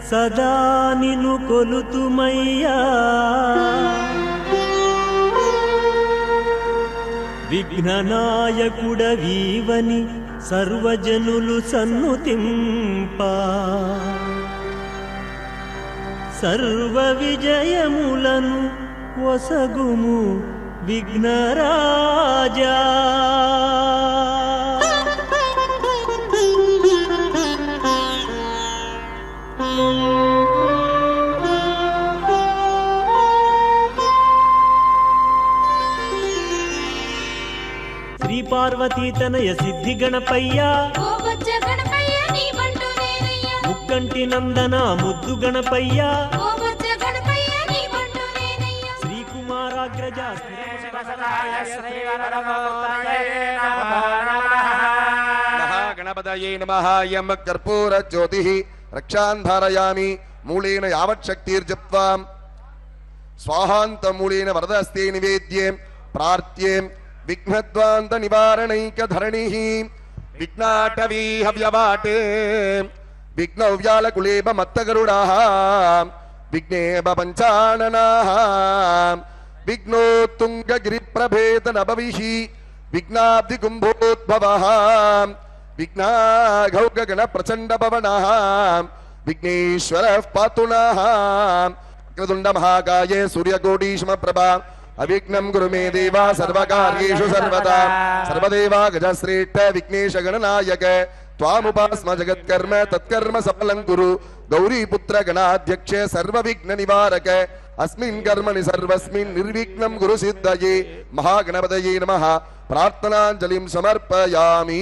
సదా నిను కొలుతుమయ్యా విఘ్ననాయకుడవీవని సర్వజనులు సన్నుతింప సర్వ విజయములను వసగుము విఘ్నరాజా శ్రీ పార్వతీ తనయ సిద్ధి గణపయ్య ముక్కంటి నందన ముద్దు గణపయ్య శ్రీకుమారాగ్రజ మహాగణపతయే నమః. యం కర్పూర జ్యోతిః రక్షాన్ ధారయామి మూలేన యావచ్చక్తిర్జప్త్వా స్వాహాంతమూలేన వరదస్తే నివేద్యే ప్రార్థ్యే విఘ్నద్వాంత నివారణైక ధరణిః విఘ్నాటవీ హవ్యవాటే విఘ్నవ్యాలకులేబ మత్తగరుడాః విఘ్నేబ పంచాననాః విఘ్నోత్తుంగగిరిప్రభేత నభవిః విఘ్నాబ్ది కుంభోద్భవః విఘ్నాఘౌగగణ ప్రచండ పవనః విఘ్నేశ్వరః పాతు నః. వక్రతుండ మహాకాయే సూర్యకోటి సమప్రభా అవిఘ్నం గురు మే దేవా సర్వకార్యేషు సర్వదా సర్వదేవా గజశ్రేష్ఠ విఘ్నేశ గణనాయక త్వాముపాస్మ జగత్కర్మ తత్కర్మ సఫలం కురు గౌరీపుత్ర గణాధ్యక్ష సర్వ విఘ్న నివారక అస్మిన్ కర్మణి సర్వస్మిన్ నిర్విఘ్నం గురు సిద్ధయే మహాగణపతయే నమః. ప్రార్థనాంజలిం సమర్పయామి.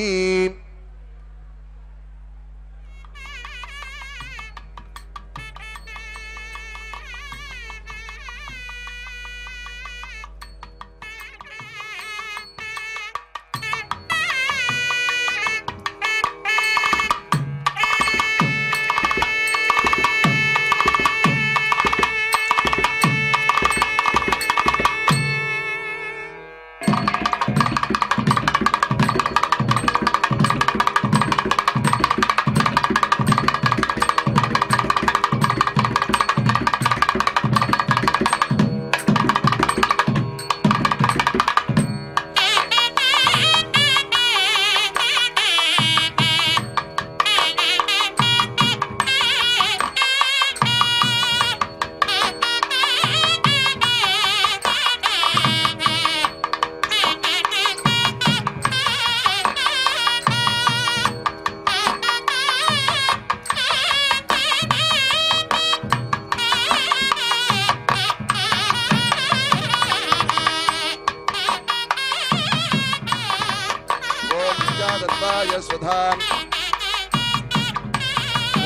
स्वधाम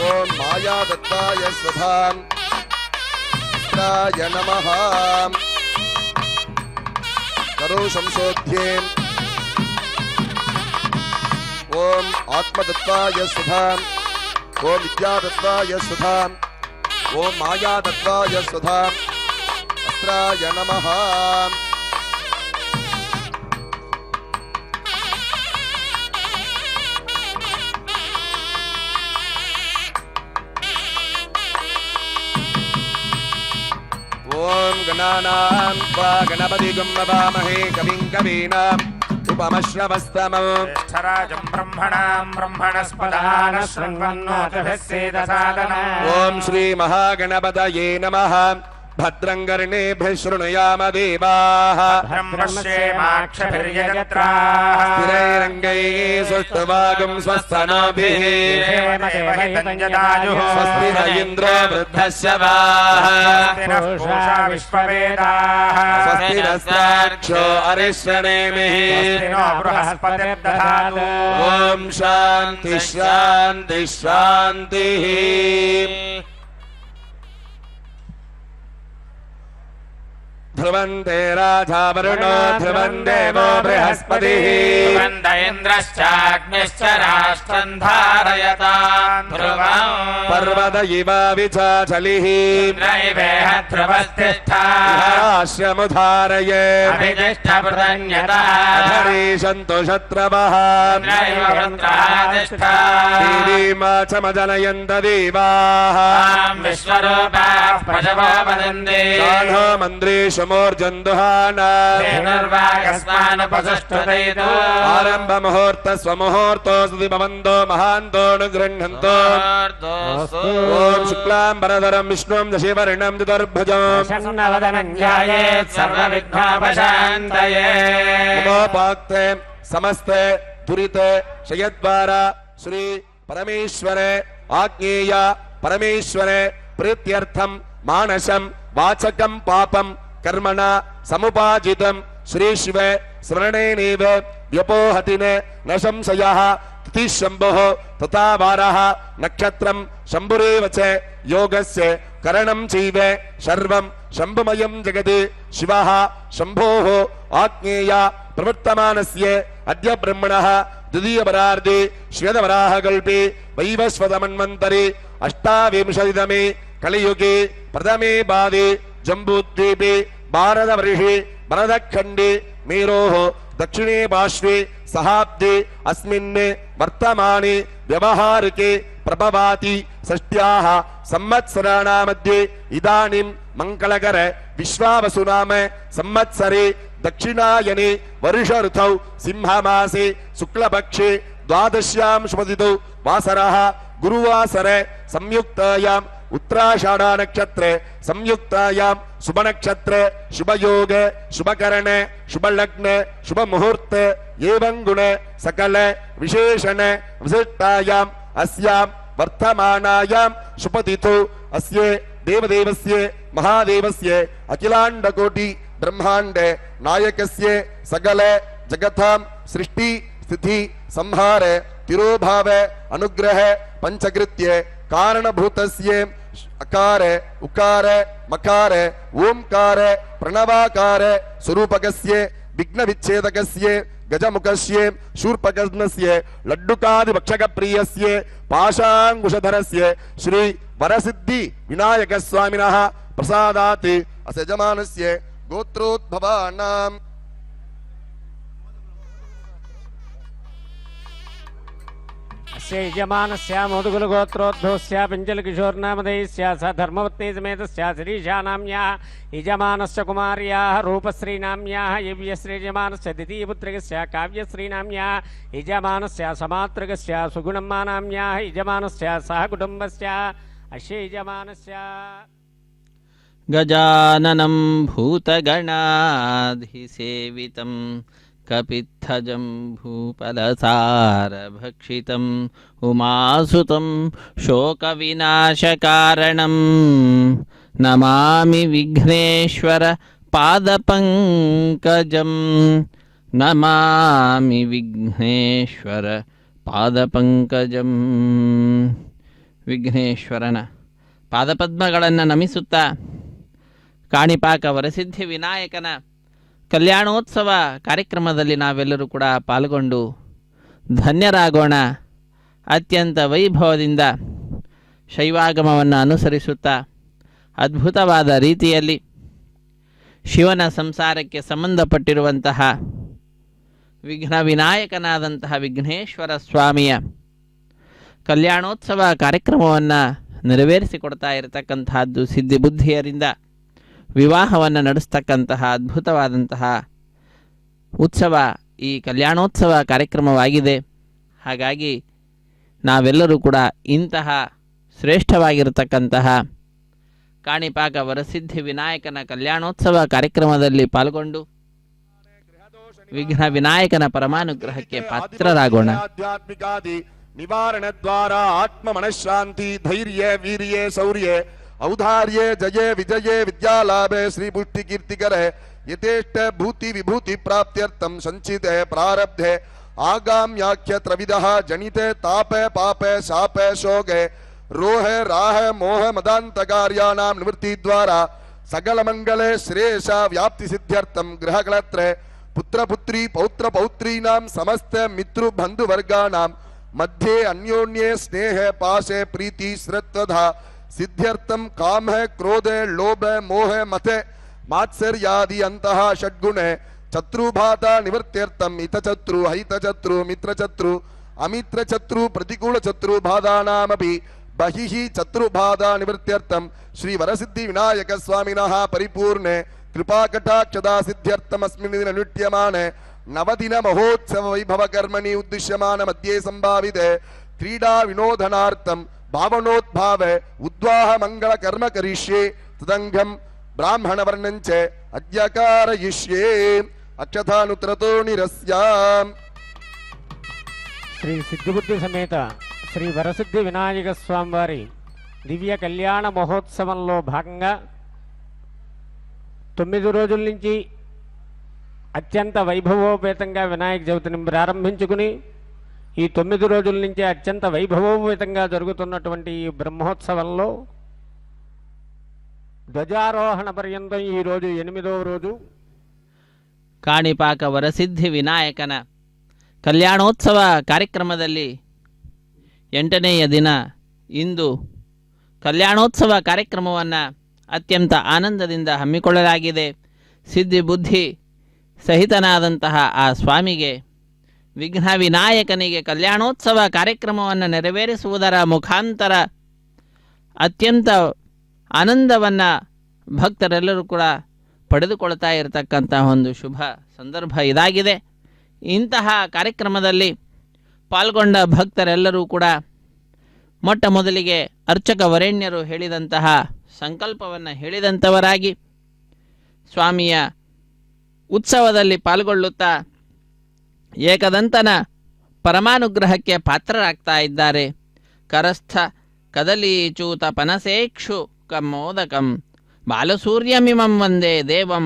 ओम माया दत्ताय स्वधाम य नमः. करो संशोध्ये ओम आत्मदत्ताय स्वधाम ओम विद्यादत्ताय स्वधाम ओम माया दत्ताय स्वधाम अस्त्राय नमः. ओम गणानां त्वा गणपतिगं नमामहे कविं कवीनाम् उपमश्रवस्तमं ज्येष्ठराजं ब्रह्मणां ब्रह्मणस्पदान शृण्वन्नोतिभिस्सेदसादनम्. ओम श्री महागणपतये नमः. भद्रं कर्णेभिः शृणुयाम देवाः ब्रह्मश्रेमाक्षभिर्यजत्राः स्थिरैरङ्गैः सुष्ठुवागुं स्वस्तनोभिः स्वस्ति न इन्द्रो वृद्धश्रवाः पूषा विश्ववेदाः स्वस्ति नस्ताक्षो अरिष्टनेमिः बृहस्पतिर्दधातु. ओम शान्ति शान्ति शान्तिः. ध्रुवन्ते राजा वरुणो ध्रुवन् देवो बृहस्पतिः ध्रुवन्त इन्द्रश्चाग्निश्च राष्ट्रम् धारयताम् ध्रुवम् पर्वत इव विचाचलिः इन्द्रैवेह ध्रुवस्तिष्ठाश्रमुधारये अभितिष्ठपृतन्यतः अधरीशन्तु शत्रवः इन्द्रैव वृत्रः तिष्ठा देवीमा च मजनयन्त देवाः विश्वरूपाः पशवो वदन्ति गाढो मन्द्रेषु मूर्जन्दुहाना धेनुर्वागस्मानुपसुष्ठुतैतो आरम्भ मुहूर्त स्वमुहूर्तो सुधि भवन्तो महान्तो नुगृह्णन्तो ॐ शुक्लाम्बरधरं विष्णुं शशिवर्णं चतुर्भुजं प्रसन्नवदनं ध्यायेत् सर्वविघ्नोपशान्तये नमोपाक्ते समस्ते दुरिते शयद्वारा श्री परमेश्वरे आज्ञेय परमेश्वरे प्रीत्यर्थं मानसं वाचकं पापं कर्मणा समुपाजितं श्री शिवे स्मरणेनैव व्यपोहतिने न संशयः तिथिशम्भुः तथा वारः नक्षत्रं शम्भुरेव च योगस्य करणं चैव सर्वं शम्भुमयं जगति शिवः शम्भोः आज्ञेय प्रवर्तमानस्य अद्य ब्रह्मणः द्वितीयवरार्धे श्वेतवराहकल्पे वैवस्वतमन्वन्तरे अष्टाविंशतितमे कलियुगे प्रथमे पादे जम्बूद्वीपे भारतवर्षे भरतखण्डे मेरोः दक्षिणे पार्श्वे सहाब्दे अस्मिन् वर्तमाने व्यवहारिके प्रभवाति षष्ट्याः संवत्सराणामध्ये इदानीं मङ्गलकर विश्वावसुनाम संवत्सरे दक्षिणायने वर्ष ऋतौ सिंहमासे शुक्लपक्षे द्वादश्यां शुभतिथौ वासरः गुरुवासरे संयुक्तायाम् उत्तराषाढा नक्षत्रे संयुक्तायां शुभनक्षत्रे शुभयोग शुभकरण शुभलग्न शुभमुहूर्त एवं गुण सकल विशेषण विशिष्टायाम् अस्यां वर्तमानायां शुभतिथौ अस्य देवदेवस्य महादेवस्य अखिलाण्डकोटि ब्रह्माण्ड नायकस्य सकल जगतां सृष्टि स्थिति संहार तिरोभाव अनुग्रह पंचकृत्य कारणभूतस्य अकार उकार मकार ओंकार प्रणवाकार स्वरूपकस्य विघ्न विच्छेदकस्य गजमुखस्य शूर्पकर्णस्य लड्डुकादिभक्षकप्रियस्य पाशाङ्कुशधरस्य श्री वरसिद्धि विनायक स्वामिनः प्रसादात् असजमानस्य गोत्रोद्भवानां यजमानस्य मोदुकुलगोत्रोद्भवस्य पिञ्जलकिशोर्नामधेयस्य स धर्मपत्नी समेतस्य श्रीशानाम्याः यजमानस्य कुमार्याः रूपश्रीनाम्याः यव्यश्रीयजमानस्य द्वितीयपुत्रकस्य काव्यश्रीनाम्याः यजमानस्य समात्रकस्य सुगुणम्मानाम्याः यजमानस्य सह कुटुम्बस्य अस्य यजमानस्य गजाननं भूतगणाधिसेवितं कपित्थजं भूपलसारभक्षितम् उमासुतं शोकविनाशकारणं नमामि विघ्नेश्वर पादपङ्कजं नमामि विघ्नेश्वर ಪಾದಪಂಕಜಂ. ವಿಘ್ನೇಶ್ವರನ ಪಾದಪದ್ಮಗಳನ್ನು ನಮಿಸುತ್ತಾ ಕಾಣಿಪಾಕ ವರಸಿದ್ಧಿ ವಿನಾಯಕನ ಕಲ್ಯಾಣೋತ್ಸವ ಕಾರ್ಯಕ್ರಮದಲ್ಲಿ ನಾವೆಲ್ಲರೂ ಕೂಡ ಪಾಲ್ಗೊಂಡು ಧನ್ಯರಾಗೋಣ. ಅತ್ಯಂತ ವೈಭವದಿಂದ ಶೈವಾಗಮವನ್ನು ಅನುಸರಿಸುತ್ತಾ ಅದ್ಭುತವಾದ ರೀತಿಯಲ್ಲಿ ಶಿವನ ಸಂಸಾರಕ್ಕೆ ಸಂಬಂಧಪಟ್ಟಿರುವಂತಹ ವಿಘ್ನ ವಿನಾಯಕನಾದಂತಹ ವಿಘ್ನೇಶ್ವರ ಸ್ವಾಮಿಯ ಕಲ್ಯಾಣೋತ್ಸವ ಕಾರ್ಯಕ್ರಮವನ್ನು ನೆರವೇರಿಸಿಕೊಡ್ತಾ ಇರತಕ್ಕಂತಹದ್ದು ಸಿದ್ಧಿಬುದ್ಧಿಯರಿಂದ ವಿವಾಹವನ್ನು ನಡೆಸ್ತಕ್ಕಂತಹ ಅದ್ಭುತವಾದಂತಹ ಉತ್ಸವ ಈ ಕಲ್ಯಾಣೋತ್ಸವ ಕಾರ್ಯಕ್ರಮವಾಗಿದೆ. ಹಾಗಾಗಿ ನಾವೆಲ್ಲರೂ ಕೂಡ ಇಂತಹ ಶ್ರೇಷ್ಠವಾಗಿರತಕ್ಕಂತಹ ಕಾಣಿಪಾಕ ವರಸಿದ್ಧಿ ವಿನಾಯಕನ ಕಲ್ಯಾಣೋತ್ಸವ ಕಾರ್ಯಕ್ರಮದಲ್ಲಿ ಪಾಲ್ಗೊಂಡು ವಿಘ್ನ ವಿನಾಯಕನ ಪರಮಾನುಗ್ರಹಕ್ಕೆ ಪಾತ್ರರಾಗೋಣ. ನಿವಾರಣ ದ್ವಾರ ಆತ್ಮ ಮನಃಶಾಂತಿ ಧೈರ್ಯ ವೀರ್ಯ ಶೌರ್ಯ ಔದಾರ್ಯ ಜಯ ವಿಜಯ ವಿದ್ಯಾಲಾಭೆ ಶ್ರೀ ಪುಷ್ಟಿ ಕೀರ್ತಿಕರೆ ಯಥೇಷ್ಟ ಭೂತಿ ವಿಭೂತಿ ಪ್ರಾಪ್ತ್ಯರ್ಥಂ ಸಂಚಿತೆ ಪ್ರಾರಬ್ಧೆ ಆಗಾಮ್ಯಾಖ್ಯ ತ್ರವಿಧಃ ಜನಿತೆ ತಾಪೆ ಪಾಪೆ ಶಾಪೆ ಶೋಗೆ ರೋಹ ರಾಹ ಮೋಹ ಮದಾಂತಕಾರ್ಯಾಣಾಂ ನಿವೃತ್ತಿ ದ್ವಾರ सकल मंगले श्रेयस व्याप्ति सिद्ध्यर्थम गृहकलत्रे पुत्र पुत्री पौत्र पौत्रीनां समस्त मित्रु बंधु वर्गानां मध्ये अन्योन्ये स्नेह पाशे प्रीति श्रद्धधा सिद्ध्यर्थम काम है क्रोध लोभ मोह मते मात्सर्यादि अंतः षड्गुणे शत्रुबाधा निवृत्त्यर्थम हितशत्रु हितशत्रु मित्रशत्रु अमित्रशत्रु प्रतिकूल शत्रु बाधानामपि बहिः शत्रुबाधा निवृत्त्यर्थम श्री वरसिद्धि विनायक स्वामिनः परिपूर्णे कृपाकटाक्षदा सिद्ध्यर्थम अस्मिन् दिने अनुष्ठ्यमाने नवदिन महोत्सव वैभव कर्मणि उद्दिश्यमान मध्ये संभाविते क्रीडा विनोदनार्थम भावनोद्भाव उद्वाह मंगल कर्म करिष्ये तदंगम ब्राह्मण वर्णंच अद्य कारयिष्ये अक्षतानुत्रतो निरस्याम। శ్రీ సిద్ధిబుద్ధి సమేత శ్రీ వరసిద్ధి వినాయక స్వామి వారి దివ్య కళ్యాణ మహోత్సవంలో భాగంగా 9 రోజుల నుంచి అత్యంత వైభవోపేతంగా వినాయక చవితిని ప్రారంభించుకుని ఈ 9 రోజుల నుంచి అత్యంత వైభవోపేతంగా జరుగుతున్నటువంటి ఈ బ్రహ్మోత్సవంలో ధ్వజారోహణ పర్యంతం ఈరోజు 8వ రోజు ಕಾಣಿಪಾಕ ವರಸಿದ್ಧಿ ವಿನಾಯಕನ ಕಲ್ಯಾಣೋತ್ಸವ ಕಾರ್ಯಕ್ರಮದಲ್ಲಿ 8ನೆಯ ದಿನ ಇಂದು ಕಲ್ಯಾಣೋತ್ಸವ ಕಾರ್ಯಕ್ರಮವನ್ನು ಅತ್ಯಂತ ಆನಂದದಿಂದ ಹಮ್ಮಿಕೊಳ್ಳಲಾಗಿದೆ. ಸಿದ್ಧಿ ಬುದ್ಧಿ ಸಹಿತನಾದಂತಹ ಆ ಸ್ವಾಮಿಗೆ ವಿಘ್ನ ವಿನಾಯಕನಿಗೆ ಕಲ್ಯಾಣೋತ್ಸವ ಕಾರ್ಯಕ್ರಮವನ್ನು ನೆರವೇರಿಸುವುದರ ಮುಖಾಂತರ ಅತ್ಯಂತ ಆನಂದವನ್ನು ಭಕ್ತರೆಲ್ಲರೂ ಕೂಡ ಪಡೆದುಕೊಳ್ತಾ ಇರತಕ್ಕಂತಹ ಒಂದು ಶುಭ ಸಂದರ್ಭ ಇದಾಗಿದೆ. ಇಂತಹ ಕಾರ್ಯಕ್ರಮದಲ್ಲಿ ಪಾಲ್ಗೊಂಡ ಭಕ್ತರೆಲ್ಲರೂ ಕೂಡ ಮೊಟ್ಟ ಮೊದಲಿಗೆ ಅರ್ಚಕ ವರೇಣ್ಯರು ಹೇಳಿದಂತಹ ಸಂಕಲ್ಪವನ್ನು ಹೇಳಿದಂಥವರಾಗಿ ಸ್ವಾಮಿಯ ಉತ್ಸವದಲ್ಲಿ ಪಾಲ್ಗೊಳ್ಳುತ್ತಾ ಏಕದಂತನ ಪರಮಾನುಗ್ರಹಕ್ಕೆ ಪಾತ್ರರಾಗ್ತಾ ಇದ್ದಾರೆ. ಕರಸ್ಥ ಕದಲೀಚೂತ ಪನಸೇಕ್ಷು ಕಮ್ಮೋದಕಂ ಬಾಲಸೂರ್ಯಮಿಮಂ ವಂದೇ ದೇವಂ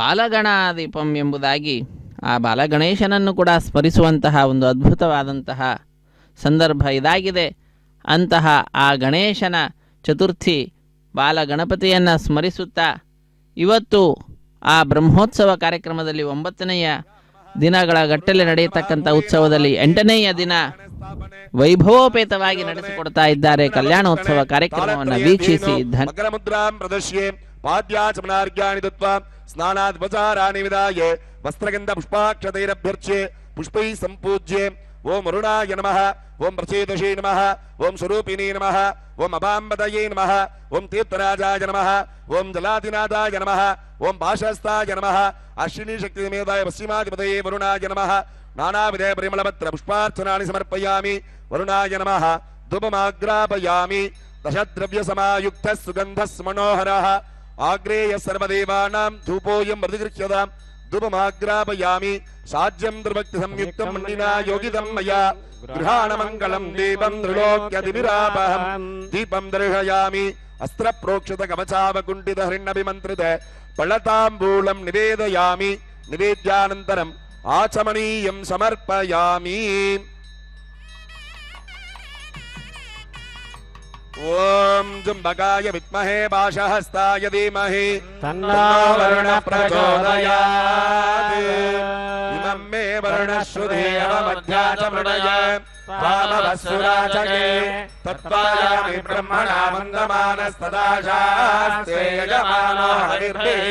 ಬಾಲಗಣಾಧಿಪಂ ಎಂಬುದಾಗಿ ಆ ಬಾಲಗಣೇಶನನ್ನು ಕೂಡ ಸ್ಮರಿಸುವಂತಹ ಒಂದು ಅದ್ಭುತವಾದಂತಹ ಸಂದರ್ಭ ಇದಾಗಿದೆ. ಅಂತಹ ಆ ಗಣೇಶನ ಚತುರ್ಥಿ ಬಾಲಗಣಪತಿಯನ್ನು ಸ್ಮರಿಸುತ್ತಾ ಇವತ್ತು ಆ ಬ್ರಹ್ಮೋತ್ಸವ ಕಾರ್ಯಕ್ರಮದಲ್ಲಿ 9ನೆಯ ದಿನಗಳ ಗಟ್ಟಲೆ ನಡೆಯತಕ್ಕಂಥ ಉತ್ಸವದಲ್ಲಿ 8ನೆಯ ದಿನ ವೈಭವೋಪೇತವಾಗಿ ನಡೆಸಿಕೊಡ್ತಾ ಇದ್ದಾರೆ. ಕಲ್ಯಾಣೋತ್ಸವ ಕಾರ್ಯಕ್ರಮವನ್ನು ವೀಕ್ಷಿಸಿ पाद्याचमनार्घ्यानि दत्त्वा स्नानाद्वचाराणि विधाय वस्त्रगन्ध पुष्पाक्षतैरभ्यर्च्ये पुष्पैः सम्पूज्ये ओम अरुणाय नमः ओम प्रचेदशे नमः ओम स्वरूपिणे नमः ओम अपाम्बदये नमः ओम तीर्थराजाय नमः ओम जलाधिनाथाय नमः ओम भाषस्ताय नमः अश्विनी शक्तिमेधाय पश्चिमाधिपतये वरुणाय नमः नानाविध परिमलपत्र पुष्पार्चनानि समर्पयामि वरुणाय नमः धूपमाग्रापयामि दशद्रव्यसमायुक्तः सुगन्धः मनोहरः आग्रेय सर्वदेवानां धूपोऽयं प्रतिगृह्यताम् धूपमाग्रापयामि साज्यं द्रवक्ति संयुक्तं मण्डिना योगितं मया गृहाणमङ्गलं दीपं त्रिलोक्यतिविरापहं दीपं दर्शयामि अस्त्रप्रोक्षित कवचावकुण्ठित हरिण्यभिमन्त्रित फलताम्बूलं निवेदयामि निवेद्यानन्तरम् आचमनीयं समर्पयामि। ओम जुम्बकाय विद्महे पाशहस्ताय धीमहि तन्नो वरुणः प्रचोदयात् इमं मे वर्णश्रुधेयमध्या च मृडय वामवस्सुराचके तत्त्वायामि ब्रह्मणा वन्दमानस्तदाशास्ते यजमानो हरिर्भिः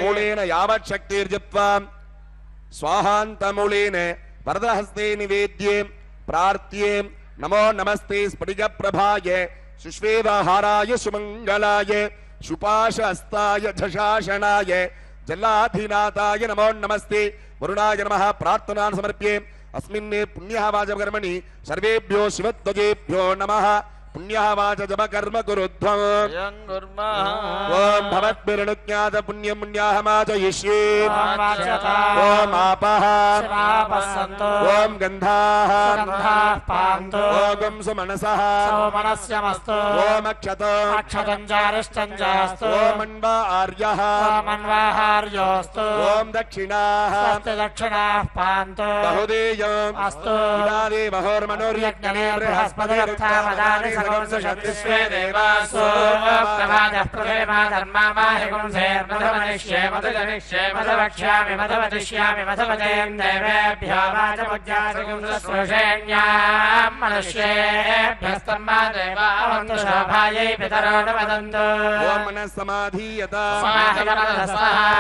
मूलेन यावच्छक्तिर्जित्वा स्वाहान्तमूलेन वरदहस्ते निवेद्ये प्रार्थ्ये नमो नमस्ते स्फटिक प्रभाय सुश्वेदहाराय सुमंगलाय शुपाशहस्ताय झषाशनाय जलाधिनाथाय नमो नमस्ते वरुणाय नमः प्रार्थनान् समर्प्ये अस्मिन् पुण्यः वाचकर्मणि सर्वेभ्यो शिवध्वजेभ्यो नमः पुण्यः वाच जप कर्म कुरुध्वम् ओम भवद्भिर्नुज्ञात पुण्यं पुण्याः माचयिष्ये ओम आपः ओम गन्धाः ओम सुमनसः ओम अक्षतं ओम मन्वा आर्यः ओम दक्षिणाः बहुदेयम् इदानीं महोर्मनोर्यज्ञने बृहस्पतिरुत्थामदानि सर्वं सुषद्विश्वे देवासो प्रभातः प्रथमा धर्मामाहिगुंसेर्मधमनिष्ये मधुजनिष्ये मधुवक्ष्यामि मधुवदिष्यामि मधुवदें देवेभ्यो वाचमुज्जासुगुंसस्पृशेण्यां मनुष्येभ्यस्तम्मा देवा वन्तु शोभायै पितरो न वदन्तु ओम मनः समाधीयता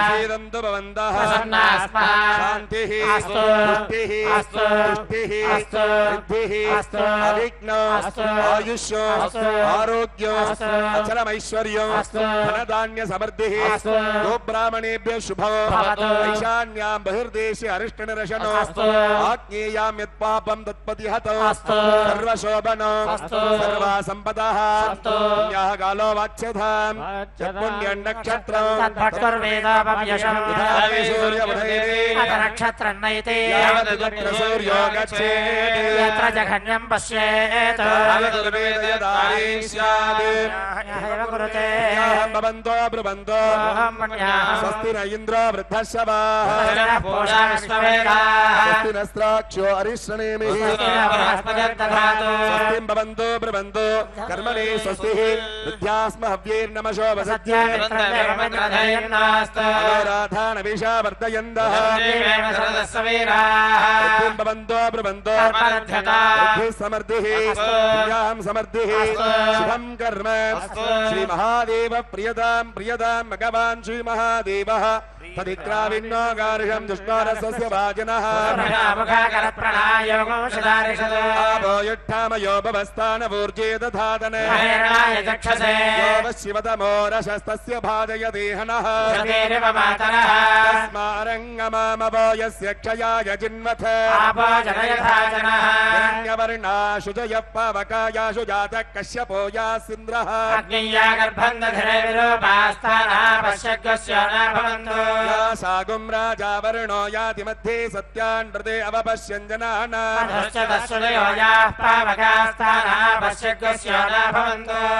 सीदन्तु भवन्तः प्रसन्नास्मः शान्तिः अस्तु पुष्टिः अस्तु तुष्टिः अस्तु सिद्धिः अस्तु अविघ्नो अस्तु आयुष्यो अस्तु आरोग्यो अस्तु अचलमैश्वर्यो अस्तु धनधान्य समृद्धिः अस्तु गोब्राह्मणेभ्यः शुभो भवतु ईशान्यां बहिर्देशे अरिष्टनिरशनो अस्तु आग्नेयां यत्पापं तत्पतिहतो अस्तु सर्वशोभनो अस्तु सर्वासम्पदः अस्तु पुण्यः कालो वाच्यतां यत्पुण्यं नक्षत्रं तद्भक्तिर्वेदापयशं नक्षत्रं नैते यावद् सूर्यो गच्छेत् यत्र जघन्यं पश्येत् भवन्तो ब्रुवन्तो स्वस्ति न इन्द्रो वृद्धश्रवाः स्वस्ति नस्त्राक्षो अरिष्णनेमिः स्वस्तिं भवन्तो ब्रुवन्तो कर्मणे स्वस्तिः वृद्ध्यास्म हव्यैर्नमशो वसत्याराधान विषा वर्धयन्तः स्वस्तिं भवन्तो ब्रुवन्तो वृद्धिः समृद्धिः प्रियां समृद्धिः शुभं कर्म श्री महादेव प्रियतां प्रियतां भगवान् श्री महादेवः तदिक्राविन्नो गार्हं दुष्टारस्य वाजनः आपो युट्ठामयो भवस्थानवूर्जे दधातन शिवतमो रशस्तस्य भाजय देहनः तस्मारङ्गमामवो यस्य क्षयाय जिन्वथ हिरण्यवर्णाशुजयः पावकायाशु जातः कश्यपो यासीन्द्रः सागुं राजा वर्णो याति मध्ये सत्यान् हृदे अवपश्यन् जनानाम्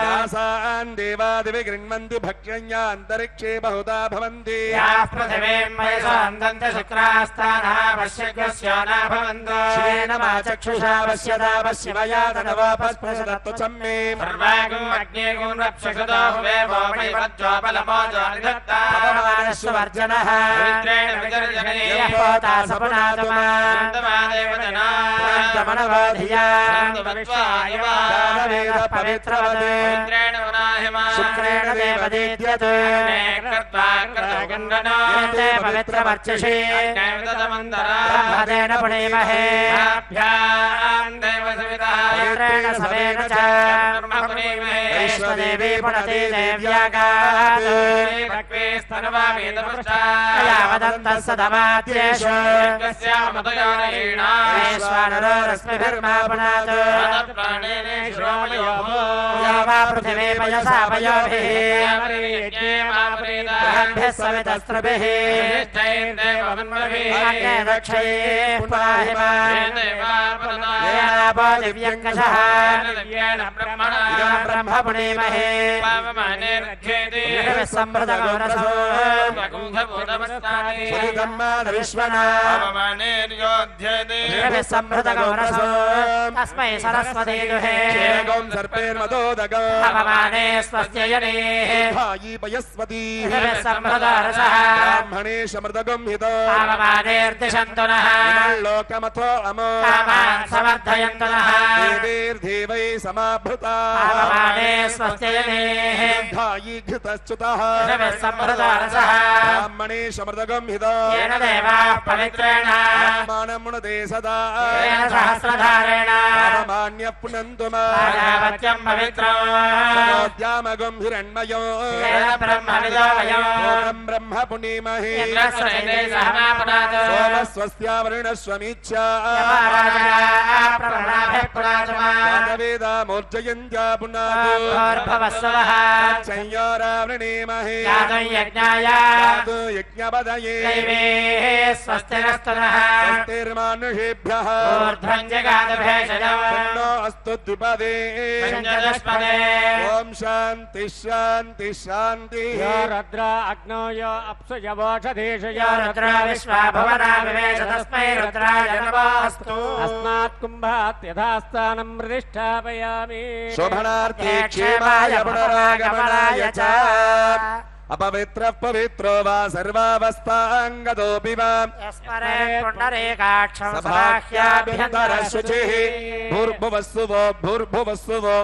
यासान् देवादिवि गृह्णन्ति भक्ष्यन्यान्तरिक्षे बहुधा भवन्ति श्रेण मा चक्षुषा पश्यता पश्चिमया तनवापस्पृशदत्तुचं मे वर्जनः शुक्रेण देवदेद्यते पवित्रवर्चषे ब्रह्मदेन पुणेमहे सवेन च वैश्वदेवी पुनते देव्यागात् यावदन्तः सदमात्येषु वैश्वानरो रश्मिभिर्मापणात् यावा पृथिवी पयसा पयोभिः सवितस्त्रभिः रक्षये पाहि मापो दिव्यङ्कषः ब्रह्म पुणेमहे सम्भृतगौरसो सम्भृतगौरसो तस्मै सरस्वती जुहे सर्पेर्मदोदगमाने स्वस्त्ययनेः सम्भृतरसः ब्राह्मणे समृतगं हितो अवमानेर्दिशन्तु नः लोकमथो अमो कामान् समर्थयन्तु नः देवैर्देवै समाभृताः अवमाने स्वस्त्ययनेः घृतश्च्युतः सम्भृतरसः ब्रह्मणे समृतगं हिता येन देवाः पवित्रेण आत्मानमुनते सदा येन सहस्रधारेण पावमान्यः पुनन्तु प्रजापत्यं पवित्रम् सदोद्यामगं हिरण्मयो येन ब्रह्मविदो वयम् भूतं ब्रह्म पुनीमहि इन्द्रस्वरिते सह मा पुनात् सोमस्वस्यावरुणस्वमीच्छा प्रभृणाभिः पुनात् मा वेदा मूर्जयन्त्या पुनात् भूर्भुवस्सुवः संयोरावृणीमहि यातं यज्ञाय यातु यज्ञपदये दैवेः स्वस्तिरस्तुनः स्वस्तिर्मानुषेभ्यः ऊर्ध्वं जगादभेषजम् तन्नो अस्तु द्विपदे संजदुष्पदे ॐ शान्ति शान्ति शान्तिः यो रुद्र अग्नो यो अप्सुयवोषधीषु यो यो रुद्रा विश्वा भुवना विवेश तस्मै रुद्राय नमोऽस्तु अस्मात् कुम्भात् यथास्थानं प्रतिष्ठापयामि शोभनार्थे क्षेमाय पुनरागमनाय च अपवित्रः पवित्रो वा सर्वावस्थाङ्गतोऽपि वा यस्मरेत् पुण्डरीकाक्षं सभाह्याभ्यन्तरः सभाह्याभ्यन्तरः शुचिः भूर्भुवस्सुवो भूर्भुवस्सुवो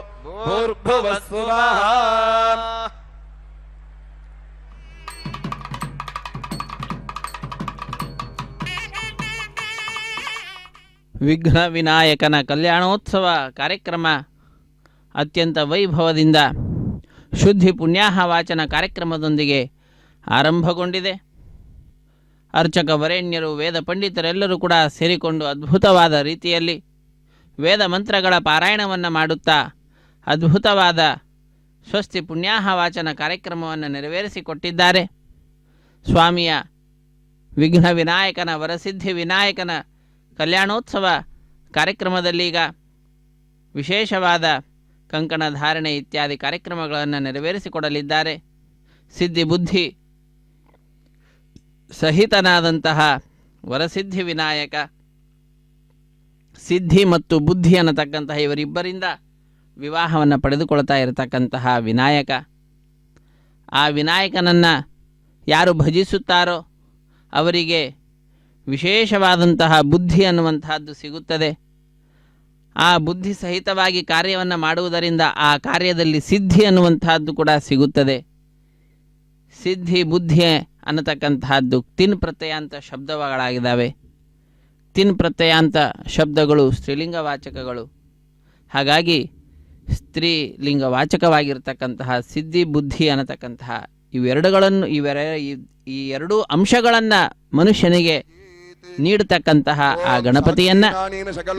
भूर्भुवस्सुवः ವಿಘ್ನ ವಿನಾಯಕನ ಕಲ್ಯಾಣೋತ್ಸವ ಕಾರ್ಯಕ್ರಮ ಅತ್ಯಂತ ವೈಭವದಿಂದ ಶುದ್ಧಿ ಪುಣ್ಯಾಹ ವಾಚನ ಕಾರ್ಯಕ್ರಮದೊಂದಿಗೆ ಆರಂಭಗೊಂಡಿದೆ. ಅರ್ಚಕ ವರೇಣ್ಯರು ವೇದ ಪಂಡಿತರೆಲ್ಲರೂ ಕೂಡ ಸೇರಿಕೊಂಡು ಅದ್ಭುತವಾದ ರೀತಿಯಲ್ಲಿ ವೇದ ಮಂತ್ರಗಳ ಪಾರಾಯಣವನ್ನು ಮಾಡುತ್ತಾ ಅದ್ಭುತವಾದ ಸ್ವಸ್ತಿ ಪುಣ್ಯಾಹ ವಾಚನ ಕಾರ್ಯಕ್ರಮವನ್ನು ನೆರವೇರಿಸಿಕೊಟ್ಟಿದ್ದಾರೆ. ಸ್ವಾಮಿಯ ವಿಘ್ನ ವಿನಾಯಕನ ವರಸಿದ್ಧಿ ವಿನಾಯಕನ ಕಲ್ಯಾಣೋತ್ಸವ ಕಾರ್ಯಕ್ರಮದಲ್ಲೀಗ ವಿಶೇಷವಾದ ಕಂಕಣ ಧಾರಣೆ ಇತ್ಯಾದಿ ಕಾರ್ಯಕ್ರಮಗಳನ್ನು ನೆರವೇರಿಸಿಕೊಡಲಿದ್ದಾರೆ. ಸಿದ್ಧಿ ಬುದ್ಧಿ ಸಹಿತನಾದಂತಹ ವರಸಿದ್ಧಿ ವಿನಾಯಕ, ಸಿದ್ಧಿ ಮತ್ತು ಬುದ್ಧಿ ಅನ್ನತಕ್ಕಂತಹ ಇವರಿಬ್ಬರಿಂದ ವಿವಾಹವನ್ನು ಪಡೆದುಕೊಳ್ತಾ ಇರತಕ್ಕಂತಹ ವಿನಾಯಕ. ಆ ವಿನಾಯಕನನ್ನು ಯಾರು ಭಜಿಸುತ್ತಾರೋ ಅವರಿಗೆ ವಿಶೇಷವಾದಂತಹ ಬುದ್ಧಿ ಅನ್ನುವಂತಹದ್ದು ಸಿಗುತ್ತದೆ. ಆ ಬುದ್ಧಿ ಸಹಿತವಾಗಿ ಕಾರ್ಯವನ್ನು ಮಾಡುವುದರಿಂದ ಆ ಕಾರ್ಯದಲ್ಲಿ ಸಿದ್ಧಿ ಅನ್ನುವಂತಹದ್ದು ಕೂಡ ಸಿಗುತ್ತದೆ. ಸಿದ್ಧಿ ಬುದ್ಧಿ ಅನ್ನತಕ್ಕಂತಹದ್ದು ತಿನ್ ಪ್ರತ್ಯಯಾಂತ ಶಬ್ದಗಳಾಗಿದ್ದಾವೆ. ತಿನ್ ಪ್ರತ್ಯಯಾಂತ ಶಬ್ದಗಳು ಸ್ತ್ರೀಲಿಂಗವಾಚಕಗಳು. ಹಾಗಾಗಿ ಸ್ತ್ರೀಲಿಂಗವಾಚಕವಾಗಿರ್ತಕ್ಕಂತಹ ಸಿದ್ಧಿ ಬುದ್ಧಿ ಅನ್ನತಕ್ಕಂತಹ ಈ ಎರಡೂ ಅಂಶಗಳನ್ನು ಮನುಷ್ಯನಿಗೆ ನೀಡತಕ್ಕಂತಹ ಆ ಗಣಪತಿಯನ್ನ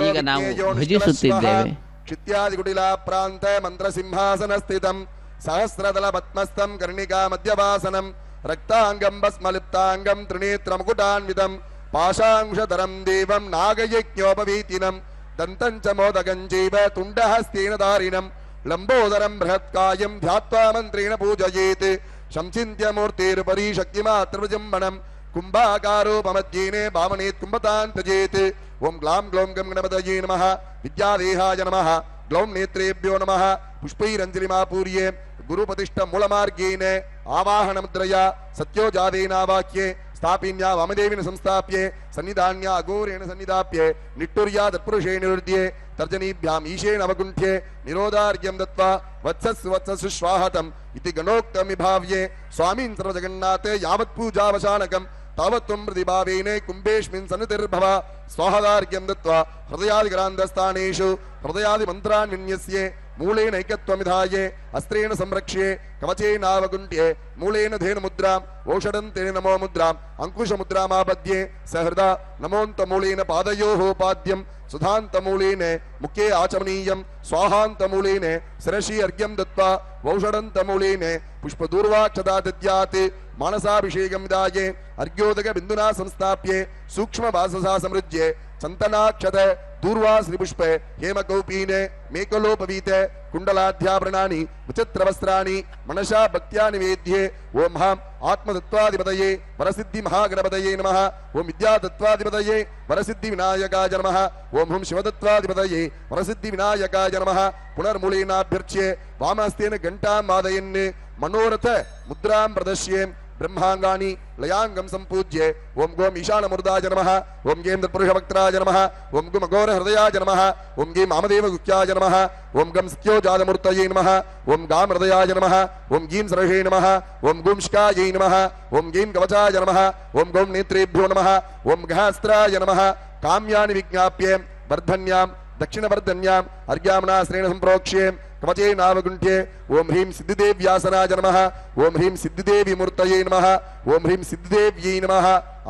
ಈಗ ನಾವು ಭಜಿಸುತ್ತಿದ್ದೇವೆ. ಕ್ಷಿತ್ಯಾದಿಗುಡಿಲಾ ಪ್ರಾಂತ ಮಂತ್ರ ಸಿಂಹಾಸನ ಸ್ಥಿತಂ ಸಹಸ್ರದಲ ಪದ್ಮಸ್ಥಂ ಕರ್ಣಿಕಾ ಮಧ್ಯವಾಸನಂ ರಕ್ತಾಂಗಂ ಭಸ್ಮಲಿಪ್ತಾಂಗಂ ತ್ರಿನೇತ್ರ ಮುಕುಟಾನ್ವಿತಂ ಪಾಶಾಂಶಧರಂ ದೇವಂ ನಾಗಯಜ್ಞೋಪವೀತಿನಂ ದಂತಂಚ ಮೋದಗಂಜೈವ ತುಂಡಹಸ್ತೇನ ಧಾರಿಣಂ ಲಂಬೋದರಂ ಬೃಹತ್ಕಾಯಂ ಧ್ಯಾತ್ವಾ ಮಂತ್ರೇಣ ಪೂಜಯೇತ್ ಶಂಚಿಂತ್ಯ ಮೂರ್ತಿರುಪರಿ ಶಕ್ತಿಮಾತ್ರವಿಜಂಬಣಂ ಕುಂಭಾಕಾರೋಪಮಧ್ಯೇನೆ ಭಾವನೇತ್ ಕುಂಭತಾನ್ ತ್ಯಜೇತ್. ಓಂ ಗ್ಲಾಂ ಗ್ಲೌಂ ಗಂ ಗಣಪತಯೇ ನಮಃ ವಿದ್ಯಾದೇಹಾಯ ನಮಃ ಗ್ಲೌಂ ನೇತ್ರೇಭ್ಯೋ ನಮಃ ಪುಷ್ಪೈರಂಜಲಿಮಾಪೂರ್ಯೆ ಗುರುಪತಿಷ್ಠ ಮೂಲಮಾರ್ಗೇನ ಆವಾಹನ ಮುದ್ರಯ ಸತ್ಯೋಜಾದೇನಾವಾಕ್ಯೆ ಸ್ಥಾಪಿನ್ಯಾ ವಾಮದೇವಿನ ಸಂಸ್ಥಾಪ್ಯೆ ಸನ್ನಿಧಾನ್ಯ ಅಘೋರೇಣ ಸನ್ನಿಧಾಪ್ಯೆ ನಿಟ್ಟುರ್ಯಾ ತತ್ಪುರುಷೇ ನಿರುದ್ಯೆ ತರ್ಜನೀಭ್ಯಾಂ ಈಶೇನ ಅವಗುಂಠ್ಯೆ ನಿರೋಧಾರ್ಘ್ಯಂ ದತ್ವಾ ವತ್ಸಸ್ಸು ವತ್ಸಸ್ಸು ಶ್ವಾಹತಂ ಇತಿ ಗಣೋಕ್ತಮಿಭಾವ್ಯೆ ಸ್ವಾಮೀನ್ ಸರ್ವಜಗನ್ನಾಥೆ ಯಾವತ್ ಪೂಜಾವಶಾನಕಂ ತಾವತ್ವಂ ಪ್ರತಿಭಾವೇನೆ ಕುಂಭೇಶ್ಮಿನ್ ಸನ್ನಿಧಿರ್ಭವ ಸ್ವಾಹದಾರ್ಘ್ಯಂ ದತ್ವಾ ಹೃದಯಾದಿಗ್ರಾಂಧಸ್ಥಾನೇಷು ಹೃದಯಾದಿ ಮಂತ್ರಾನ್ ವಿನ್ಯಸ್ಯೆ ಮೂಲೇನ ಐಕತ್ವಮಿಧಾಯೆ ಅಸ್ತ್ರೇಣ ಸಂರಕ್ಷ್ಯೆ ಕವಚೇನಾವಗುಂಟ್ಯೆ ಮೂಲೇನ ಧೇನು ಮುದ್ರಾಂ ಓಷಡಂತೆ ನಮೋ ಮುದ್ರಾಂ ಅಂಕುಶ ಮುದ್ರಾಮಾಪದ್ಯೆ ಸಹೃದ ನಮೋಂತ ಮೂಲೇನ ಪಾದಯೋಃ ಪಾದ್ಯಂ ಸುಧಾಂತ ಮೂಲೇನೆ ಮುಖೇ ಆಚಮನೀಯಂ ಸ್ವಾಹಾಂತ ಮೂಲೇನೆ ಶಿರಸಿ ಅರ್ಘ್ಯಂ ದತ್ವಾ ಔಷಡಂತ ಮೂಲೇನೆ ಪುಷ್ಪದೂರ್ವಾಕ್ಷತಾ ದದ್ಯಾತ್ ಮಾನಸಾಭಿಷೇಕಂ ವಿದಾಯೆ ಅರ್ಘ್ಯೋದಕ ಬಿಂದುನಾ ಸಂಸ್ಥಾಪ್ಯೆ ಸೂಕ್ಷ್ಮ ವಾಸಸಾ ಸಮೃಜ್ಯೆ ಚಂತನಾಕ್ಷತ ದೂರ್ವಾ ಶ್ರೀಪುಷ್ಪೆ ಹೇಮಕೌಪೀನೆ ಮೇಕಲೋಪವೀತೆ ಕುಂಡಲಾಧ್ಯಾಭರಣಾನಿ ವಿಚಿತ್ರವಸ್ತ್ರಾಣಿ ಮನಸಾ ಭಕ್ತ್ಯಾ ನಿವೇದ್ಯೆ. ಓಂ ಹಾಂ ಆತ್ಮತತ್ವಾಧಿಪತಯೇ ವರಸಿದ್ಧಿ ಮಹಾಗಣಪತಯೇ ನಮಃ. ಓಂ ವಿದ್ಯಾತತ್ವಾಧಿಪತಯೇ ವರಸಿದ್ಧಿ ವಿನಾಯಕಾಯ ನಮಃ. ಓಂ ಹುಂ ಶಿವತತ್ವಾಧಿಪತಯೇ ವರಸಿದ್ಧಿ ವಿನಾಯಕಾಯ ನಮಃ. ಪುನರ್ಮೂಲೇನಾಭ್ಯರ್ಚ್ಯೆ ವಾಮಹಸ್ತೇನ ಘಂಟಾಂ ವಾದಯನ್ ಮನೋರಥ ಮುದ್ರಾಂ ಪ್ರದಶ್ಯೆ ब्रह्मांगानि लयांगम संपूज्य ओम गोम ईशानमूर्धाय नमः ओम गेम तत्पुरुषवक्त्राय नमः ओम गुम अघोर हृदयाय नमः ओम गेम आमदेव गुह्याय नमः ओम गम सत्योजातमूर्तये नमः ओम गाम हृदयाय नमः ओम गीम सरषे नमः ओम गुंष्कायै नमः ओम गीम कवचाय नमः ओम गोम नेत्रेभ्यो नमः ओम गहास्त्राय नमः काम्यानि विज्ञाप्य वर्धन्यां दक्षिणवर्धन्याम् अर्घ्यामनाश्रेण सम्प्रोक्ष्ये कवचे नावगुण्ठ्ये ओम ह्रीं सिद्धिदेव्यासनाय नमः ओम ह्रीं सिद्धिदेवी मूर्तये नमः ओम ह्रीं सिद्धिदेव्यै नमः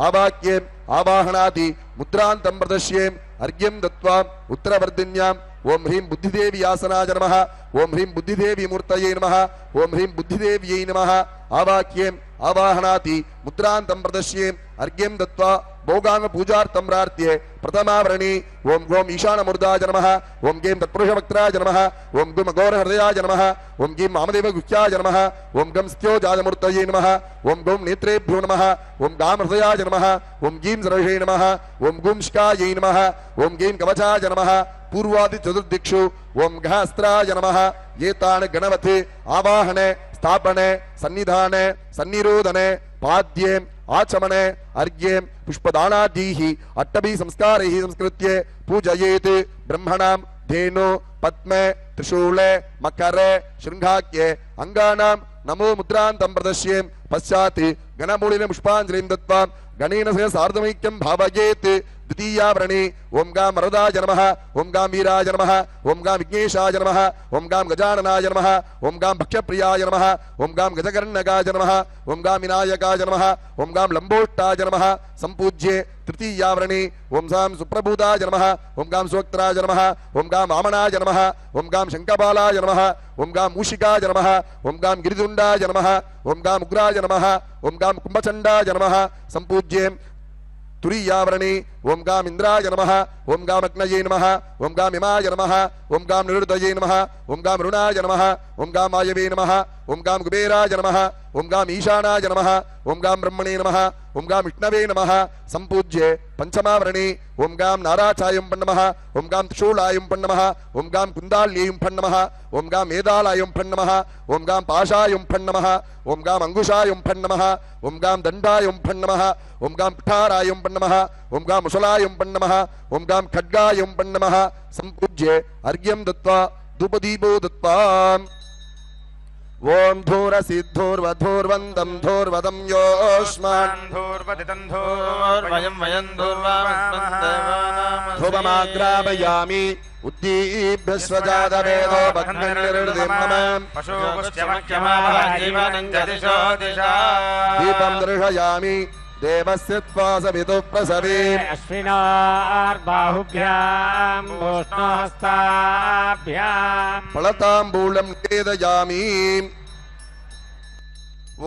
आवाक्ये आवाहनादि मुद्रान्तं प्रदर्श्ये अर्घ्यं दत्त्वा उत्तरवर्धिन्याम् ओम ह्रीं बुद्धिदेवी आसनाय नमः ओम ह्रीं बुद्धिदेवी मूर्तये नमः ओम ह्रीं बुद्धिदेव्यै नमः आवाक्ये आवाहनाति मुद्रान्तं प्रदर्श्ये अर्घ्यं दत्त्वा भोगांग पूजार्थं प्रार्थ्ये प्रथमावरणी ओम गोम ईशानमूर्धाय नमः ओम गेम तत्पुरुषवक्त्राय नमः ओम गुम अघोर हृदयाय नमः ओम गीम आमदेव गुह्याय नमः ओम गम सत्योजातमूर्तये नमः ओम गोम नेत्रेभ्यो नमः ओम गाम हृदयाय नमः ओम गीम सरषे नमः ओम गुंष्कायै नमः ओम गीम कवचाय नमः पूर्वादि चतुर्दिक्षु ओम गहास्त्राय नमः एतान् गणवते आवाहने स्थापने सन्निधाने सन्निरोधने पाद्ये आचमने अर्घ्ये पुष्पदानादीः अट्टभी संस्कारैः संस्कृत्य पूजयेत् ब्रह्मणां धेनु पद्मे त्रिशूले मकरे शृंगाख्ये अंगानां नमो मुद्रान्तं प्रदर्श्ये पश्चात् गणमूलिने पुष्पाञ्जलिं दत्त्वा गणेन सह सार्धमैक्यं भावयेत् द्वितीयावरणे ओम गां वरदाय नमः ओम गां वीराय नमः ओम गां विघ्नेशाय नमः ओम गां गजाननाय नमः ओम गां भक्ष्यप्रियाय नमः ओम गां गजकर्णकाय नमः ओम गां विनायकाय नमः ओम गां लंबोष्टाय नमः संपूज्ये तृतीयावरणे ओम सां सुप्रभूताय नमः ओम गां स्वक्त्राय नमः ओम गां वामनाय नमः ओम गां शंखपालाय नमः ओम गां मूषिकाय नमः ओम गां गिरिदुण्डाय नमः ओम गां उग्राय नमः ओम गां कुम्भचण्डाय नमः संपूज्ये तुरीयावरणे ओम गाम इंद्राय नमः ओम गाम अग्नये नमः ओम गाम इमाय नमः ओम गाम निरुद्धये नमः ओम गाम रुणाय नमः ओम गाम वायवे नमः ओम गाम कुबेराय नमः ओम गाम ईशानाय नमः ओम गाम ब्रह्मणे नमः ओम गाम विष्णवे नमः संपूज्ये पंचमावरणे ओम गाम नाराचायं नमः ओम गाम त्रिशूलायं नमः ओम गाम कुंदाल्यं नमः ओम गाम मेदालायं नमः ओम गाम पाशायं नमः ओम गाम अंगुशायं नमः ओम गाम दंडायं नमः ओम गाम कुठारायं नमः ओम गाम मुसलायं नमः ओम गाम खड्गायं नमः संपूज्ये अर्घ्यं दत्त्वा धूपदीपो दत्त्वा ओम धूरसिद्धूर्वधूर्वन्दं धूर्वदं योऽस्मान् धूर्वदितन्धूर्वयं वयं धूर्वामस्मदेवानामस्मि धूपमाग्रापयामि उद्दीप्यस्वजातवेदो भग्निर्निर्वृतिं मम पशुपुष्यमक्षमाजीवनं च दिशो दिशा दीपं दर्शयामि देवस्य त्वासवितुः प्रसवे अश्विनार्बाहुभ्याम् भूष्णहस्ताभ्याम् फलताम्बूलं निवेदयामि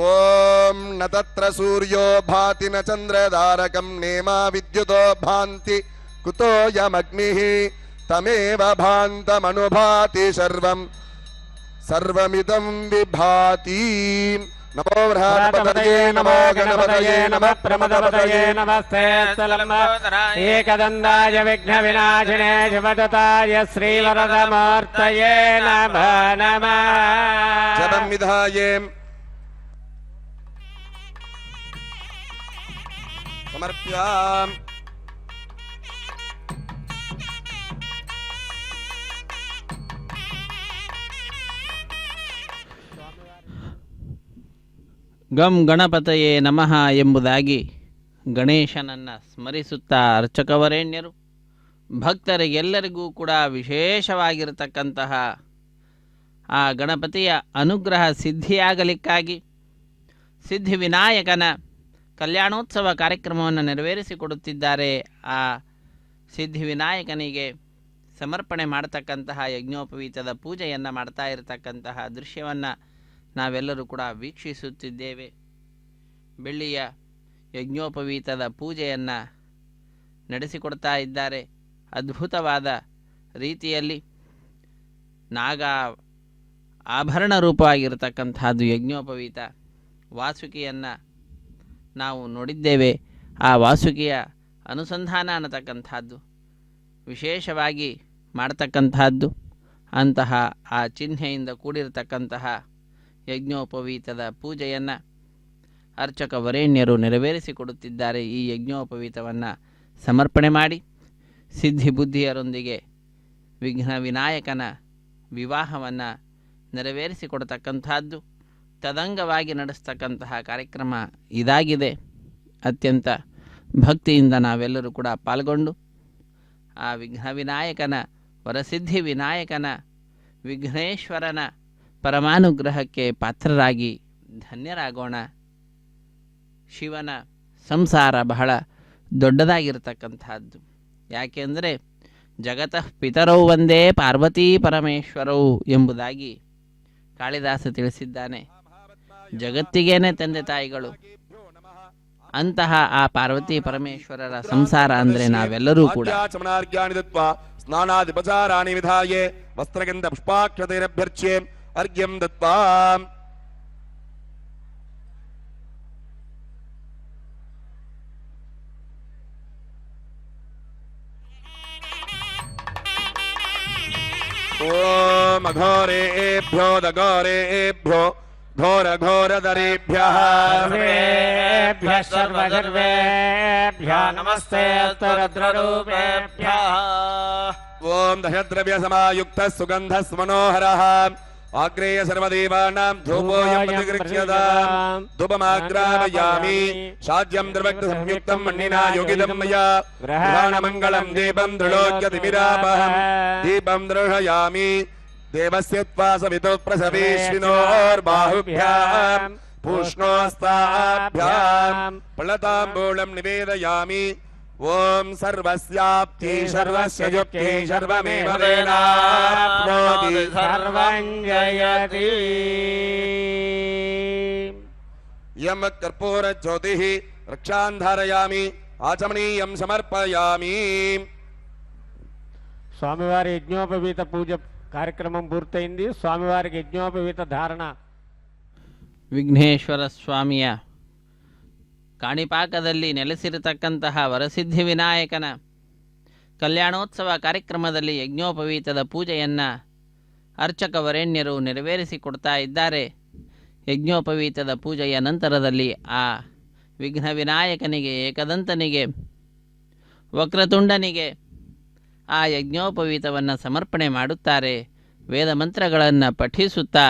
ओम न तत्र सूर्यो भाति न चन्द्रदारकं नेमा विद्युतो भान्ति कुतो यमग्निः तमेव भान्तमनुभाति सर्वमिदं विभाति नमो बृहस्पतये नमो गणपतये नमः प्रमदपतये नमस्ते एकदन्ताय विघ्नविनाशिने शिवदत्ताय श्रीवरदमूर्तये नमः नमः जपं विधाये समर्प्याम् ಗಂ ಗಣಪತಯೇ ನಮಃ ಎಂಬುದಾಗಿ ಗಣೇಶನನ್ನು ಸ್ಮರಿಸುತ್ತಾ ಅರ್ಚಕವರೇಣ್ಯರು ಭಕ್ತರಿಗೆಲ್ಲರಿಗೂ ಕೂಡ ವಿಶೇಷವಾಗಿರತಕ್ಕಂತಹ ಆ ಗಣಪತಿಯ ಅನುಗ್ರಹ ಸಿದ್ಧಿಯಾಗಲಿಕ್ಕಾಗಿ ಸಿದ್ಧಿವಿನಾಯಕನ ಕಲ್ಯಾಣೋತ್ಸವ ಕಾರ್ಯಕ್ರಮವನ್ನು ನೆರವೇರಿಸಿಕೊಡುತ್ತಿದ್ದಾರೆ. ಆ ಸಿದ್ಧಿವಿನಾಯಕನಿಗೆ ಸಮರ್ಪಣೆ ಮಾಡತಕ್ಕಂತಹ ಯಜ್ಞೋಪವೀತದ ಪೂಜೆಯನ್ನು ಮಾಡ್ತಾ ಇರತಕ್ಕಂತಹ ದೃಶ್ಯವನ್ನು ನಾವೆಲ್ಲರೂ ಕೂಡ ವೀಕ್ಷಿಸುತ್ತಿದ್ದೇವೆ. ಬೆಳ್ಳಿಯ ಯಜ್ಞೋಪವೀತದ ಪೂಜೆಯನ್ನು ನಡೆಸಿಕೊಡ್ತಾ ಇದ್ದಾರೆ. ಅದ್ಭುತವಾದ ರೀತಿಯಲ್ಲಿ ನಾಗ ಆಭರಣ ರೂಪವಾಗಿರತಕ್ಕಂಥದ್ದು ಯಜ್ಞೋಪವೀತ. ವಾಸುಕಿಯನ್ನು ನಾವು ನೋಡಿದ್ದೇವೆ. ಆ ವಾಸುಕಿಯ ಅನುಸಂಧಾನ ಅನ್ನತಕ್ಕಂಥದ್ದು ವಿಶೇಷವಾಗಿ ಮಾಡತಕ್ಕಂಥದ್ದು. ಅಂತಹ ಆ ಚಿಹ್ನೆಯಿಂದ ಕೂಡಿರತಕ್ಕಂತಹ ಯಜ್ಞೋಪವೀತದ ಪೂಜೆಯನ್ನು ಅರ್ಚಕ ವರೇಣ್ಯರು ನೆರವೇರಿಸಿಕೊಡುತ್ತಿದ್ದಾರೆ. ಈ ಯಜ್ಞೋಪವೀತವನ್ನು ಸಮರ್ಪಣೆ ಮಾಡಿ ಸಿದ್ಧಿ ಬುದ್ಧಿಯರೊಂದಿಗೆ ವಿಘ್ನ ವಿನಾಯಕನ ವಿವಾಹವನ್ನು ನೆರವೇರಿಸಿಕೊಡ್ತಕ್ಕಂಥದ್ದು, ತದಂಗವಾಗಿ ನಡೆಸ್ತಕ್ಕಂತಹ ಕಾರ್ಯಕ್ರಮ ಇದಾಗಿದೆ. ಅತ್ಯಂತ ಭಕ್ತಿಯಿಂದ ನಾವೆಲ್ಲರೂ ಕೂಡ ಪಾಲ್ಗೊಂಡು ಆ ವಿಘ್ನ ವಿನಾಯಕನ, ವರಸಿದ್ಧಿ ವಿನಾಯಕನ, ವಿಘ್ನೇಶ್ವರನ ಪರಮಾನುಗ್ರಹಕ್ಕೆ ಪಾತ್ರರಾಗಿ ಧನ್ಯರಾಗೋಣ. ಶಿವನ ಸಂಸಾರ ಬಹಳ ದೊಡ್ಡದಾಗಿರ್ತಕ್ಕಂಥದ್ದು. ಯಾಕೆಂದರೆ ಜಗತಃ ಪಿತರೌ ಒಂದೇ ಪಾರ್ವತೀ ಪರಮೇಶ್ವರೌ ಎಂಬುದಾಗಿ ಕಾಳಿದಾಸ ತಿಳಿಸಿದ್ದಾನೆ. ಜಗತ್ತಿಗೇನೆ ತಂದೆ ತಾಯಿಗಳು. ಅಂತಹ ಆ ಪಾರ್ವತಿ ಪರಮೇಶ್ವರರ ಸಂಸಾರ ಅಂದರೆ ನಾವೆಲ್ಲರೂ ಕೂಡ. ಸ್ನಾನಾದಿಪಚಾರಾಣಿ ವಿಧಾಯೇ ವಸ್ತ್ರಗಂಧ ಪುಷ್ಪಾಕ್ಷತೈರಭ್ಯರ್ಚ್ಯೆ ಅರ್ಘ್ಯಂ ದತ್ವಾ ಓಂ ಅಘೋರೇಭ್ಯೋ ದಘೋರೇಭ್ಯೋ ಘೋರ ಘೋರಧರೇಭ್ಯಃ ಸರ್ವೇಭ್ಯಃ ನಮಸ್ತೆ ರುದ್ರರೂಪೇಭ್ಯಃ. ಓಂ ದಶದ್ರವ್ಯ ಸಮಾಯುಕ್ತ ಸುಗಂಧ ಮನೋಹರಃ ಆಗ್ರೇಯ ಸರ್ವದೇವಾನಾಂ ಧೂಪೋಯಂ ಪ್ರತಿಗೃಹ್ಯತಾಂ ಧೂಪಮಾಗ್ರಾಮಯಾಮಿ ಶಾಜ್ಯಂ ದ್ರವಕ್ತ ಸಂಯುಕ್ತಂ ಮಣ್ಣಿನಾ ಯೋಗಿದಂ ಮಯಾ ಗ್ರಹಣಮಂಗಳಂ ದೀಪಂ ದೃಢೋಗ್ಯತಿಮಿರಾಪಹಂ ದೀಪಂ ದೃಢಯಾಮಿ ದೇವಸ್ಯ ತ್ವಾ ಸವಿತೋ ಪ್ರಸವೇಶ್ವಿನೋರ್ಬಾಹುಭ್ಯಾಂ ಪೂಷ್ಣೋಸ್ತಾಭ್ಯಾಂ ಫಲತಾಂಬೂಲಂ ನಿವೇದಯಾಮಿ. ಓಂ ಸರ್ವಸ್ಯಾಪ್ತಿ ಸರ್ವಸ್ಯ ಯುಕ್ತಿ ಸರ್ವಮೇವ ವೇದಾಪ್ನೋತಿ ಸರ್ವಂ ಜಯತಿ. ಯಂ ಕರ್ಪೂರ ಜ್ಯೋತಿಃ ರಕ್ಷಾನ್ ಧಾರಯಾಮಿ ಆಚಮನೀಯಂ ಸಮರ್ಪಯಾಮಿ. స్వామివారి యజ్ఞోపవీత పూజ కార్యక్రమం పూర్తయింది. స్వామివారికి యజ్ఞోపవీత ధారణ. ವಿಘ್ನೇಶ್ವರ ಸ್ವಾಮಿಯ ಕಾಣಿಪಾಕದಲ್ಲಿ ನೆಲೆಸಿರತಕ್ಕಂತಹ ವರಸಿದ್ಧಿ ವಿನಾಯಕನ ಕಲ್ಯಾಣೋತ್ಸವ ಕಾರ್ಯಕ್ರಮದಲ್ಲಿ ಯಜ್ಞೋಪವೀತದ ಪೂಜೆಯನ್ನು ಅರ್ಚಕ ವರೇಣ್ಯರು ನೆರವೇರಿಸಿಕೊಡ್ತಾ ಇದ್ದಾರೆ. ಯಜ್ಞೋಪವೀತದ ಪೂಜೆಯ ನಂತರದಲ್ಲಿ ಆ ವಿಘ್ನ ವಿನಾಯಕನಿಗೆ, ಏಕದಂತನಿಗೆ, ವಕ್ರತುಂಡನಿಗೆ ಆ ಯಜ್ಞೋಪವೀತವನ್ನು ಸಮರ್ಪಣೆ ಮಾಡುತ್ತಾರೆ. ವೇದ ಮಂತ್ರಗಳನ್ನು ಪಠಿಸುತ್ತಾ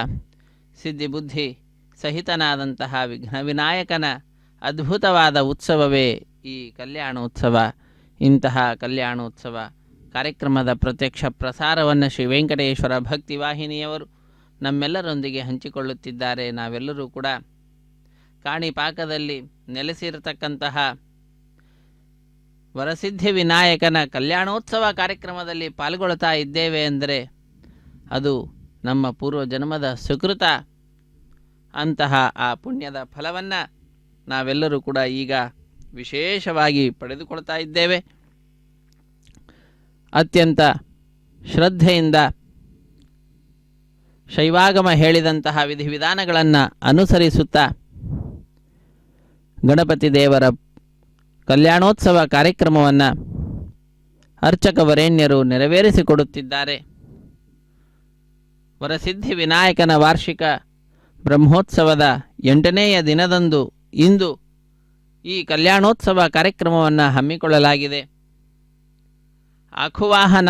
ಸಿದ್ಧಿಬುದ್ಧಿ ಸಹಿತನಾದಂತಹ ವಿಘ್ನ ವಿನಾಯಕನ ಅದ್ಭುತವಾದ ಉತ್ಸವವೇ ಈ ಕಲ್ಯಾಣೋತ್ಸವ. ಇಂತಹ ಕಲ್ಯಾಣೋತ್ಸವ ಕಾರ್ಯಕ್ರಮದ ಪ್ರತ್ಯಕ್ಷ ಪ್ರಸಾರವನ್ನು ಶ್ರೀ ವೆಂಕಟೇಶ್ವರ ಭಕ್ತಿ ವಾಹಿನಿಯವರು ನಮ್ಮೆಲ್ಲರೊಂದಿಗೆ ಹಂಚಿಕೊಳ್ಳುತ್ತಿದ್ದಾರೆ. ನಾವೆಲ್ಲರೂ ಕೂಡ ಕಾಣಿಪಾಕದಲ್ಲಿ ನೆಲೆಸಿರತಕ್ಕಂತಹ ವರಸಿದ್ಧಿ ವಿನಾಯಕನ ಕಲ್ಯಾಣೋತ್ಸವ ಕಾರ್ಯಕ್ರಮದಲ್ಲಿ ಪಾಲ್ಗೊಳ್ತಾ ಇದ್ದೇವೆ ಅಂದರೆ ಅದು ನಮ್ಮ ಪೂರ್ವ ಜನ್ಮದ ಸುಕೃತ. ಅಂತಹ ಆ ಪುಣ್ಯದ ಫಲವನ್ನು ನಾವೆಲ್ಲರೂ ಕೂಡ ಈಗ ವಿಶೇಷವಾಗಿ ಪಡೆದುಕೊಳ್ತಾ ಇದ್ದೇವೆ. ಅತ್ಯಂತ ಶ್ರದ್ಧೆಯಿಂದ ಶೈವಾಗಮ ಹೇಳಿದಂತಹ ವಿಧಿವಿಧಾನಗಳನ್ನು ಅನುಸರಿಸುತ್ತಾ ಗಣಪತಿ ದೇವರ ಕಲ್ಯಾಣೋತ್ಸವ ಕಾರ್ಯಕ್ರಮವನ್ನು ಅರ್ಚಕ ವರೇಣ್ಯರು ನೆರವೇರಿಸಿಕೊಡುತ್ತಿದ್ದಾರೆ. ವರಸಿದ್ಧಿ ವಿನಾಯಕನ ವಾರ್ಷಿಕ ಬ್ರಹ್ಮೋತ್ಸವದ 8ನೆಯ ದಿನದಂದು ಇಂದು ಈ ಕಲ್ಯಾಣೋತ್ಸವ ಕಾರ್ಯಕ್ರಮವನ್ನು ಹಮ್ಮಿಕೊಳ್ಳಲಾಗಿದೆ. ಆಖುವಾಹನ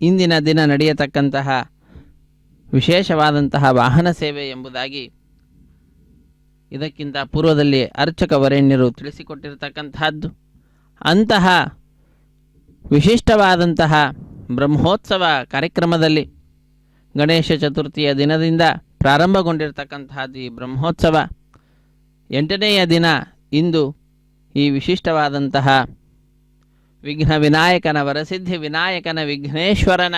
ಇಂದಿನ ದಿನ ನಡೆಯತಕ್ಕಂತಹ ವಿಶೇಷವಾದಂತಹ ವಾಹನ ಸೇವೆ ಎಂಬುದಾಗಿ ಇದಕ್ಕಿಂತ ಪೂರ್ವದಲ್ಲಿ ಅರ್ಚಕ ವರೇಣ್ಯರು ತಿಳಿಸಿಕೊಟ್ಟಿರತಕ್ಕಂತಹದ್ದು. ಅಂತಹ ವಿಶಿಷ್ಟವಾದಂತಹ ಬ್ರಹ್ಮೋತ್ಸವ ಕಾರ್ಯಕ್ರಮದಲ್ಲಿ ಗಣೇಶ ಚತುರ್ಥಿಯ ದಿನದಿಂದ ಪ್ರಾರಂಭಗೊಂಡಿರತಕ್ಕಂತಹದ್ದು ಈ ಬ್ರಹ್ಮೋತ್ಸವ 8ನೆಯ ದಿನ ಇಂದು ಈ ವಿಶಿಷ್ಟವಾದಂತಹ ವಿಘ್ನ ವಿನಾಯಕನ, ವರಸಿದ್ಧಿ ವಿನಾಯಕನ, ವಿಘ್ನೇಶ್ವರನ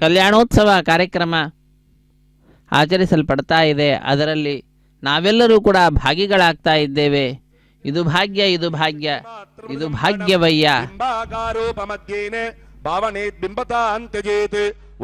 ಕಲ್ಯಾಣೋತ್ಸವ ಕಾರ್ಯಕ್ರಮ ಆಚರಿಸಲ್ಪಡ್ತಾ ಇದೆ. ಅದರಲ್ಲಿ ನಾವೆಲ್ಲರೂ ಕೂಡ ಭಾಗಿಗಳಾಗ್ತಾ ಇದ್ದೇವೆ. ಇದು ಭಾಗ್ಯ, ಇದು ಭಾಗ್ಯ, ಇದು ಭಾಗ್ಯವಯ್ಯ.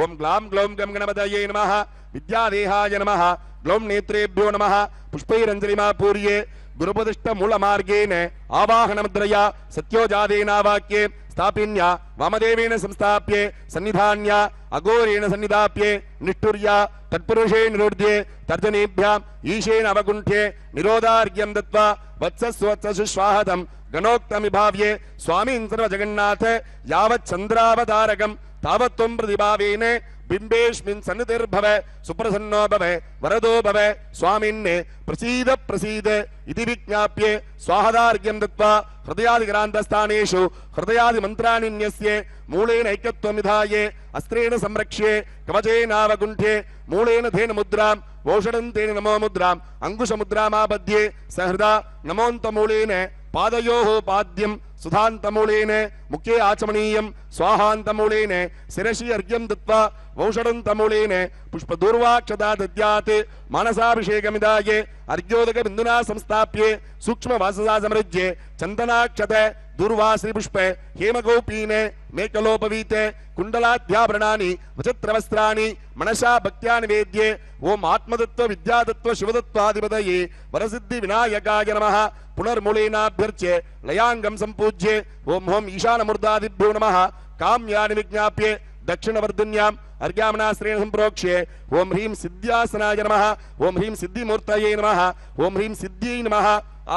ಓಂ ಗ್ಲಾಂ ಗ್ಲೌಂ ಗಂ ಗಣಪತಯೇ ನಮಃ. ವಿದ್ಯಾದೇಹಾಯ ನಮಃ. ಗ್ಲೌಂ ನೇತ್ರೇಭ್ಯೋ ನಮಃ. ಪುಷ್ಪೈರಂಜಲಿಮಾ ಪೂರ್ಯೆ ಗುರುಪದಿಷ್ಟ ಮೂಲ ಮಾರ್ಗೇನ ಆವಾಹನ ಮುದ್ರಯ ಸತ್ಯೋಜಾದೇನಾವಾಕ್ಯೆ ಸ್ಥಾಪಿನ್ಯ ವಾಮದೇವೇನ ಸಂಸ್ಥಾಪ್ಯೆ ಸನ್ನಿಧಾನ್ಯ ಅಘೋರೇಣ ಸನ್ನಿಧಾಪ್ಯೆ ನಿಷ್ಠುರ್ಯ ತತ್ಪುರುಷೇ ನಿರೋಧ್ಯ ತರ್ಜನೇಭ್ಯಾಂ ಈಶೇನ ಅವಗುಂಠ್ಯೆ ನಿರೋಧಾರ್ಘ್ಯಂ ದತ್ವಾ ವತ್ಸಸ್ವತ್ಸು ಶ್ವಾಹತಂ ಗಣೋಕ್ತಮಿಭಾವ್ಯೆ ಸ್ವಾಮೀನ್ ಸರ್ವ ಜಗನ್ನಾಥ ಯಾವತ್ ಚಂದ್ರಾವತಾರಕಂ ತಾವತ್ವಂ ಪ್ರತಿಭಾವೇನೆ ಬಿಂಬೇಶ್ಮಿನ್ ಸನ್ನಿಧಿರ್ಭವ ಸುಪ್ರಸನ್ನೋ ಭವ ವರದೋ ಭವ ಸ್ವಾಮಿನ್ನೆ ಪ್ರಸೀದ ಪ್ರಸೀದ ಇತಿ ವಿಜ್ಞಾಪ್ಯೆ ಸ್ವಾಹದಾರ್ಘ್ಯಂ ದತ್ವಾ ಹೃದಯಾದಿಗ್ರಾಂತಸ್ಥಾನೇಷು ಹೃದಯಾದಿ ಮಂತ್ರಾಣಿನ್ಯಸ್ಯೆ ಮೂಲೇನ ಐಕ್ಯತ್ವಮಿಧಾಯೆ ಅಸ್ತ್ರೇಣ ಸಂರಕ್ಷ್ಯೆ ಕವಚೇನಾವಗುಂಠೆ ಮೂಲೇನ ಧೇನ ಮುದ್ರಾಂ ಓಷಡಂತೇನ ನಮೋ ಮುದ್ರಾಂ ಅಂಗುಶ ಮುದ್ರಾಮಾಬದ್ಯೆ ಸಹೃದಾ ನಮೋಂತ ಮೂಲೇನ ಪಾದಯೋಃ ಪಾದ್ಯಂ ಸುಧಾಂತಮೂಲೇನ ಮುಖೇ ಆಚಮಣೀಯಂ ಸ್ವಾಹಾಂತಮೂಲೇನ ಶಿರಸಿ ಅರ್ಘ್ಯಂ ದತ್ವಾ ಔಷಡಂತಮೂಲೇನ ಪುಷ್ಪದೂರ್ವಾಕ್ಷತಾ ದದ್ಯಾತ್ ಮಾನಸಾಭಿಷೇಕಮಿದಾಯೆ ಅರ್ಘ್ಯೋದಕ ಬಿಂದುನಾ ಸಂಸ್ಥಾಪ್ಯೆ ಸೂಕ್ಷ್ಮ ವಾಸಸಾ ಸಮೃಜ್ಯೆ ಚಂದನಾಕ್ಷತೆ ದೂರ್ವಾಶ್ರೀ ಪುಷ್ಪೆ ಹೇಮಗೋಪೀನೆ ಮೇಕಲೋಪವೀತೆ ಕುಂಡಲಾಧ್ಯಾಭರಣಾನಿ ವಚತ್ರವಸ್ತ್ರಾಣಿ ಮನಸಾ ಭಕ್ತ್ಯಾ ನಿವೇದ್ಯೆ ಓಂ ಆತ್ಮದತ್ವ ವಿದ್ಯಾದತ್ವ ಶಿವದತ್ವಾಧಿಪತಯೇ ವರಸಿದ್ಧಿ ವಿನಾಯಕಾಯ ನಮಃ ಪುನರ್ಮೂಲೇನಾಭ್ಯರ್ಚ್ಯೆ ಲಯಾಂಗಂ ಸಂಪೂಜ್ಯೆ ಓಂ ಹೋಂ ಈಶಾನಮೂರ್ಧಾದಿಭ್ಯೋ ನಮಃ ಕಾಮ್ಯಾನಿ ವಿಜ್ಞಾಪ್ಯೆ ದಕ್ಷಿಣವರ್ಧನ್ಯಾಂ ಅರ್ಘ್ಯಾಮನಾಸ್ತ್ರೇಣ ಸಂಪ್ರೋಕ್ಷ್ಯೆ ಓಂ ಹ್ರೀಂ ಸಿದ್ಧ್ಯಾಸನಾಯ ನಮಃ ಓಂ ಹ್ರೀಂ ಸಿದ್ಧಿಮೂರ್ತಯೇ ನಮಃ ಓಂ ಹ್ರೀಂ ಸಿದ್ಧ್ಯೈ ನಮಃ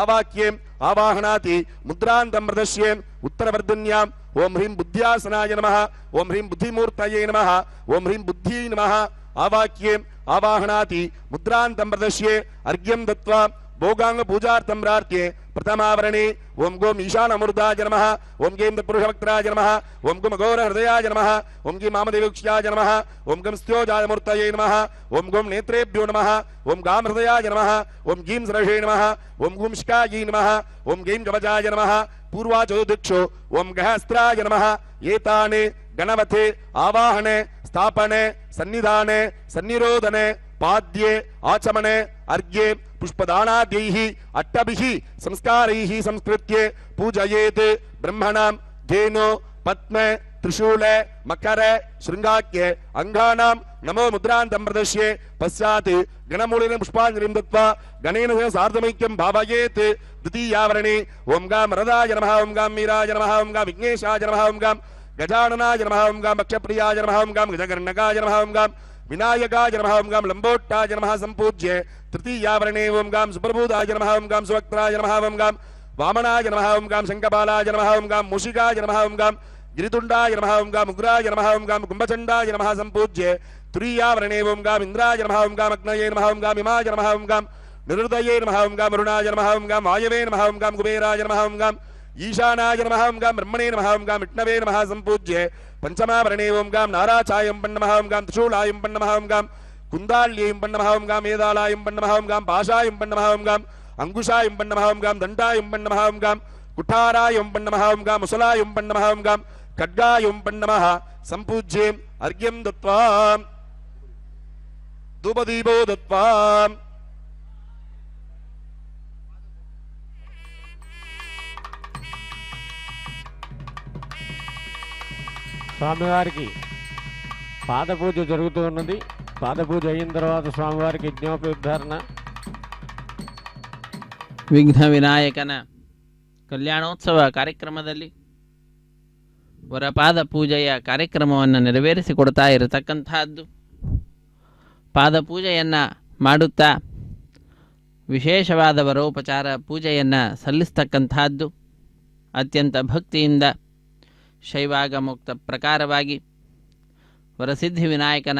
ಆವಾಕ್ಯೆ ಆವಾಹನಾತಿ ಮುದ್ರಾಂತಂ ಪ್ರದಶ್ಯೆ ಉತ್ತರವರ್ಧನ್ಯಾಂ ಓಂ ಹ್ರೀಂ ಬುದ್ಧ್ಯಾಸನಾಯ ನಮಃ ಓಂ ಹ್ರೀಂ ಬುದ್ಧಿಮೂರ್ತಯೇ ನಮಃ ಓಂ ಹ್ರೀಂ ಬುದ್ಧ್ಯೈ ನಮಃ ಆವಾಕ್ಯೆ ಆವಾಹನಾತಿ ಮುದ್ರಾಂತಂ ಪ್ರದಶ್ಯೆ ಅರ್ಘ್ಯಂ ದತ್ವಾ ಭೋಗಾಂಗ ಪೂಜಾರ್ಥಂ ಪ್ರಾರ್ಥ್ಯೆ ಪ್ರಥಮಾವರಣೆ ಓಂ ಗೋಂ ಈಶಾನಮೂರ್ಧಾಯ ನಮಃ ಓಂ ಗೇಂ ಪುರುಷವಕ್ತ್ರಾಯ ನಮಃ ಓಂ ಗುಂ ಅಘೋರ ಹೃದಯಾಯ ನಮಃ ಓಂ ಗೀಂ ಮಾಮದೇವಕ್ಷಾಯ ನಮಃ ಓಂ ಗಂ ಸ್ಥ್ಯೋಜಾಯಮೂರ್ತಯೇ ನಮಃ ಓಂ ಗೋಂ ನೇತ್ರೇಭ್ಯೋ ನಮಃ ಓಂ ಗಾಂ ಹೃದಯಾಯ ನಮಃ ಓಂ ಗೀಂ ಸರಷೇ ನಮಃ ಓಂ ಗುಂ ಶಿಖಾಯೈ ನಮಃ ಓಂ ಗೈಂ ಕವಚಾಯ ನಮಃ ಪೂರ್ವಾಚೋದಿಕ್ಷು ಓಂ ಗಹಸ್ತ್ರಾಯ ನಮಃ ಏತಾನೆ ಗಣವತೆ ಆವಾಹನೆ ಸ್ಥಾಪನೆ ಸನ್ನಿಧಾನೆ ಸನ್ನಿರೋಧನೆ ಪಾದ್ಯೆ ಆಚಮನೆ ಅರ್ಘ್ಯೆ ಪುಷ್ಪದಾನಾದ್ಯೈಃ ಅಟ್ಟಭಿಃ ಸಂಸ್ಕಾರೈಃ ಸಂಸ್ಕೃತ್ಯೆ ಪೂಜಯೇತ್ ಬ್ರಹ್ಮಣಾಂ ಧೇನು ಪದ್ಮೆ ತ್ರಿಶೂಲೆ ಮಕರೆ ಶೃಂಗಾಕ್ಯೆ ಅಂಗಾನಾಂ ನಮೋ ಮುದ್ರಾಂತಂ ಪ್ರದಶ್ಯೆ ಪಶ್ಚಾತ್ ಗಣಮೂಲೇನ ಪುಷ್ಪಾಂಜಲಿಂ ದತ್ವಾ ಗಣೇನ ಸಹ ಸಾರ್ಧಮೈಕ್ಯಂ ಭಾವಯೇತ್ ದ್ವಿತೀಯಾವರಣೆ ಓಂ ಗಾಂ ವರದಾಯ ನಮಃ ಓಂ ಗಾಂ ಮೀರಾಯ ನಮಃ ಓಂ ಗಾಂ ವಿಘ್ನೇಶಾಯ ನಮಃ ಓಂ ಗಾಂ ಗಜಾನನಾಯ ನಮಃ ಓಂ ಗಾಂ ಭಕ್ಷಪ್ರಿಯಾಯ ನಮಃ ಓಂ ಗಾಂ ಗಜಗರ್ಣಕಾಯ ನಮಃ ಓಂ ಗಾಂ ವಿನಾಯಕಾಯ ನಮಃ ಓಂ ಗಾಂ ಲಂಬೋಟ್ಟಾಯ ನಮಃ ಸಂಪೂಜ್ಯೆ ತೃತೀಯಾವರಣೆ ಓಂ ಗಾಂ ಸುಪ್ರಭೂತಾಯ ನಮಃ ಓಂ ಗಾಂ ಸುವಕ್ತ್ರಾಯ ನಮಃ ಓಂ ಗಾಂ ವಾಮನಾಯ ನಮಃ ಓಂ ಗಾಂ ಶಂಕಪಾಲಾಯ ನಮಃ ಓಂ ಗಾಂ ಮೂಷಿಕಾಯ ನಮಃ ಓಂ ಗಾಂ ಗಿರಿತುಂಡಾಯ ನಮಃ ಓಂ ಗಾಂ ಉಗ್ರಾಯ ನಮಃ ಓಂ ಗಾಂ ಕುಂಭಚಂಡಾಯ ನಮಃ ಸಂಪೂಜ್ಯೆ ತುರೀಯಾವರಣೆ ಓಂ ಗಾಂ ಇಂದ್ರಾಯ ನಮಃ ಓಂ ಗಾಂ ಅಗ್ನಯೇ ನಮಃ ಓಂ ಗಾಂ ಹಿಮಾಯ ನಮಃ ಓಂ ಗಾಂ ನಿರುದಯೇ ನಮಃ ಓಂ ಗಾಂ ಅರುಣಾಯ ನಮಃ ಓಂ ಗಾಂ ವಾಯವೇ ನಮಃ ಓಂ ಗಾಂ ಕುಬೇರಾಯ ನಮಃ ಓಂ ಗಾಂ ಈಶಾನಾಯ ನಮಃ ಓಂ ಗಾಂ ಬ್ರಹ್ಮಣೇ ನಮಃ ಓಂ ಗಾಂ ವಿಷ್ಣವೇ ನಮಃ ಸಂಪೂಜ್ಯೆ ಪಂಚಮಾವರಣೆ ಓಂ ಗಾಂ ನಾರಾಚಾಯಂ ಪಣ್ಣಮಃ ಓಂ ಗಾಂ ತ್ರಿಶೂಲಾಯಂ ಪಣ್ಣಮಃ ಓಂ ಗಾಂ ಕುಂದಾಲ್ಯಂ ಪಣ್ಣಮಃ ಓಂ ಗಾಂ ಏದಾಲಾಯಂ ಪಣ್ಣಮಃ ಓಂ ಗಾಂ ಪಾಶಾಯಂ ಪಣ್ಣಮಃ ಓಂ ಗಾಂ ಅಂಗುಶಾಯಂ ಪಣ್ಣಮಃ ಓಂ ಗಾಂ ದಂಡಾಯಂ ಪಣ್ಣಮಃ ಓಂ ಗಾಂ ಕುಠಾರಾಯಂ ಪಣ್ಣಮಃ ಓಂ ಗಾಂ ಮುಸಲಾಯಂ ಪಣ್ಣಮಃ ಓಂ ಗಾಂ ಖಡ್ಗಾಯಂ ಪಣ್ಣಮಃ ಸಂಪೂಜ್ಯೆ ಅರ್ಘ್ಯಂ ದತ್ವಾ ಧೂಪದೀಪೋ ದತ್ವಾ స్వామివారికి పాదపూజ జరుగుతూ ఉన్నది. పాదపూజ అయిన తర్వాత స్వామివారికి యజ్ఞోపవిధారణ. ವಿಘ್ನ ವಿನಾಯಕನ ಕಲ್ಯಾಣೋತ್ಸವ ಕಾರ್ಯಕ್ರಮದಲ್ಲಿ ವರಪಾದ ಪೂಜೆಯ ಕಾರ್ಯಕ್ರಮವನ್ನು ನೆರವೇರಿಸಿಕೊಡ್ತಾ ಇರತಕ್ಕಂತಹದ್ದು. ಪಾದಪೂಜೆಯನ್ನು ಮಾಡುತ್ತಾ ವಿಶೇಷವಾದ ವರೋಪಚಾರ ಪೂಜೆಯನ್ನು ಸಲ್ಲಿಸ್ತಕ್ಕಂತಹದ್ದು. ಅತ್ಯಂತ ಭಕ್ತಿಯಿಂದ ಶೈವಾಗಮುಕ್ತ ಪ್ರಕಾರವಾಗಿ ವರಸಿದ್ಧಿ ವಿನಾಯಕನ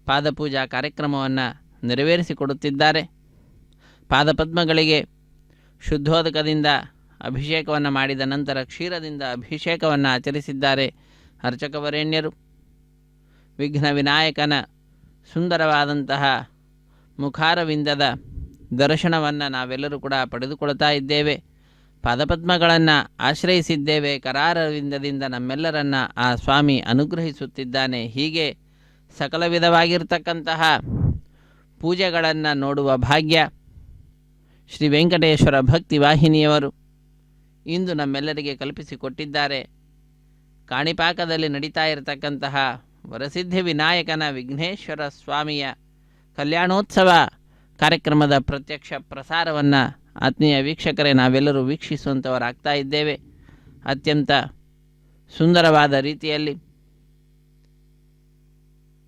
ಪಾದಪೂಜಾ ಕಾರ್ಯಕ್ರಮವನ್ನು ನೆರವೇರಿಸಿಕೊಡುತ್ತಿದ್ದಾರೆ. ಪಾದಪದ್ಮಗಳಿಗೆ ಶುದ್ಧೋದಕದಿಂದ ಅಭಿಷೇಕವನ್ನು ಮಾಡಿದ ನಂತರ ಕ್ಷೀರದಿಂದ ಅಭಿಷೇಕವನ್ನು ಆಚರಿಸಿದ್ದಾರೆ ಅರ್ಚಕವರೇಣ್ಯರು. ವಿಘ್ನ ವಿನಾಯಕನ ಸುಂದರವಾದಂತಹ ಮುಖಾರವಿಂದದ ದರ್ಶನವನ್ನು ನಾವೆಲ್ಲರೂ ಕೂಡ ಪಡೆದುಕೊಳ್ತಾ ಇದ್ದೇವೆ. ಪಾದಪದ್ಮಗಳನ್ನು ಆಶ್ರಯಿಸಿದ್ದೇವೆ. ಕರಾರವಿಂದದಿಂದ ನಮ್ಮೆಲ್ಲರನ್ನು ಆ ಸ್ವಾಮಿ ಅನುಗ್ರಹಿಸುತ್ತಿದ್ದಾನೆ. ಹೀಗೆ ಸಕಲ ವಿಧವಾಗಿರ್ತಕ್ಕಂತಹ ಪೂಜೆಗಳನ್ನು ನೋಡುವ ಭಾಗ್ಯ ಶ್ರೀ ವೆಂಕಟೇಶ್ವರ ಭಕ್ತಿ ವಾಹಿನಿಯವರು ಇಂದು ನಮ್ಮೆಲ್ಲರಿಗೆ ಕಲ್ಪಿಸಿಕೊಟ್ಟಿದ್ದಾರೆ. ಕಾಣಿಪಾಕದಲ್ಲಿ ನಡೀತಾ ಇರತಕ್ಕಂತಹ ವರಸಿದ್ಧಿ ವಿನಾಯಕನ ವಿಘ್ನೇಶ್ವರ ಸ್ವಾಮಿಯ ಕಲ್ಯಾಣೋತ್ಸವ ಕಾರ್ಯಕ್ರಮದ ಪ್ರತ್ಯಕ್ಷ ಪ್ರಸಾರವನ್ನು ಆತ್ಮೀಯ ವೀಕ್ಷಕರೇ, ನಾವೆಲ್ಲರೂ ವೀಕ್ಷಿಸುವಂಥವರಾಗ್ತಾ ಇದ್ದೇವೆ. ಅತ್ಯಂತ ಸುಂದರವಾದ ರೀತಿಯಲ್ಲಿ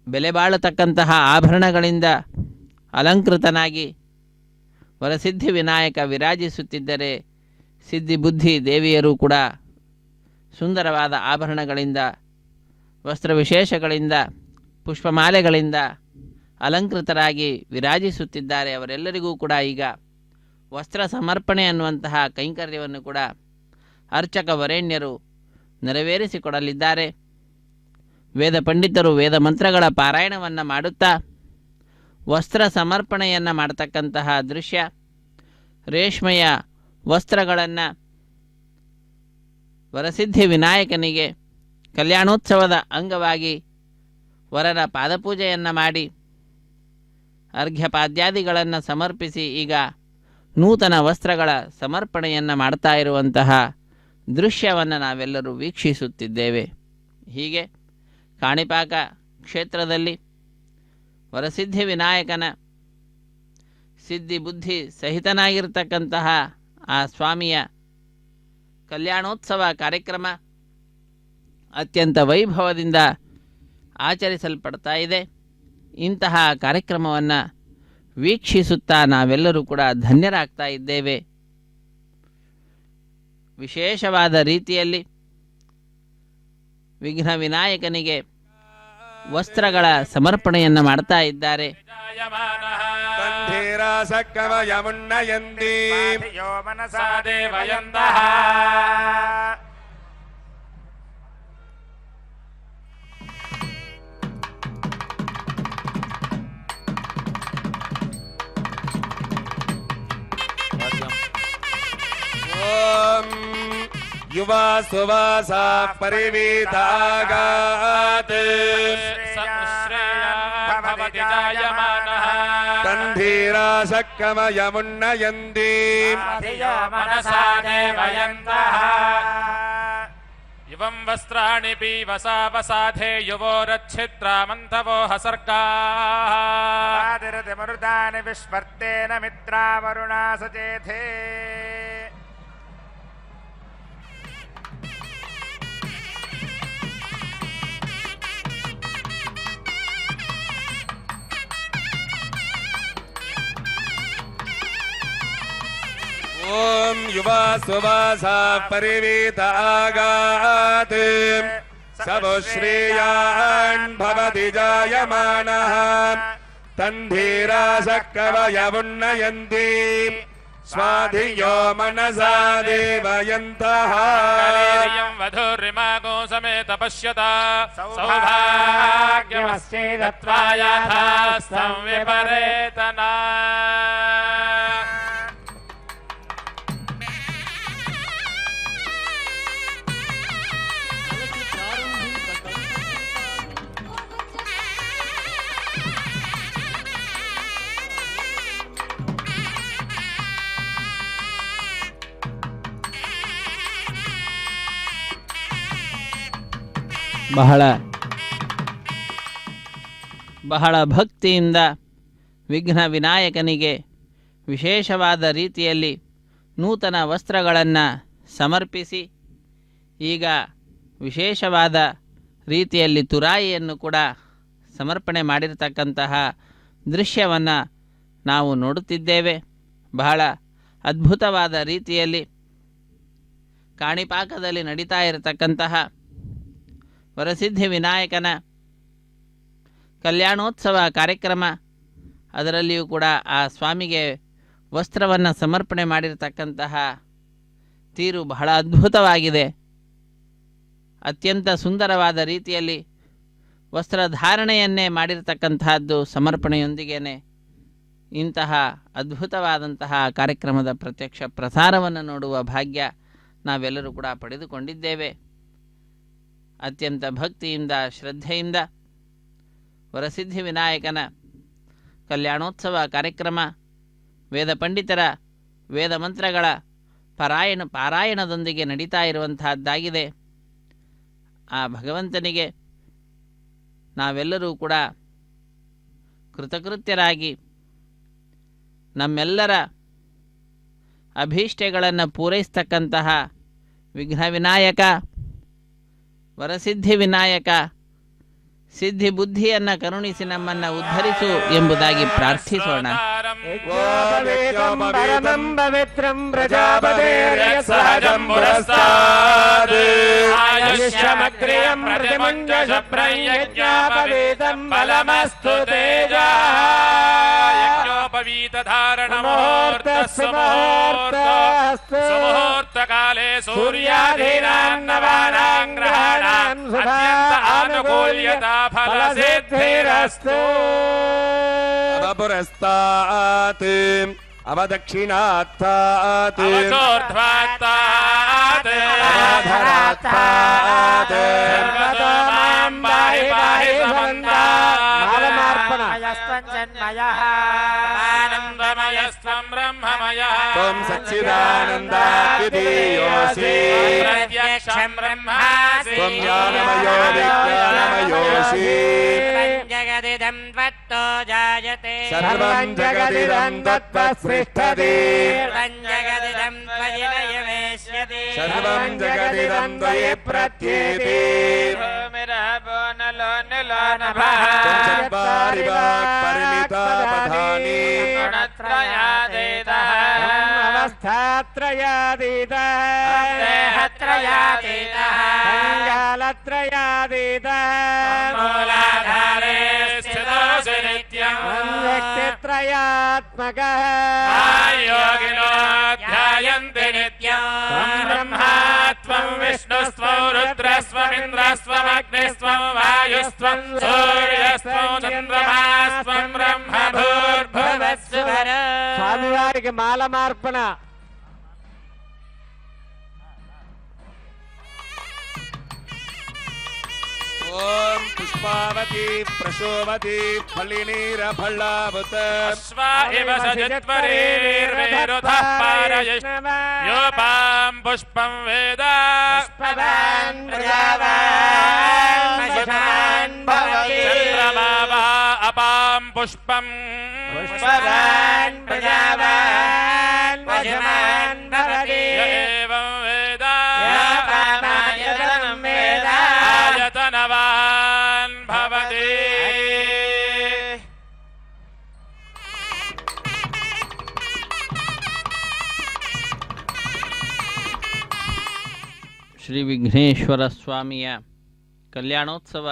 ಬೆಲೆ ಬಾಳತಕ್ಕಂತಹ ಆಭರಣಗಳಿಂದ ಅಲಂಕೃತನಾಗಿ ವರಸಿದ್ಧಿ ವಿನಾಯಕ ವಿರಾಜಿಸುತ್ತಿದ್ದರೆ, ಸಿದ್ಧಿ ಬುದ್ಧಿ ದೇವಿಯರು ಕೂಡ ಸುಂದರವಾದ ಆಭರಣಗಳಿಂದ, ವಸ್ತ್ರವಿಶೇಷಗಳಿಂದ, ಪುಷ್ಪಮಾಲೆಗಳಿಂದ ಅಲಂಕೃತರಾಗಿ ವಿರಾಜಿಸುತ್ತಿದ್ದಾರೆ. ಅವರೆಲ್ಲರಿಗೂ ಕೂಡ ಈಗ ವಸ್ತ್ರ ಸಮರ್ಪಣೆ ಅನ್ನುವಂತಹ ಕೈಂಕರ್ಯವನ್ನು ಕೂಡ ಅರ್ಚಕ ವರೇಣ್ಯರು ನೆರವೇರಿಸಿಕೊಡಲಿದ್ದಾರೆ. ವೇದ ಪಂಡಿತರು ವೇದ ಮಂತ್ರಗಳ ಪಾರಾಯಣವನ್ನು ಮಾಡುತ್ತಾ ವಸ್ತ್ರ ಸಮರ್ಪಣೆಯನ್ನು ಮಾಡತಕ್ಕಂತಹ ದೃಶ್ಯ. ರೇಷ್ಮೆಯ ವಸ್ತ್ರಗಳನ್ನು ವರಸಿದ್ಧಿ ವಿನಾಯಕನಿಗೆ ಕಲ್ಯಾಣೋತ್ಸವದ ಅಂಗವಾಗಿ ವರನ ಪಾದಪೂಜೆಯನ್ನು ಮಾಡಿ ಅರ್ಘ್ಯಪಾದ್ಯಾದಿಗಳನ್ನು ಸಮರ್ಪಿಸಿ ಈಗ ನೂತನ ವಸ್ತ್ರಗಳ ಸಮರ್ಪಣೆಯನ್ನು ಮಾಡ್ತಾ ಇರುವಂತಹ ದೃಶ್ಯವನ್ನು ನಾವೆಲ್ಲರೂ ವೀಕ್ಷಿಸುತ್ತಿದ್ದೇವೆ. ಹೀಗೆ ಕಾಣಿಪಾಕ ಕ್ಷೇತ್ರದಲ್ಲಿ ವರಸಿದ್ಧಿ ವಿನಾಯಕನ ಸಿದ್ಧಿ ಬುದ್ಧಿ ಸಹಿತನಾಗಿರ್ತಕ್ಕಂತಹ ಆ ಸ್ವಾಮಿಯ ಕಲ್ಯಾಣೋತ್ಸವ ಕಾರ್ಯಕ್ರಮ ಅತ್ಯಂತ ವೈಭವದಿಂದ ಆಚರಿಸಲ್ಪಡ್ತಾ ಇದೆ. ಇಂತಹ ಕಾರ್ಯಕ್ರಮವನ್ನು ವೀಕ್ಷಿಸುತ್ತಾ ನಾವೆಲ್ಲರೂ ಕೂಡ ಧನ್ಯರಾಗ್ತಾ ಇದ್ದೇವೆ. ವಿಶೇಷವಾದ ರೀತಿಯಲ್ಲಿ ವಿಘ್ನ ವಿನಾಯಕನಿಗೆ ವಸ್ತ್ರಗಳ ಸಮರ್ಪಣೆಯನ್ನು ಮಾಡ್ತಾ ಇದ್ದಾರೆ. ಮನಸಾ ದೇವಯಂತಃ युवा सुवासा परिवीतागात् तन्धीराशक्कमयमुन्नयन्ति मनसा देवयन्तः युवं वस्त्राणि पीवसावसाधे युवोरच्छिद्रामन्थवो हसर्गाः विस्वर्तेन मित्रावरुणा सचेथे ओम युवा सुवासा परिवीतागात् सबो श्रेयान् भवति जायमानः तन्धीराशक्कवयमुन्नयन्ति स्वाधियो मनसा देवयन्तः वधुर्रिमागो समेत पश्यता सौभाग्यमस्येदत्वायाथास्तं विपरेतना ಬಹಳ ಭಕ್ತಿಯಿಂದ ವಿಘ್ನ ವಿನಾಯಕನಿಗೆ ವಿಶೇಷವಾದ ರೀತಿಯಲ್ಲಿ ನೂತನ ವಸ್ತ್ರಗಳನ್ನು ಸಮರ್ಪಿಸಿ ಈಗ ವಿಶೇಷವಾದ ರೀತಿಯಲ್ಲಿ ತುರಾಯಿಯನ್ನು ಕೂಡ ಸಮರ್ಪಣೆ ಮಾಡಿರತಕ್ಕಂತಹ ದೃಶ್ಯವನ್ನು ನಾವು ನೋಡುತ್ತಿದ್ದೇವೆ. ಬಹಳ ಅದ್ಭುತವಾದ ರೀತಿಯಲ್ಲಿ ಕಾಣಿಪಾಕದಲ್ಲಿ ನಡೀತಾ ಇರತಕ್ಕಂತಹ ವರಸಿದ್ಧಿ ವಿನಾಯಕನ ಕಲ್ಯಾಣೋತ್ಸವ ಕಾರ್ಯಕ್ರಮ, ಅದರಲ್ಲಿಯೂ ಕೂಡ ಆ ಸ್ವಾಮಿಗೆ ವಸ್ತ್ರವನ್ನು ಸಮರ್ಪಣೆ ಮಾಡಿರತಕ್ಕಂತಹ ತೀರು ಬಹಳ ಅದ್ಭುತವಾಗಿದೆ. ಅತ್ಯಂತ ಸುಂದರವಾದ ರೀತಿಯಲ್ಲಿ ವಸ್ತ್ರಧಾರಣೆಯನ್ನೇ ಮಾಡಿರತಕ್ಕಂತಹದ್ದು ಸಮರ್ಪಣೆಯೊಂದಿಗೇ ಇಂತಹ ಅದ್ಭುತವಾದಂತಹ ಕಾರ್ಯಕ್ರಮದ ಪ್ರತ್ಯಕ್ಷ ಪ್ರಸಾರವನ್ನು ನೋಡುವ ಭಾಗ್ಯ ನಾವೆಲ್ಲರೂ ಕೂಡ ಪಡೆದುಕೊಂಡಿದ್ದೇವೆ. ಅತ್ಯಂತ ಭಕ್ತಿಯಿಂದ ಶ್ರದ್ಧೆಯಿಂದ ವರಸಿದ್ಧಿ ವಿನಾಯಕನ ಕಲ್ಯಾಣೋತ್ಸವ ಕಾರ್ಯಕ್ರಮ ವೇದ ಪಂಡಿತರ ವೇದ ಮಂತ್ರಗಳ ಪಾರಾಯಣದೊಂದಿಗೆ ನಡೀತಾ ಇರುವಂತಹದ್ದಾಗಿದೆ. ಆ ಭಗವಂತನಿಗೆ ನಾವೆಲ್ಲರೂ ಕೂಡ ಕೃತಕೃತ್ಯರಾಗಿ ನಮ್ಮೆಲ್ಲರ ಅಭೀಷ್ಟಗಳನ್ನು ಪೂರೈಸ್ತಕ್ಕಂತಹ ವಿಘ್ನ ವಿನಾಯಕ, ವರಸಿದ್ಧಿ ವಿನಾಯಕ, ಸಿದ್ಧಿ ಬುದ್ಧಿಯನ್ನು ಕರುಣಿಸಿ ನಮ್ಮನ್ನು ಉದ್ಧರಿಸು ಎಂಬುದಾಗಿ ಪ್ರಾರ್ಥಿಸೋಣ. ಪರಮಂ ಪವಿತ್ರಂ ಪ್ರಜಾಪತಿರ್ಯತ್ಸಹಜಂ ಪುರಸ್ತಾದ್ ಆಯುಷ್ಯಮಗ್ರಿಯಂ ಪ್ರತಿಮಂಜಶಪ್ರಂ ಯಜ್ಞಾಪವೀತಂ ಬಲಮಸ್ತು ತೇಜಃ ಸುಮುಹೂರ್ತಕಾಲೇ ಸೂರ್ಯಾಧೀನಾನ್ ನವಾನಾಂ ಗ್ರಹಾಣಾಂ ಅತ್ಯಂತ ಆನುಕೂಲ್ಯತಾ ಫಲಸಿದ್ಧಿರಸ್ತು. ಅವಪುರಸ್ತಾತ್ ಅವದಕ್ಷಿಣಾತ್ತಾತ್ ಅವಚೋರ್ಧ್ವಾತ್ತಾತ್ ಅಧರಾತ್ತಾತ್ ಸರ್ವತೋ ಮಾಂ ಪಾಹಿ ಪಾಹಿ ಆನಂದಮಯಸ್ತ್ವಂ ಬ್ರಹ್ಮಮಯಃ ತ್ವಂ ಸಚ್ಚಿದಾನಂದಾದ್ವಿತೀಯೋऽಸಿ ಪ್ರತ್ಯಕ್ಷಂ ಬ್ರಹ್ಮಾಸಿ ತ್ವಂ ಜ್ಞಾನಮಯೋ ವಿಜ್ಞಾನಮಯೋऽಸಿ ಜಗದಿದಂ ತ್ವತ್ತೋ ಜಾಯತೆ ಸರ್ವಂ ಜಗದಿದಂ ತತ್ತ್ವಸ್ಪೃಷ್ಟತೆ ಸರ್ವಂ ಜಗದಿದಂ ತ್ವಯಿನಯವೇಶ್ಯತೆ ಸರ್ವಂ ಜಗದಿದಂ ತ್ವಯಿ ಪ್ರತ್ಯೇತೆ ತ್ವಂ ಚತ್ವಾರಿವಾಕ್ ಪರಿಮಿತಾಪಧಾನಿ ಅವಸ್ಥಾತ್ರಯಾದೀತಃ ದೇಹತ್ರಯಾತೀತಃ ಸಂಗಾಲತ್ರಯಾದೀತಃ ಮೂಲಾಧಾರೇ ಸ್ಥಿತೋऽಸಿ ನಿತ್ಯಂ ವ್ಯಕ್ತಿತ್ರಯಾತ್ಮಕಃ ಯೋಗಿನೋ ಧ್ಯಾಯन्ति नित्यं ब्रह्मा त्वं विष्णुस्त्वं रुद्रस्त्वमिन्द्रस्त्वमग्निस्त्वं वायुस्त्वं सूर्यस्त्वं चन्द्रमास्त्वं ब्रह्म भूर्भुवस्सुवर. స్వామివారికి మాలమార్పణ. ಓಂ ಪುಷ್ಪಾವತಿ ಪ್ರಶೋವತಿ ಫಲಿನೀರಫಳ್ಳಾವತ अश्वा इव सजित्वरीर्विरुधः पारयिष्ठ योपां पुष्पं वेद पुष्पवान् प्रजावान् महिमान् भवति चन्द्रमा वा अपां पुष्पं पुष्पवान् प्रजावान् महिमान् भवति य एवं वेद यापामायतनं वेद आयतनवान् भवति. ಶ್ರೀ ವಿಘ್ನೇಶ್ವರ ಸ್ವಾಮಿಯ ಕಲ್ಯಾಣೋತ್ಸವ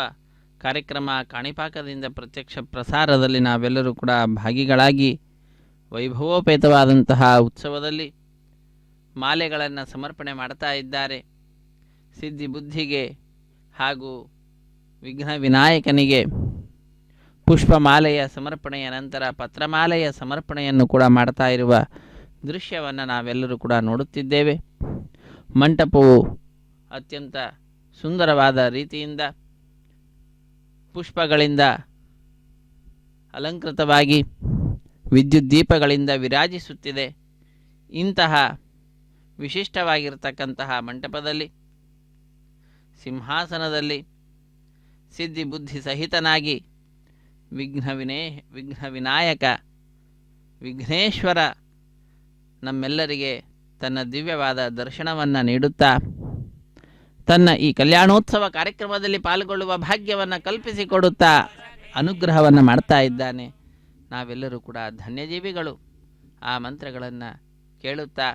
ಕಾರ್ಯಕ್ರಮ ಕಾಣಿಪಾಕದಿಂದ ಪ್ರತ್ಯಕ್ಷ ಪ್ರಸಾರದಲ್ಲಿ ನಾವೆಲ್ಲರೂ ಕೂಡ ಭಾಗಿಗಳಾಗಿ ವೈಭವೋಪೇತವಾದಂತಹ ಉತ್ಸವದಲ್ಲಿ ಮಾಲೆಗಳನ್ನು ಸಮರ್ಪಣೆ ಮಾಡ್ತಾ ಇದ್ದಾರೆ. ಸಿದ್ಧಿ ಬುದ್ಧಿಗೆ ಹಾಗೂ ವಿಘ್ನ ವಿನಾಯಕನಿಗೆ ಪುಷ್ಪಮಾಲೆಯ ಸಮರ್ಪಣೆಯ ನಂತರ ಪತ್ರಮಾಲೆಯ ಸಮರ್ಪಣೆಯನ್ನು ಕೂಡ ಮಾಡ್ತಾ ಇರುವ ದೃಶ್ಯವನ್ನು ನಾವೆಲ್ಲರೂ ಕೂಡ ನೋಡುತ್ತಿದ್ದೇವೆ. ಮಂಟಪವು ಅತ್ಯಂತ ಸುಂದರವಾದ ರೀತಿಯಿಂದ ಪುಷ್ಪಗಳಿಂದ ಅಲಂಕೃತವಾಗಿ ವಿದ್ಯುತ್ ದೀಪಗಳಿಂದ ವಿರಾಜಿಸುತ್ತಿದೆ. ಇಂತಹ ವಿಶಿಷ್ಟವಾಗಿರತಕ್ಕಂತಹ ಮಂಟಪದಲ್ಲಿ ಸಿಂಹಾಸನದಲ್ಲಿ ಸಿದ್ಧಿ ಬುದ್ಧಿ ಸಹಿತನಾಗಿ ವಿಘ್ನ ವಿನಾಯಕ ವಿಘ್ನೇಶ್ವರ ನಮ್ಮೆಲ್ಲರಿಗೆ ತನ್ನ ದಿವ್ಯವಾದ ದರ್ಶನವನ್ನು ನೀಡುತ್ತಾ ತನ್ನ ಈ ಕಲ್ಯಾಣೋತ್ಸವ ಕಾರ್ಯಕ್ರಮದಲ್ಲಿ ಪಾಲ್ಗೊಳ್ಳುವ ಭಾಗ್ಯವನ್ನು ಕಲ್ಪಿಸಿಕೊಡುತ್ತಾ ಅನುಗ್ರಹವನ್ನು ಮಾಡ್ತಾ ಇದ್ದಾನೆ. ನಾವೆಲ್ಲರೂ ಕೂಡ ಧನ್ಯಜೀವಿಗಳು. ಆ ಮಂತ್ರಗಳನ್ನು ಕೇಳುತ್ತಾ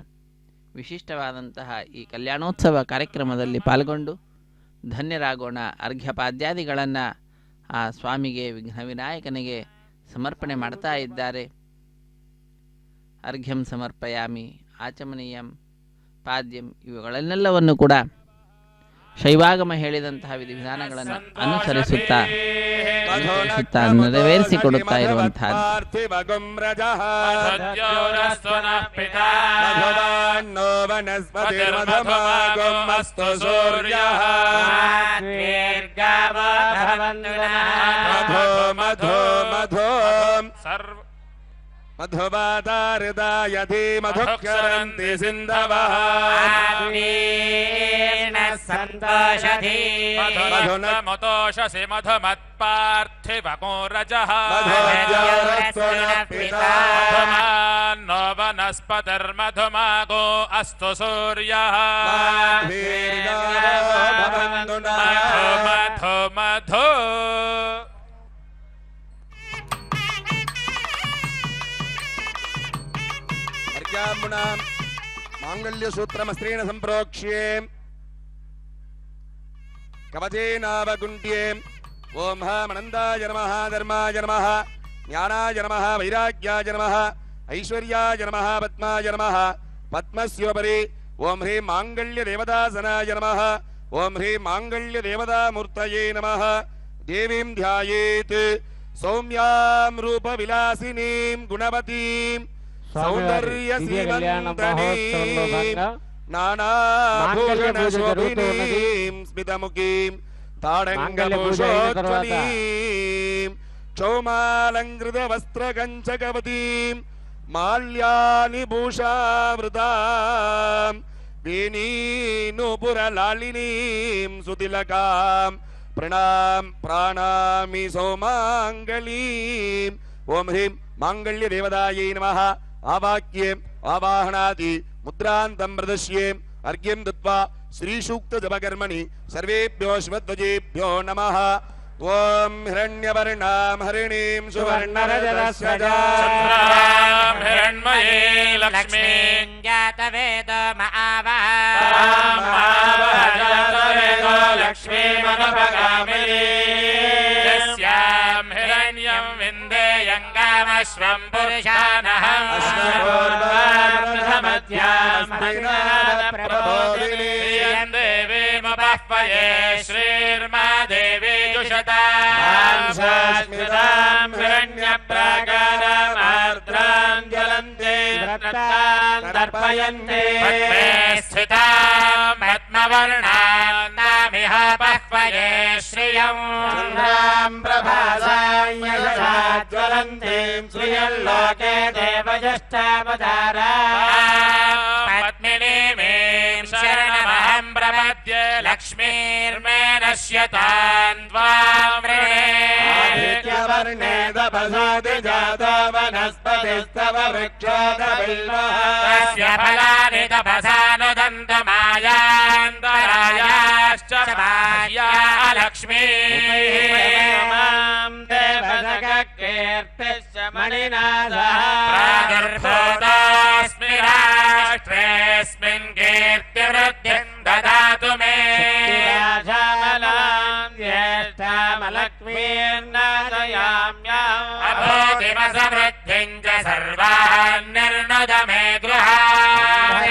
ವಿಶಿಷ್ಟವಾದಂತಹ ಈ ಕಲ್ಯಾಣೋತ್ಸವ ಕಾರ್ಯಕ್ರಮದಲ್ಲಿ ಪಾಲ್ಗೊಂಡು ಧನ್ಯರಾಗೋಣ. ಅರ್ಘ್ಯಪಾದ್ಯಾದಿಗಳನ್ನು ಆ ಸ್ವಾಮಿಗೆ ವಿಘ್ನ ವಿನಾಯಕನಿಗೆ ಸಮರ್ಪಣೆ ಮಾಡ್ತಾ ಇದ್ದಾರೆ. ಅರ್ಘ್ಯಂ ಸಮರ್ಪಯಾಮಿ, ಆಚಮನೀಯಂ, ಪಾದ್ಯಂ ಇವುಗಳನ್ನೆಲ್ಲವನ್ನು ಕೂಡ ಶೈವಾಗಮ ಹೇಳಿದಂತಹ ವಿಧಿವಿಧಾನಗಳನ್ನು ಅನುಸರಿಸುತ್ತಾ ನೆರವೇರಿಸಿಕೊಡುತ್ತಾ ಇರುವಂತಹದ್ದು. ಮಧುವಾದಾರಿದಾಯಧಿ ಮಧುಕ್ಷರಂತಿ ಸಿಂಧವಃ ಸಂತೋಷಧಿ ಮಧುನಮತೋಷಸಿ ಮಧುಮತ್ಪಾರ್ಥಿವಮೋರಜಃ ಮಧುಜ್ಯೋರಸ್ತ್ವನಃ ಪಿತಾ ಮಧುಮಾನ್ನೋವನ वनस्पतिर्मधुमागो अस्तु सूर्यः भवन्तु नः। मधु मधु अर्घ्याम्बुनां माङ्गल्यसूत्रमस्त्रेण सम्प्रोक्ष्ये कवचेनावकुण्ठ्ये ओम मनंदाय नमः धर्माय नमः ज्ञानाय नमः वैराग्याय नमः ऐश्वर्याय नमः पद्माय नमः पद्मस्योपरि ओम ह्रीं मांगल्य देवतासनाय नमः ओम ह्रीं मांगल्य देवतामूर्तये नमः देवीं ध्यायेत् सौम्यां रूपविलासिनीं गुणवतीं सौन्दर्यसीमन्तनीं नानाभूषणशोभिनीं स्मितमुखीं ताडङ्गभूषोज्ज्वलीं क्षौमालङ्कृतवस्त्रकञ्चकवतीं माल्यानि भूषावृतां वेणीनुपुरलालिनीं सुतिलकां प्राणामि सौमाङ्गलीं ओम ह्रीं माङ्गल्यदेवतायै नमः आवाक्ये आवाहनादि मुद्रान्तं प्रदश्ये अर्घ्यं दत्त्वा श्रीसूक्तजपकर्मणि सर्वेभ्यो शिवध्वजेभ्यो नमः ओम हिरण्यवर्णां हरिणीं सुवर्णरजतस्रजां हिरण्मयी लक्ष्मीं जातवेदो जातवेदो लक्ष्मीमनुपगामिनी यस्यां हिरण्यं विन्देयङ्गामश्वं पुरुषानः प्रबोधिनी देवीमुपह्वये श्रीर्मा देवी जुषतां हिरण्यप्राकारामार्द्रां ज्वलन्ते दर्पयन्ते पद्मे स्थितां पद्मवर्णां नामिह पह्वये श्रियं चन्द्रां प्रभासां यशसा ज्वलन्तीं श्रियल्लोके देवज्येष्ठावतारां पद्मिनीमीं शरणमहं प्रपद्ये लक्ष्मीर्मे नश्यतां त्वां वृणे आदित्यवर्णे तपसादि जातो वनस्पतिस्तव वृक्षोदबिल्वः तस्य फलानि तपसानुदन्तमायान्तरायाश्च बाह्या लक्ष्मीः मां देवजगकीर्तिश्च मणिनाथः प्रादुर्भूतोऽस्मि राष्ट्रेऽस्मिन् कीर्तिवृद्धिं ददातु मे श्यामलां ज्येष्ठामलक्ष्मीर्नादयाम्यहम् अभूतिमसमृद्धिं च सर्वान् निर्णुद मे गृहान्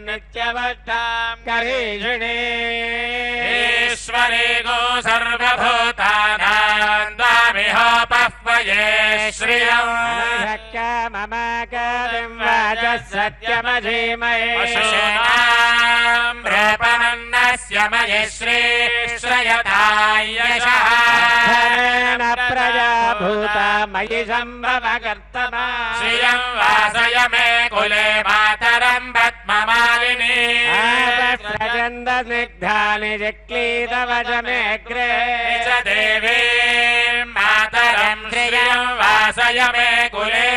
नित्यवष्टां करीषिणी ईश्वरी गो सर्वभूतानां दामिहोपह्वये श्रियम् मम कलिं वाचः सत्यमधीमहि पशूनां रूपमन्नस्य मयि श्रीश्रयतां यशः धनेन प्रजा भूता मयि सम्भवकर्तमा श्रियं वासय मे कुले मातरं पद्ममालिनी प्रचण्डस्निग्धानि जिक्लीतवचमेऽग्रे च देवीं मातरं श्रियं वासय मे कुले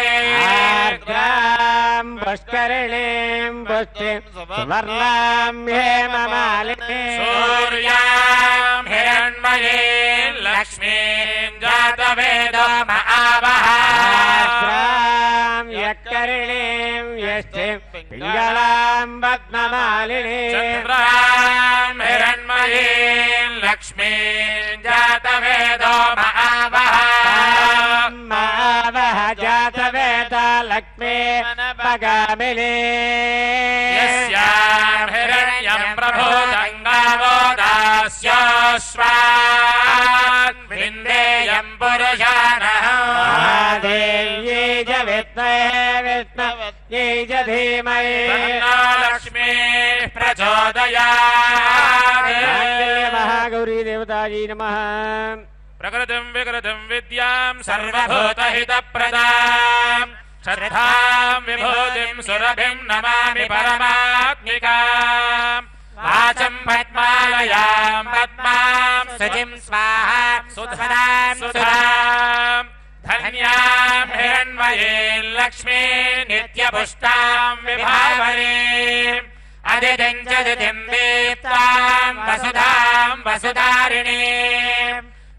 आर्द्रां पुष्करिणीं पुष्टिं सुवर्णां हेममालिनीं सूर्यां हिरण्मयीं लक्ष्मीं जातवेदो महावः आर्द्रां यक्करिणीं यष्टिं पिङ्गलां पद्ममालिनीं चन्द्रां हिरण्मयीं लक्ष्मीं जातवेदो महावः महावः जातवेदा लक्ष्मी पगामिनी यस्यां हिरण्यं प्रभूतं गावो दास्याश्वान् विन्देयं पुरुषानः देव्यै च विद्महे विष्णुयै च धीमहि तन्नो लक्ष्मीः प्रचोदयात् महागौरी देवतायै नमः प्रकृतिं विकृतिं विद्यां सर्वभूतहितप्रदां श्रद्धां विभूतिं सुरभिं नमामि परमात्मिकाम् वाचं पद्मालयां पद्मां सुचिं स्वाहा सुधां सुधां धन्यां हिरण्मयीं लक्ष्मी नित्यपुष्टां विभावरे अदितिं दीप्तां वसुधां वसुधारिणी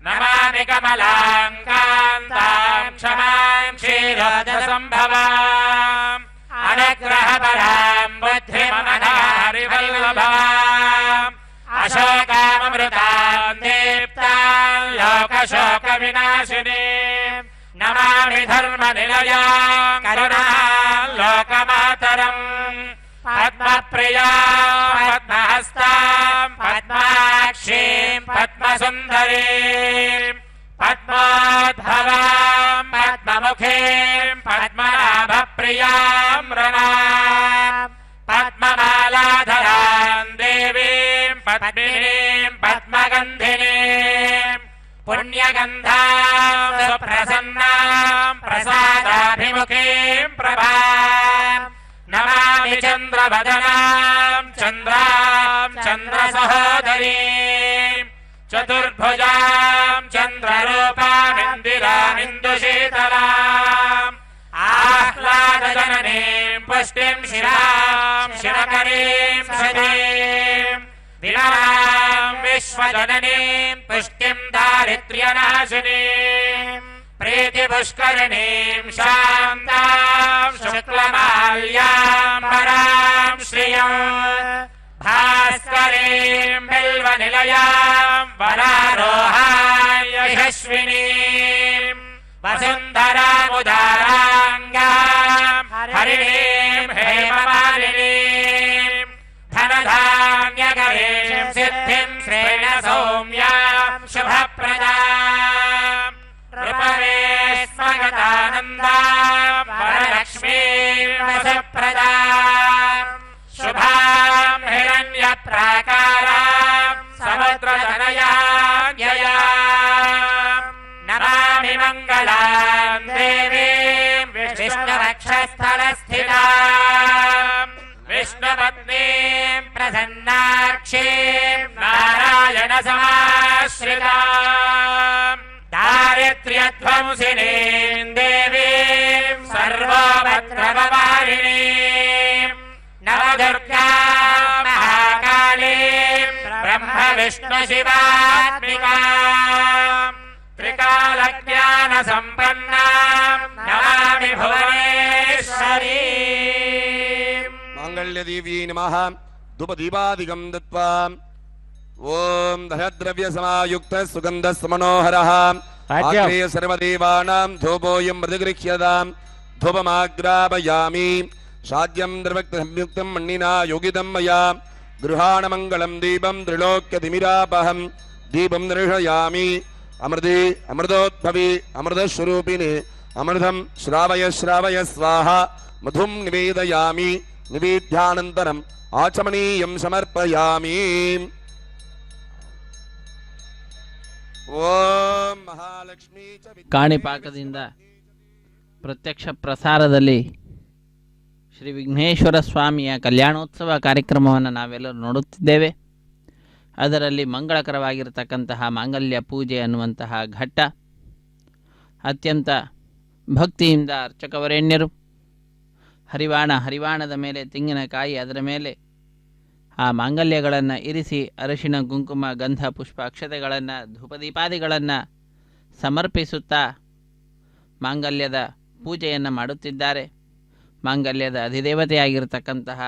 नमामि कमलां कान्तां क्षमां क्षीरोदसम्भवाम् अनुग्रहपरां बुद्धिमनारिवल्लभाम् अशोकामृतां दीप्तां लोकशोकविनाशिनीं नमामि धर्मनिलयां करुणां लोकमातरम् पद्मप्रियां पद्महस्तां पद्माक्षीं पद्मसुन्दरीं पद्मोद्भवां पद्ममुखीं पद्मनाभप्रियां रमां पद्ममालाधरां देवीं पद्मिनीं पद्मगन्धिनीं पुण्यगन्धां सुप्रसन्नां प्रसादाभिमुखीं प्रभां नमामि चन्द्रवदनां चन्द्रां चन्द्रसहोदरीं चतुर्भुजां चन्द्ररूपामिन्दिरामिन्दुशीतलाम् आह्लादजननीं पुष्टिं शिरां शिवकरीं सतीं विमलां विश्वजननीं पुष्टिं दारिद्र्यनाशिनीं प्रीतिपुष्करिणीं शान्तां शुक्लमाल्याम्बरां श्रियं भास्करीं बिल्वनिलयां वरारोहां यशस्विनीं वसुन्धरामुदाराङ्गां हरिणीं हेममालिनीं धनधान्यकरीं सिद्धिं श्रेण सौम्यां शुभप्रदां रूपवेश्मगतानन्दां वरलक्ष्मीं वसुप्रदां शुभां हिरण्यप्राकारां समुद्रतनयां ययां नमामि मङ्गलां देवीं विष्णुवक्षस्थलस्थितां विष्णुपत्नीं प्रसन्नाक्षीं नारायणसमाश्रितां दारिद्र्यध्वंसिनीं देवीं सर्वोपद्रववारिणीं नवदुर्गां महाकालीं ब्रह्मविष्णुशिवात्मिकां त्रिकालज्ञानसम्पन्नां नमामि भुवनेश्वरीं माङ्गल्यदेव्यै नमः धूपदीपादिकं दत्त्वा ॐ दशद्रव्यसमायुक्तः सुगन्धस्मनोहरः आग्नेय सर्वदेवानां धूपोऽयं प्रतिगृह्यतां धूपमाग्रापयामि साध्यं द्रवक्तसंयुक्तं मण्डिना योगितं मया गृहाणमङ्गलं दीपं त्रिलोक्यतिमिरापहं दीपं दर्शयामि अमृते अमृतोद्भवे अमृतस्वरूपिणे अमृतं श्रावय श्रावय स्वाहा मधुं निवेदयामि निवेद्यानन्तरम् आचमनीयं समर्पयामि ಓಂ ಮಹಾಲಕ್ಷ್ಮೀ ಚ ಕಾಣಿಪಾಕದಿಂದ ಪ್ರತ್ಯಕ್ಷ ಪ್ರಸಾರದಲ್ಲಿ ಶ್ರೀ ವಿಘ್ನೇಶ್ವರ ಸ್ವಾಮಿಯ ಕಲ್ಯಾಣೋತ್ಸವ ಕಾರ್ಯಕ್ರಮವನ್ನು ನಾವೆಲ್ಲರೂ ನೋಡುತ್ತಿದ್ದೇವೆ. ಅದರಲ್ಲಿ ಮಂಗಳಕರವಾಗಿರತಕ್ಕಂತಹ ಮಾಂಗಲ್ಯ ಪೂಜೆ ಅನ್ನುವಂತಹ ಘಟ್ಟ ಅತ್ಯಂತ ಭಕ್ತಿಯಿಂದ ಅರ್ಚಕವರೇಣ್ಯರು ಹರಿವಾಣದ ಮೇಲೆ ತೆಂಗಿನಕಾಯಿ ಅದರ ಮೇಲೆ ಆ ಮಾಂಗಲ್ಯಗಳನ್ನು ಇರಿಸಿ ಅರಿಶಿಣ ಕುಂಕುಮ ಗಂಧ ಪುಷ್ಪ ಅಕ್ಷತೆಗಳನ್ನು ಧೂಪದೀಪಾದಿಗಳನ್ನು ಸಮರ್ಪಿಸುತ್ತಾ ಮಾಂಗಲ್ಯದ ಪೂಜೆಯನ್ನು ಮಾಡುತ್ತಿದ್ದಾರೆ. ಮಾಂಗಲ್ಯದ ಅಧಿದೇವತೆಯಾಗಿರತಕ್ಕಂತಹ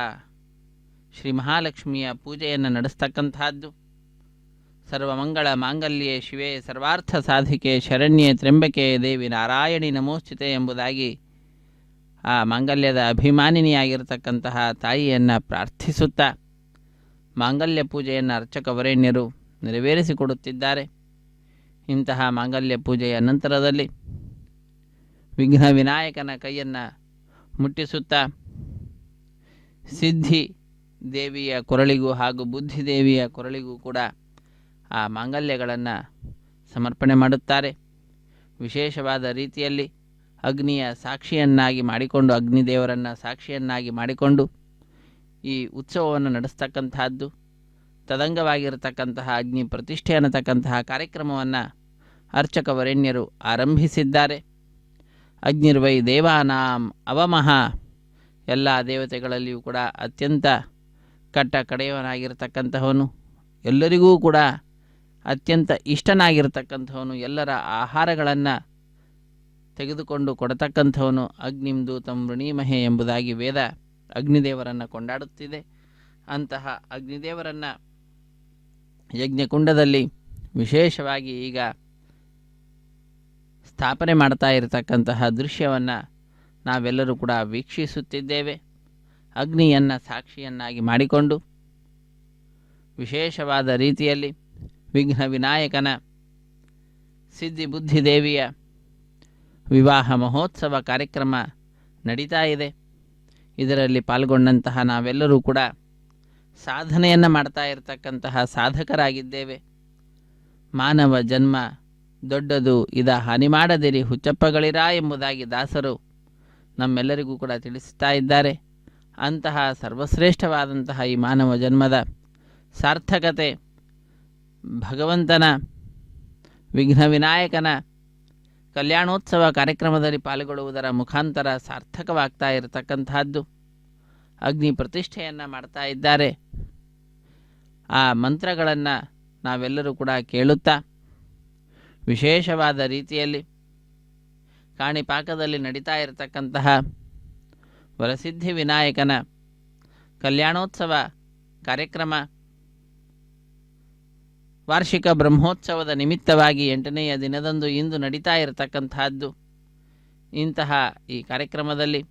ಶ್ರೀ ಮಹಾಲಕ್ಷ್ಮಿಯ ಪೂಜೆಯನ್ನು ನಡೆಸ್ತಕ್ಕಂತಹದ್ದು. ಸರ್ವಮಂಗಳ ಮಾಂಗಲ್ಯೆ ಶಿವೆ ಸರ್ವಾರ್ಥ ಸಾಧಿಕೆ ಶರಣ್ಯೆ ತ್ರ್ಯಂಬಕೆ ದೇವಿ ನಾರಾಯಣಿ ನಮೋಸ್ತುತೆ ಎಂಬುದಾಗಿ ಆ ಮಾಂಗಲ್ಯದ ಅಭಿಮಾನಿನಿಯಾಗಿರತಕ್ಕಂತಹ ತಾಯಿಯನ್ನು ಪ್ರಾರ್ಥಿಸುತ್ತಾ ಮಾಂಗಲ್ಯ ಪೂಜೆಯನ್ನು ಅರ್ಚಕವರೇಣ್ಯರು ನೆರವೇರಿಸಿಕೊಡುತ್ತಿದ್ದಾರೆ. ಇಂತಹ ಮಾಂಗಲ್ಯ ಪೂಜೆಯ ನಂತರದಲ್ಲಿ ವಿಘ್ನ ವಿನಾಯಕನ ಕೈಯನ್ನು ಮುಟ್ಟಿಸುತ್ತಾ ಸಿದ್ಧಿ ದೇವಿಯ ಕೊರಳಿಗೂ ಹಾಗೂ ಬುದ್ಧಿದೇವಿಯ ಕೊರಳಿಗೂ ಕೂಡ ಆ ಮಾಂಗಲ್ಯಗಳನ್ನು ಸಮರ್ಪಣೆ ಮಾಡುತ್ತಾರೆ. ವಿಶೇಷವಾದ ರೀತಿಯಲ್ಲಿ ಅಗ್ನಿಯ ಸಾಕ್ಷಿಯನ್ನಾಗಿ ಮಾಡಿಕೊಂಡು ಅಗ್ನಿದೇವರನ್ನು ಸಾಕ್ಷಿಯನ್ನಾಗಿ ಮಾಡಿಕೊಂಡು ಈ ಉತ್ಸವವನ್ನು ನಡೆಸ್ತಕ್ಕಂತಹದ್ದು. ತದಂಗವಾಗಿರತಕ್ಕಂತಹ ಅಗ್ನಿ ಪ್ರತಿಷ್ಠೆ ಅನ್ನತಕ್ಕಂತಹ ಕಾರ್ಯಕ್ರಮವನ್ನು ಅರ್ಚಕವರೇಣ್ಯರು ಆರಂಭಿಸಿದ್ದಾರೆ. ಅಗ್ನಿರ್ವೈ ದೇವಾನಾಂ ಅವಮಃ. ಎಲ್ಲ ದೇವತೆಗಳಲ್ಲಿಯೂ ಕೂಡ ಅತ್ಯಂತ ಕಟ್ಟ ಕಡೆಯವನಾಗಿರ್ತಕ್ಕಂತಹವನು, ಎಲ್ಲರಿಗೂ ಕೂಡ ಅತ್ಯಂತ ಇಷ್ಟನಾಗಿರ್ತಕ್ಕಂಥವನು, ಎಲ್ಲರ ಆಹಾರಗಳನ್ನು ತೆಗೆದುಕೊಂಡು ಕೊಡತಕ್ಕಂಥವನು. ಅಗ್ನಿಂ ದೂತಂ ವೃಣೀಮಹೆ ಎಂಬುದಾಗಿ ವೇದ ಅಗ್ನಿದೇವರನ್ನು ಕೊಂಡಾಡುತ್ತಿದೆ. ಅಂತಹ ಅಗ್ನಿದೇವರನ್ನು ಯಜ್ಞಕುಂಡದಲ್ಲಿ ವಿಶೇಷವಾಗಿ ಈಗ ಸ್ಥಾಪನೆ ಮಾಡ್ತಾ ಇರತಕ್ಕಂತಹ ದೃಶ್ಯವನ್ನು ನಾವೆಲ್ಲರೂ ಕೂಡ ವೀಕ್ಷಿಸುತ್ತಿದ್ದೇವೆ. ಅಗ್ನಿಯನ್ನು ಸಾಕ್ಷಿಯನ್ನಾಗಿ ಮಾಡಿಕೊಂಡು ವಿಶೇಷವಾದ ರೀತಿಯಲ್ಲಿ ವಿಘ್ನ ವಿನಾಯಕನ ಸಿದ್ಧಿ ಬುದ್ಧಿದೇವಿಯ ವಿವಾಹ ಮಹೋತ್ಸವ ಕಾರ್ಯಕ್ರಮ ನಡೀತಾ ಇದೆ. ಇದರಲ್ಲಿ ಪಾಲ್ಗೊಂಡಂತಹ ನಾವೆಲ್ಲರೂ ಕೂಡ ಸಾಧನೆಯನ್ನು ಮಾಡ್ತಾ ಇರತಕ್ಕಂತಹ ಸಾಧಕರಾಗಿದ್ದೇವೆ. ಮಾನವ ಜನ್ಮ ದೊಡ್ಡದು, ಇದ ಹಾನಿ ಮಾಡದಿರಿ ಹುಚ್ಚಪ್ಪಗಳಿರ ಎಂಬುದಾಗಿ ದಾಸರು ನಮ್ಮೆಲ್ಲರಿಗೂ ಕೂಡ ತಿಳಿಸ್ತಾ ಇದ್ದಾರೆ. ಅಂತಹ ಸರ್ವಶ್ರೇಷ್ಠವಾದಂತಹ ಈ ಮಾನವ ಜನ್ಮದ ಸಾರ್ಥಕತೆ ಭಗವಂತನ ವಿಘ್ನ ವಿನಾಯಕನ ಕಲ್ಯಾಣೋತ್ಸವ ಕಾರ್ಯಕ್ರಮದಲ್ಲಿ ಪಾಲ್ಗೊಳ್ಳುವುದರ ಮುಖಾಂತರ ಸಾರ್ಥಕವಾಗ್ತಾ ಇರತಕ್ಕಂತಹದ್ದು. ಅಗ್ನಿ ಪ್ರತಿಷ್ಠೆಯನ್ನು ಮಾಡ್ತಾ ಇದ್ದಾರೆ. ಆ ಮಂತ್ರಗಳನ್ನು ನಾವೆಲ್ಲರೂ ಕೂಡ ಕೇಳುತ್ತಾ ವಿಶೇಷವಾದ ರೀತಿಯಲ್ಲಿ ಕಾಣಿಪಾಕದಲ್ಲಿ ನಡೀತಾ ಇರತಕ್ಕಂತಹ ವರಸಿದ್ಧಿ ವಿನಾಯಕನ ಕಲ್ಯಾಣೋತ್ಸವ ಕಾರ್ಯಕ್ರಮ ವಾರ್ಷಿಕ ಬ್ರಹ್ಮೋತ್ಸವದ ನಿಮಿತ್ತವಾಗಿ 8ನೆಯ ದಿನದಂದು ಇಂದು ನಡೀತಾ ಇರತಕ್ಕಂತಹದ್ದು. ಇಂತಹ ಈ ಕಾರ್ಯಕ್ರಮದಲ್ಲಿ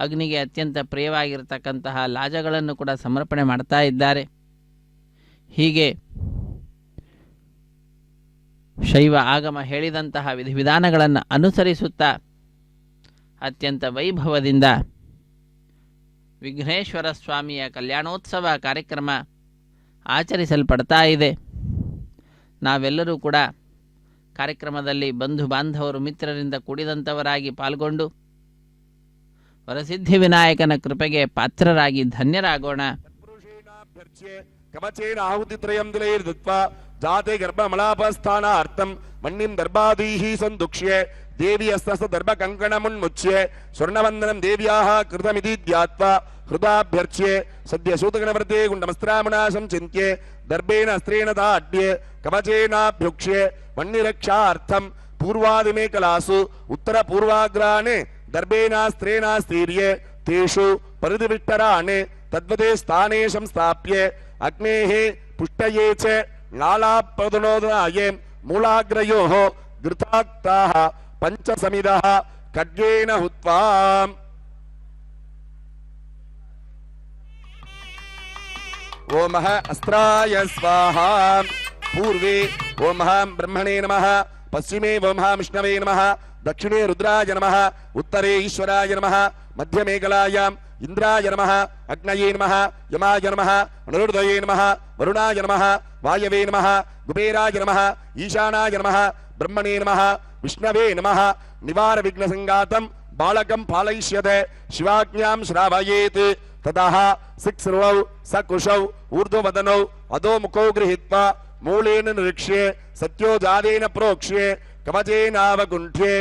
ಅಗ್ನಿಗೆ ಅತ್ಯಂತ ಪ್ರಿಯವಾಗಿರತಕ್ಕಂತಹ ಲಾಜಗಳನ್ನು ಕೂಡ ಸಮರ್ಪಣೆ ಮಾಡ್ತಾ ಇದ್ದಾರೆ. ಹೀಗೆ ಶೈವ ಆಗಮ ಹೇಳಿದಂತಹ ವಿಧಿವಿಧಾನಗಳನ್ನು ಅನುಸರಿಸುತ್ತಾ ಅತ್ಯಂತ ವೈಭವದಿಂದ ವಿಘ್ನೇಶ್ವರ ಸ್ವಾಮಿಯ ಕಲ್ಯಾಣೋತ್ಸವ ಕಾರ್ಯಕ್ರಮ ಆಚರಿಸಲ್ಪಡ್ತಾ ಇದೆ. ನಾವೆಲ್ಲರೂ ಕೂಡ ಕಾರ್ಯಕ್ರಮದಲ್ಲಿ ಬಂಧು ಬಾಂಧವರು ಮಿತ್ರರಿಂದ ಕೂಡಿದಂಥವರಾಗಿ ಪಾಲ್ಗೊಂಡು ವರಸಿದ್ಧಿ ವಿನಾಯಕನ ಕೃಪೆಗೆ ಪಾತ್ರರಾಗಿ ಧನ್ಯರಾಗೋಣ. ಕವಚೇನ ಆಹುತಿತ್ರಯಂ ದಿಲೈರ್ದತ್ವಾ ಜಾತೆ ಗರ್ಭಮಲಾಪಸ್ಥಾನಾರ್ಥಂ ಮಣ್ಣಿಂ ದರ್ಭಾದೀಃ ಸಂದುಕ್ಷ್ಯೆ ದೇವಿಯಸ್ತಸ್ತ ದರ್ಭ ಕಂಕಣಮುನ್ಮುಚ್ಯೆ ಸ್ವರ್ಣವಂದನಂ ದೇವ್ಯಾಃ ಕೃತಮಿತಿ ಧ್ಯಾತ್ವಾ ಹೃದಾಭ್ಯರ್ಚ್ಯೆ ಸದ್ಯ ಶೂತಗಣವೃತೆ ಗುಂಡಮಸ್ತ್ರಾಮಣಾಶಂ ಚಿಂತ್ಯೆ ದರ್ಭೇನ ಅಸ್ತ್ರೇಣ ತಾಡ್ಯೆ ಕವಚೇನಾಭ್ಯುಕ್ಷ್ಯೆ ಮಣ್ಣಿರಕ್ಷಾರ್ಥಂ ಪೂರ್ವಾದಿಮೇ ಕಲಾಸು ಉತ್ತರ ಪೂರ್ವಾಗ್ರಾಣೆ ದರ್ಭೇನಾಸ್ತ್ರೇಣಾಸ್ತೀರ್ಯೆ ತೇಷು ಪರಿಧಿವಿಟ್ಟರಾಣೆ ತದ್ವದೇ ಸ್ಥಾನೇ ಸಂಸ್ಥಾಪ್ಯೆ ಅಗ್ನೇಃ ಪುಷ್ಟಯೇ ಚ ನಾಲಾಪದನೋದನಾಯೇ ಮೂಲಾಗ್ರಯೋಃ ಘೃತಾಕ್ತಾಃ ಪಂಚಸಮಿದಃ ಖಡ್ಗೇನ ಹುತ್ವಾ. ಓಂ ಅಸ್ತ್ರಾಯ ಸ್ವಾಹಾ. ಪೂರ್ವೇ ಓಂ ಬ್ರಹ್ಮಣೇ ನಮಃ, ಪಶ್ಚಿಮೇ ಓಂ ವಿಷ್ಣವೇ ನಮಃ, ದಕ್ಷಿಣೇ ರುದ್ರಾಯ ನಮಃ, ಉತ್ತರೇ ಈಶ್ವರಾಯ ನಮಃ, ಮಧ್ಯಮೇಖಲಾಯಾಂ ಇಂದ್ರಾಯ ನಮಃ, ಅಗ್ನಯೇ ನಮಃ, ಯಮಾಯ ನಮಃ, ಅನಿರುದ್ಧಯೇ ನಮಃ, ವರುಣಾಯ ನಮಃ, ವಾಯವೇ ನಮಃ, ಕುಬೇರಾಯ ನಮಃ, ಈಶಾನಾಯ ನಮಃ, ಬ್ರಹ್ಮಣೇ ನಮಃ, ವಿಷ್ಣವೇ ನಮಃ. ನಿವಾರ ವಿಘ್ನ ಸಂಗಾತಂ ಬಾಲಕಂ ಪಾಲಯಿಷ್ಯತೆ ಶಿವಾಜ್ಞಾಂ ಶ್ರಾವಯೇತ್. ತತಃ ಸಿಕ್ಸರ್ವೌ ಸಕುಶೌ ಊರ್ಧ್ವವದನೌ ಅಧೋಮುಖೌ ಗೃಹೀತ್ವಾ ಮೂಲೇನ ನಿರೀಕ್ಷ್ಯೆ ಸತ್ಯೋಜಾದೇನ ಪ್ರೋಕ್ಷ್ಯೆ ಕವಚೇನಾವಗುಂಠ್ಯೆ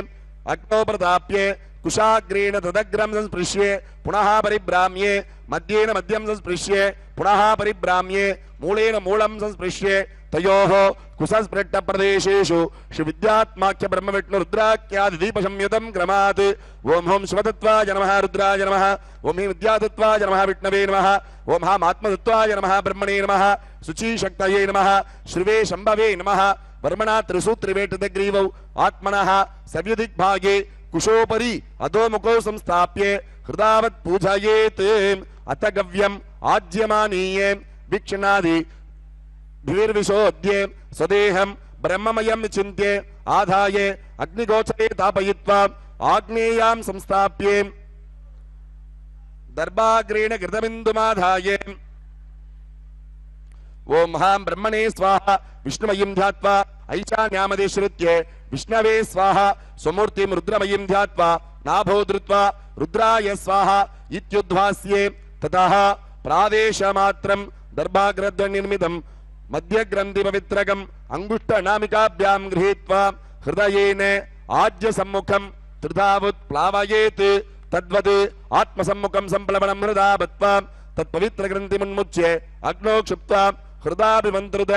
ಅಗ್ನೋ ಪ್ರತಾಪ್ಯೆ ಕುಶಾಗ್ರೇಣ ತದಗ್ರಂ ಸಂಸ್ಪೃಶ್ಯೆ ಪುನಃ ಪರಿಭ್ರಾಮ್ಯೆ ಮಧ್ಯೇನ ಮಧ್ಯಂ ಸಂಸ್ಪೃಶ್ಯೆ ಪುನಃ ಪರಿಭ್ರಾಮ್ಯೆ ಮೂಲೇನ ಮೂಲಂ ಸಂಸ್ಪೃಶ್ಯೆ ತಯೋಃ ಕುಸಸ್ಪೃಷ್ಟ ಪ್ರದೇಶೇಷು ಶ್ರೀ ವಿದ್ಯಾತ್ಮಾಖ್ಯ ಬ್ರಹ್ಮ ವಿಷ್ಣು ರುದ್ರಾಖ್ಯಾದಿ ದೀಪ ಸಂಯುತಂ ಕ್ರಮಾತ್. ಓಂ ಓಂ ಶಿವತತ್ವಾಯ ನಮಃ ರುದ್ರಾಯ ನಮಃ, ಓಂ ಹಿ ವಿದ್ಯಾತತ್ವಾಯ ನಮಃ ವಿಷ್ಣವೇ ನಮಃ, ಓಂ ಆತ್ಮತತ್ವಾಯ ನಮಃ ಬ್ರಹ್ಮಣೇ ನಮಃ, ಶುಚೀಶಕ್ತಯೇ ನಮಃ, ಶ್ರೀವೇ ಶಂಭವೇ ನಮಃ. ವರ್ಮಣಾ ತ್ರಿಸೂತ್ರಿವೇಟದಗ್ರೀವೌ ಆತ್ಮನಃ ಸವ್ಯದಿಗ್ಭಾಗೆ ಕುಶೋಪರಿ ಅಧೋಮುಖೌ ಸಂಸ್ಥಾಪ್ಯೆ ಹೃದಾವತ್ ಪೂಜಯೇತ್. ಅಥ ಗವ್ಯಂ ಆಜ್ಯಮಾನೀಯೇ ವೀಕ್ಷಣಾದಿ ಭಿರ್ವಿಶೋದ್ಯೆ ಸ್ವದೇಹಂ ಬ್ರಹ್ಮಮಯಂ ಚಿಂತ್ಯೆ ಆಧಾಯೆ ಅಗ್ನಿಗೋಚರೆ ತಾಪಯಿತ್ವಾ ಆಗ್ನೇಯಾಂ ಸಂಸ್ಥಾಪ್ಯೆ ದರ್ಭಾಗ್ರೇಣ ಘೃತಬಿಂದುಮಾಧಾಯೆ. ಓಂ ಬ್ರಹ್ಮಣೇ ಸ್ವಾಹ ವಿಷ್ಣುಮಯೀಂ ಧ್ಯಾತ್ವಾ ಐಶಾನ್ಯಾಮದೇಶ್ರುತ್ಯೆ ವಿಷ್ಣವೇ ಸ್ವಾಹ ಸ್ವಮೂರ್ತಿಂ ರುದ್ರಮಯೀಂ ಧ್ಯಾತ್ವಾ ನಾಭೋ ಧೃತ್ವಾ ರುದ್ರಾಯ ಸ್ವಾಹ ಇತ್ಯುದ್ವಾಸ್ಯೆ. ತತಃ ಪ್ರಾದೇಶಮಾತ್ರಂ ದರ್ಭಾಗ್ರದ್ವನಿರ್ಮಿತಂ ಮಧ್ಯಗ್ರಂಥಿ ಪವಿತ್ರಕಂ ಅಂಗುಷ್ಟ ನಾಮಿಕಾಭ್ಯಾಂ ಗೃಹೀತ್ವಾ ಹೃದಯೇನ ಆಜ್ಯ ಸಮ್ಮುಖಂ त्रिधावुत् प्लावयेत् तद्वत् आत्मसम्मुखं सम्प्लवनं हृदा बत्वा तत्पवित्रग्रन्थिमुन्मुच्य अग्नौ क्षिप्त्वा हृदाभिमन्त्रुत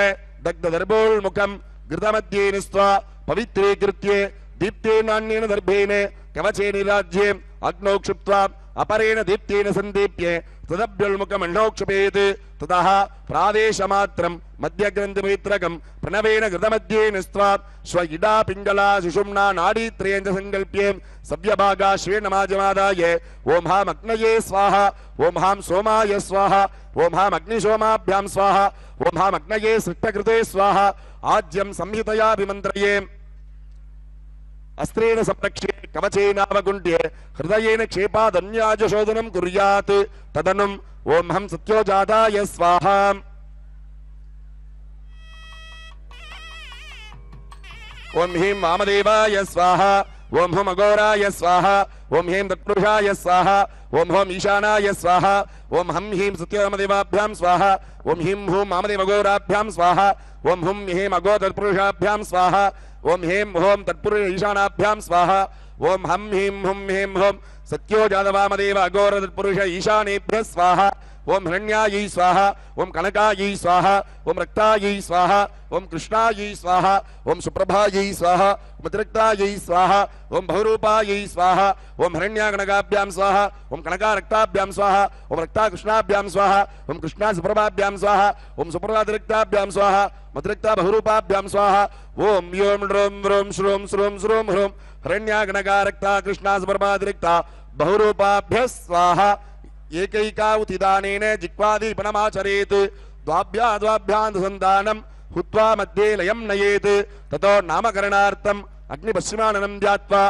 दग्धदर्भोन्मुखं घृतमध्ये निस्त्वा पवित्रीकृत्य दीप्तेनान्येन दर्भेण कवचे निराज्ये अग्नौ क्षिप्त्वा अपरेण दीप्तेन सन्दीप्य तदभ्युन्मुखमण्डोक्षपेत् ततः प्रादेशमात्रं मध्यग्रन्थिमित्रकं प्रणवेन घृतमध्ये निस्त्वा स्व इडा पिङ्गला सुषुम्ना नाडीत्रयं च सङ्कल्प्य सव्यभागाश्वेनमाजमादाय ॐ हां अग्नये स्वाहा ॐ हां सोमाय स्वाहा ॐ हां अग्निशोमाभ्यां स्वाहा ॐ हां अग्नये सृष्टकृते स्वाहा आज्यं संहितयाभिमन्त्रये अस्त्रेण संरक्ष्ये कवचेनावगुण्ड्ये हृदयेन क्षेपादन्याजशोधनं कुर्यात् तदनुम् ॐ हं सत्योजाताय स्वाहा ॐ ह्रीं वामदेवाय स्वाहा ॐ हुं अघोराय स्वाहा ॐ ह्रीं तत्पुरुषाय स्वाहा ॐ हुं ईशानाय स्वाहा ॐ हं ह्रीं सत्यवामदेवाभ्यां स्वाहा ॐ ह्रीं हुं वामदेवघोराभ्यां स्वाहा ॐ हुं ह्रीं अघो तत्पुरुषाभ्यां स्वाहा ॐ ह्रीं हों तत्पुरुष ईशानाभ्यां स्वाहा ॐ हं ह्रीं हुं ह्रीं हों सत्यो जातवामदेव अघोर तत्पुरुष ईशानेभ्यः स्वाहा ॐ हिरण्यायै स्वाहा ॐ कनकायै स्वाहा ॐ रक्तायै स्वाहा ॐ कृष्णायै स्वाहा ॐ सुप्रभायै स्वाहा ॐ अतिरक्तायै स्वाहा ॐ बहुरूपायै स्वाहा ॐ हिरण्याकनकाभ्यां स्वाहा ॐ कनकारक्ताभ्यां स्वाहा ॐ रक्ताकृष्णाभ्यां स्वाहा ॐ कृष्णासुप्रभाभ्यां स्वाहा ॐ सुप्रभातिरक्ताभ्यां स्वाहा मतिरक्ता बहुरूपाभ्यां स्वाहा ॐ यों ह्रों ह्रों श्रों श्रों श्रों ह्रों हिरण्याकनकारक्ता कृष्णासुप्रभातिरक्ता बहुरूपाभ्यः स्वाहा एकैकावुतिदानेन जिह्वादीपनमाचरेत् द्वाभ्यां हुत्वा मध्ये लयं नयेत् ततो नामकरणार्थम् अग्निपश्चिमाननं ध्यात्वा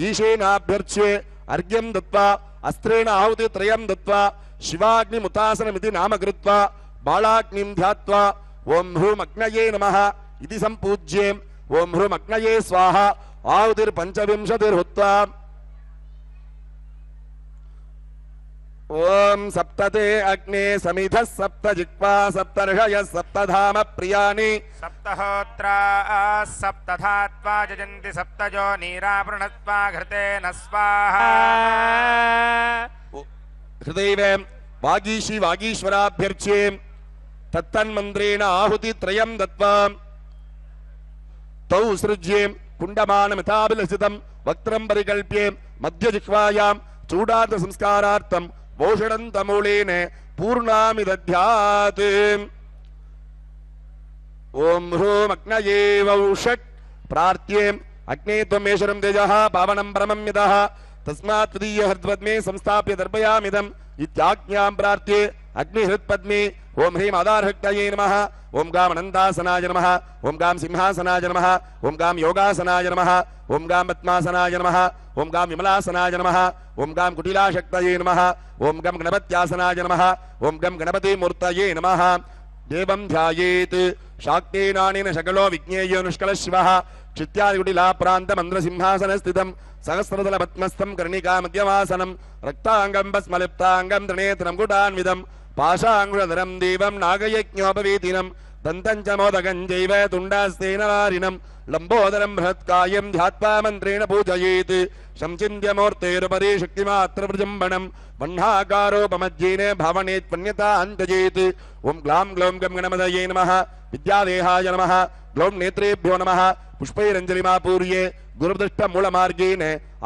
ईशेनाभ्यर्च्ये अर्घ्यं दत्त्वा अस्त्रेण आहुतित्रयं दत्त्वा शिवाग्निमुतासनमिति नाम कृत्वा बालाग्निं ध्यात्वा ॐ ह्रूम् अग्नये नमः इति सम्पूज्ये ॐ ह्रूम् अग्नये स्वाहा आहुतिर्पञ्चविंशतिर्हुत्वा ॐ सप्तते अग्ने समिधः सप्त जिह्वा सप्तर्षयः सप्तधाम प्रियाणि सप्तहोत्राः सप्तधात्वा जजन्ति सप्तजो नीरावृणत्वा घृतेन स्वाहा हृदैव वागीशी वागीश्वराभ्यर्च्ये तत्तन्मन्त्रेण आहुतित्रयं दत्त्वा तौ सृज्ये कुण्डमानमिताभिलषितं वक्त्रं परिकल्प्ये मध्यजिह्वायां चूडार्थ भूषणन्तमूलेन पूर्णामि दध्यात् ॐ ह्रूम् अग्नये वौषट् प्रार्थ्ये अग्ने त्वमेश्वरं तेजः पावनं परमं यतः तस्मात् त्वदीयहृद्पद्मे संस्थाप्य दर्पयामिदम् इत्याज्ञां प्रार्थ्ये अग्निहृत्पद्मे ॐ ह्रीं आधारहक्तये नमः ॐ गां अनन्तासनाय नमः ॐ गां सिंहासनाय नमः ॐ गां योगासनाय नमः ॐ गां पद्मासनाय नमः ॐ गां विमलासनाय नमः ॐ गां कुटिलाशक्तये नमः ॐ गं गणपत्यासनाय नमः ॐ गं गणपतिमूर्तये नमः देवं ध्यायेत् शाक्तेनानेन शकलो विज्ञेयो निष्कलशिवः क्षित्यादिकुटिलाप्रान्तमन्द्रसिंहासनस्थितं सहस्रदलपद्मस्थं कर्णिकामध्यमासनं रक्ताङ्गं भस्मलिप्ताङ्गं त्रिनेत्रं कुटान्वितं पाशाङ्कुशधरं देवं नागयज्ञोपवीतिनं दन्तं च मोदकं चैव तुण्डास्तेन वारिणं लम्बोदरं बृहत्कायं ध्यात्वा मन्त्रेण पूजयेत् संचिन्त्यमूर्तेरुपरि शक्तिमात्रप्रजम्बनं वह्नाकारोपमज्येन भावनेत्वन्यता अन्तजेत् ॐ ग्लां ग्लौं गं गणपतये नमः विद्यादेहाय नमः ग्लौं नेत्रेभ्यो नमः पुष्पैरञ्जलिमापूर्ये गुरुदृष्टमूलमार्गेण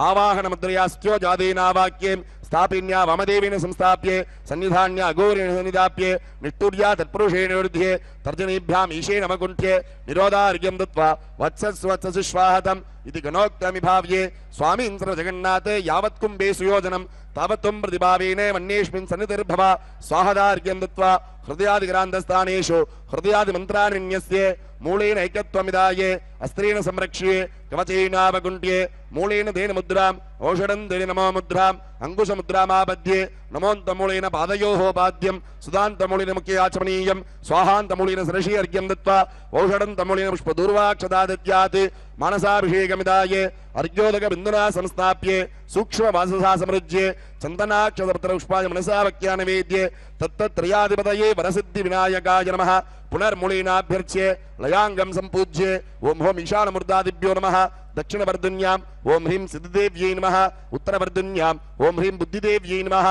आवाहनमुद्रयास्त्यो जादेनावाक्ये स्थापिन्या वामदेवेन संस्थाप्ये सन्निधान्या अघोरेण सन्निधाप्ये निष्ठुर्या तत्पुरुषेण वृद्ध्ये तर्जनीभ्याम् ईशेन अवकुण्ठ्ये निरोधार्घ्यं दत्त्वा वत्सस्वत्ससु स्वाहतम् इति गणोक्तमिभाव्ये स्वामीन् सर्वजगन्नाथ यावत् कुम्भे सुयोजनं तावत् त्वं प्रतिभावेन मन्येऽस्मिन् सन्निधिर्भव स्वाहदार्घ्यं दत्त्वा हृदयादिग्रान्तस्थानेषु हृदयादिमन्त्राणि न्यस्ये मूलेन ऐक्यत्वमिदाये अस्त्रेण संरक्ष्ये कवचेनावकुण्ठ्ये मूलेन तेन मुद्राम् औषधं तेन नमो मुद्राम् अङ्कुशमुद्रामापद्ये नमोऽन्तमूलेन पादयोः पाद्यं सुधान्तमूलेन मुख्ये आचमनीयं स्वाहान्तमूलेन सरषि अर्घ्यं दत्त्वा औषधन्तमूलेन पुष्पदूर्वाक्षता दद्यात् मानसाभिषेकमिदाये अर्घ्योदकबिन्दुना संस्थाप्ये सूक्ष्मवाससा समृज्ये चन्दनाक्षतपत्रपुष्पाय मनसा वक्यानवेद्ये तत्तत्त्रयाधिपतये वरसिद्धिविनायकाय नमः पुनर्मूलेनाभ्यर्च्ये लयाङ्गं सम्पूज्ये ॐ होम् ईशानमूर्धादिभ्यो नमः दक्षिणवर्धन्यां ओं ह्रीं सिद्धिदेव्यै नमः उत्तरवर्धन्यां ओं ह्रीं बुद्धिदेव्यै नमः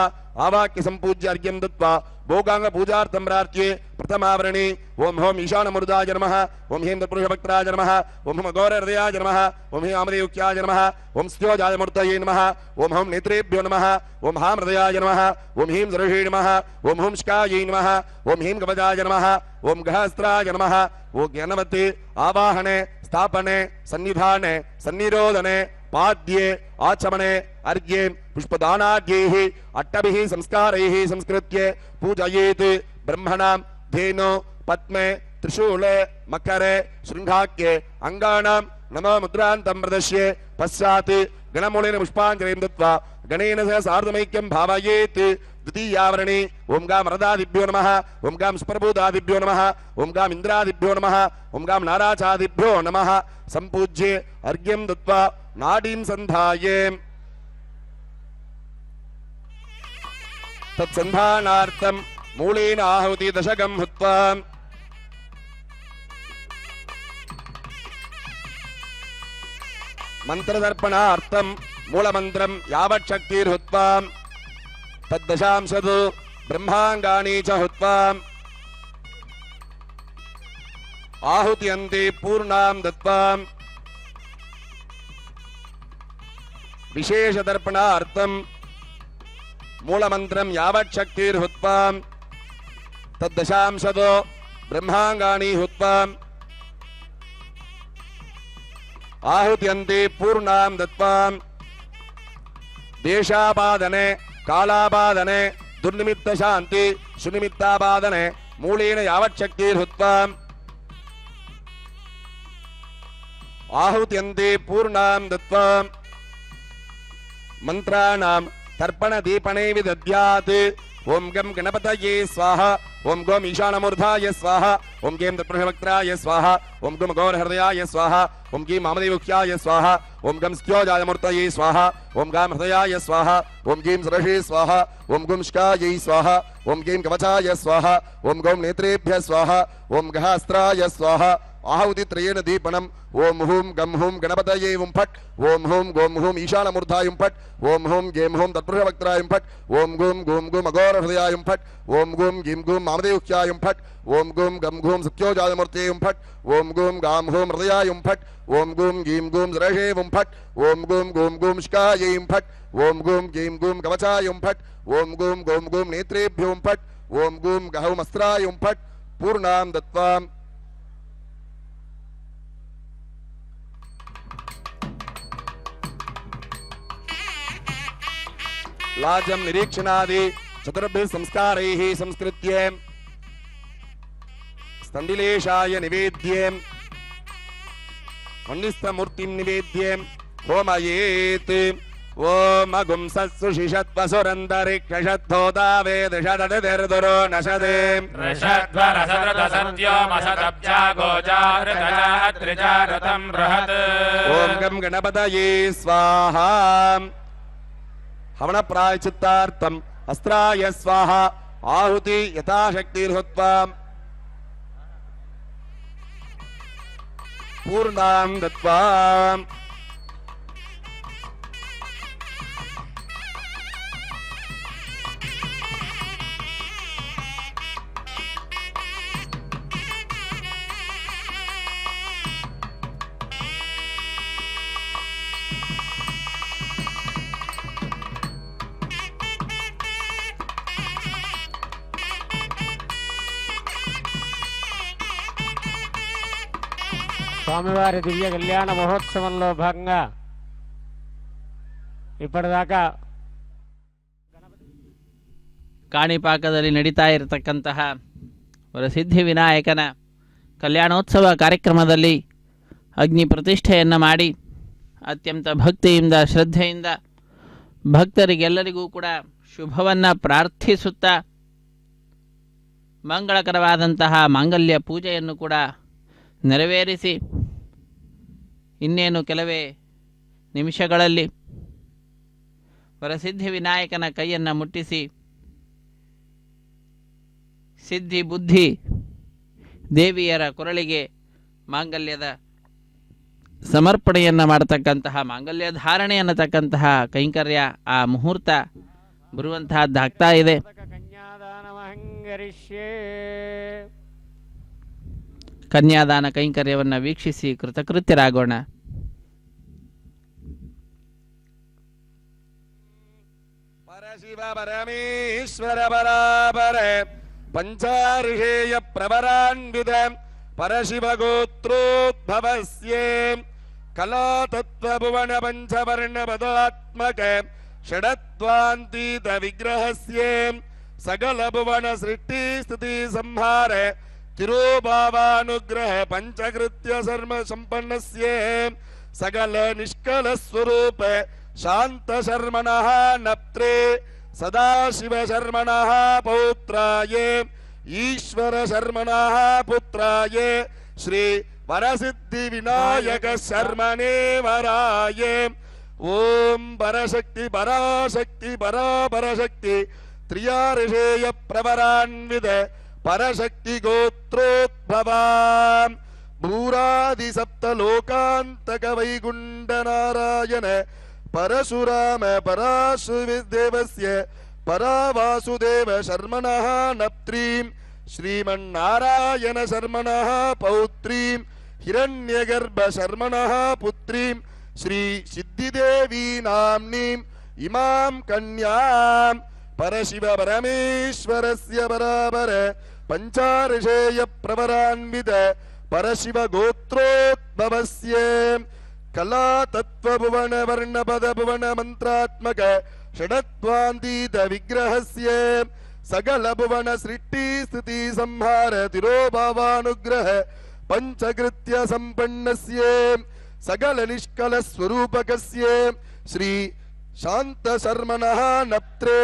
आवाक्य संपूज्य अर्घ्यं दत्त्वा भोगांग पूजार्थं प्रार्थ्ये प्रथमावरणे ओं होम ईशानमूर्धाय नमः ओं ह्रीं तत्पुरुषभक्त्राय नमः ओं हम अघोरहृदयाय नमः ओं ह्रीं आमदेवक्याय नमः ओं स्त्योजायमूर्तये नमः ओं हम नेत्रेभ्यो नमः ओं हां हृदयाय नमः ओं ह्रीं सर्षे नमः ओं हुं श्कायै नमः ओं ह्रीं कवचाय नमः ओं गहस्त्राय नमः ओं ज्ञानवते आवाहने स्थापने सन्निधाने सन्निरोधने पाद्ये आचमने अर्घ्ये पुष्पदानाद्यैः अट्टभिः संस्कारैः संस्कृत्य पूजयेत् ब्रह्मणां धेनो पद्मे त्रिशूले मकरे शृङ्गाख्ये अङ्गानां नमो मुद्रान्तं प्रदश्ये पश्चात् गणमूलेन पुष्पाञ्जलिं दत्त्वा गणेन सह सार्धमैक्यं भावयेत् द्वितीयावरणे ओं गां वरदादिभ्यो नमः ओं गां सुप्रभूतादिभ्यो नमः ओं गां इन्द्रादिभ्यो नमः ओं गां नाराचादिभ्यो नमः सम्पूज्य अर्घ्यं दत्त्वा नाडीं सन्धाये तत्सन्धानार्थं मूलेन आहुति दशकं हुत्वा मन्त्रदर्पणार्थं मूलमन्त्रं यावच्छक्तिर्हुत्वा तद्दशांशतु ब्रह्माङ्गानि च हुत्वा आहुत्यन्ते पूर्णां दत्त्वा विशेषदर्पणार्थं मूलमन्त्रं यावच्छक्तिर्हुत्वा तद्दशांशतो ब्रह्माङ्गानि हुत्वा आहुत्यन्ते पूर्णां दत्त्वा देशापादने कालापादने दुर्निमित्तशान्ति सुनिमित्तापादने मूलेन यावच्छक्तिर्हुत्वा आहुत्यन्ते पूर्णां दत्त्वा मंत्राणां तर्पणदीपने विदद्यात् ओं गं गणपतये स्वाहा ओं गों ईशानमूर्धाय स्वाहा ओं गें तत्पुरुषभक्त्राय स्वाहा ओं गुं गौरहृदयाय स्वाहा ओं गीं मामदेवक्याय स्वाहा ओं गं स्त्योजायमूर्तये स्वाहा ओं गां हृदयाय स्वाहा ओं गीं सरषे स्वाहा ओं गुं श्कायै स्वाहा ओं गीं कवचाय स्वाहा ओं गौं नेत्रेभ्यः स्वाहा ओं गहास्त्राय स्वाहा आहुतित्रयेण दीपनम् ओं हुं गं हुं गणपतये हुं फट् ओं हुं गों हुं ईशानमूर्धाय हुं फट् ओं हुं गें हुं तत्पुरुषभक्त्राय हुं फट् ओं गुं गुं अघोरहृदयाय हुं फट् ओं गुं गिं गुं मामदेवक्याय हुं फट् ओं गुं गं गुं सत्योजातमूर्तये हुं फट् ओं गुं गां हुं हृदयाय हुं फट् ओं गुं गिं गुं सरषे हुं फट् ओं गुं गुं श्कायै हुं फट् ओं गुं गिं गुं कवचाय हुं फट् ओं गुं गुं नेत्रेभ्यो हुं फट् ओं गुं गहौमस्त्राय हुं फट् पूर्णां दत्त्वा लाजं निरीक्षणादि चतुर्भिः संस्कारैः संस्कृत्य स्तण्डिलेशाय निवेद्ये मन्निस्थमूर्तिं निवेद्ये होमयेत् ओम गुंसत्सुषिषत्वसुरन्तरिक्षषद्धोदावेदषदतिर्दुरो नशदे ऋषध्वरसदृतसत्योमसदब्जागोजारतजात्रिजारतं बृहत् ओम गं गणपतये स्वाहा हवन प्रायचित्तार्थम अस्त्राय स्वाहा आहुति यथाशक्तिर्हुत्वा पूर्णां दत्त्वा స్వామివారి దివ్య కళ్యాణ మహోత్సవంలో భాగంగా ఇప్పటిదాకా ಕಾಣಿಪಾಕದಲ್ಲಿ ನಡೀತಾ ಇರತಕ್ಕಂತಹ ವರಸಿದ್ಧಿ ವಿನಾಯಕನ ಕಲ್ಯಾಣೋತ್ಸವ ಕಾರ್ಯಕ್ರಮದಲ್ಲಿ ಅಗ್ನಿ ಪ್ರತಿಷ್ಠೆಯನ್ನು ಮಾಡಿ ಅತ್ಯಂತ ಭಕ್ತಿಯಿಂದ ಶ್ರದ್ಧೆಯಿಂದ ಭಕ್ತರಿಗೆಲ್ಲರಿಗೂ ಕೂಡ ಶುಭವನ್ನು ಪ್ರಾರ್ಥಿಸುತ್ತಾ ಮಂಗಳಕರವಾದಂತಹ ಮಾಂಗಲ್ಯ ಪೂಜೆಯನ್ನು ಕೂಡ ನೆರವೇರಿಸಿ ಇನ್ನೇನು ಕೆಲವೇ ನಿಮಿಷಗಳಲ್ಲಿ ವರಸಿದ್ಧಿ ವಿನಾಯಕನ ಕೈಯನ್ನು ಮುಟ್ಟಿಸಿ ಸಿದ್ಧಿ ಬುದ್ಧಿ ದೇವಿಯರ ಕೊರಳಿಗೆ ಮಾಂಗಲ್ಯದ ಸಮರ್ಪಣೆಯನ್ನು ಮಾಡತಕ್ಕಂತಹ ಮಾಂಗಲ್ಯ ಧಾರಣೆ ಅನ್ನತಕ್ಕಂತಹ ಕೈಂಕರ್ಯ ಆ ಮುಹೂರ್ತ ಬರುವಂತಹದ್ದಾಗ್ತಾ ಇದೆ. ಕನ್ಯಾದಾನ ಕೈಂಕರ್ಯವನ್ನು ವೀಕ್ಷಿಸಿ ಕೃತಕೃತ್ಯರಾಗೋಣ. ಪರಶಿವ ಪರಮೇಶ್ವರ ಬರಾಬರ ಪಂಚಾರ್ಷೇಯ ಪ್ರವರಾನ್ವಿತ ಪರಶಿವ ಗೋತ್ರೋದ್ಭವಸ್ಯೇ ಕಲಾತತ್ವಭುವನ ಪಂಚವರ್ಣ ಪದಾತ್ಮಕ ಷಡತ್ವಾಂತೀತ ವಿಗ್ರಹಸ್ಯೇ ಸಕಲ ಭುವನ ಸೃಷ್ಟಿ ಸ್ಥಿತಿ ಸಂಹಾರ ತಿರೋಭಾವಾನುಗ್ರಹ ಪಂಚಕೃತ್ಯ ಸರ್ವ ಸಂಪನ್ನಸ್ಯೇ ಸಕಲ ನಿಷ್ಕಲ ಸ್ವರೂಪ ಶಾಂತ ಶರ್ಮಣಃ ನಪ್ತ್ರೇ ಸದಾಶಿವ ಶರ್ಮಣಃ ಪೌತ್ರಾಯೇ ಈಶ್ವರ ಶರ್ಮಣಃ ಪುತ್ರಾಯೇ ಶ್ರೀ ವರಸಿದ್ಧಿ ವಿನಾಯಕ ಶರ್ಮಣೇ ವರಾಯೇ ಓಂ ಪರಶಕ್ತಿ ಪರಾಶಕ್ತಿ ಪರಾಪರಶಕ್ತಿ ತ್ರಿಯಾರ್ಷೇಯ ಪ್ರವರಾನ್ವಿತ ಪರಶಕ್ತಿ ಗೋತ್ರೋದ್ಭವಾ ಭೂರಾದಿ ಸಪ್ತ ಲೋಕಾಂತಕ ವೈಗುಂಡ ನಾರಾಯಣ ಪರಶುರಾಮ ಪರಾಶುದೇವಸ್ಯ ಪರಾವಾಸುದೇವ ಶರ್ಮಣಃ ನಪ್ತ್ರೀಂ ಶ್ರೀಮನ್ನಾರಾಯಣ ಶರ್ಮಣಃ ಪೌತ್ರೀಂ ಹಿರಣ್ಯಗರ್ಭ ಶರ್ಮಣಃ ಪುತ್ರೀಂ ಶ್ರೀ ಸಿದ್ಧಿದೇವಿ ನಾಮ್ನೀಂ ಇಮಾಂ ಕನ್ಯಾಂ ಪರಶಿವ ಪರಮೇಶ್ವರಸ್ಯ ಬರಾಬರ ಪಂಚಾರ್ಷೇಯ ಪ್ರವರಾನ್ವಿತ ಪರಶಿವ ಗೋತ್ರೋದ್ಭವಸ್ಯೇ ಕಲಾ ತತ್ವಭುವನ ವರ್ಣಪದ ಭುವನ ಮಂತ್ರಾತ್ಮಕ ಷಡತ್ವಾಂತೀತ ವಿಗ್ರಹಸ್ಯೇ ಸಕಲ ಭುವನ ಸೃಷ್ಟಿ ಸ್ಥಿತಿ ಸಂಹಾರ ತಿರೋಭಾವಾನುಗ್ರಹ ಪಂಚಕೃತ್ಯ ಸಂಪನ್ನಸ್ಯೇ ಸಕಲ ನಿಷ್ಕಲ ಸ್ವರೂಪಕಸ್ಯೇ ಶ್ರೀ ಶಾಂತ ಶರ್ಮಣಃ ನಪ್ತ್ರೇ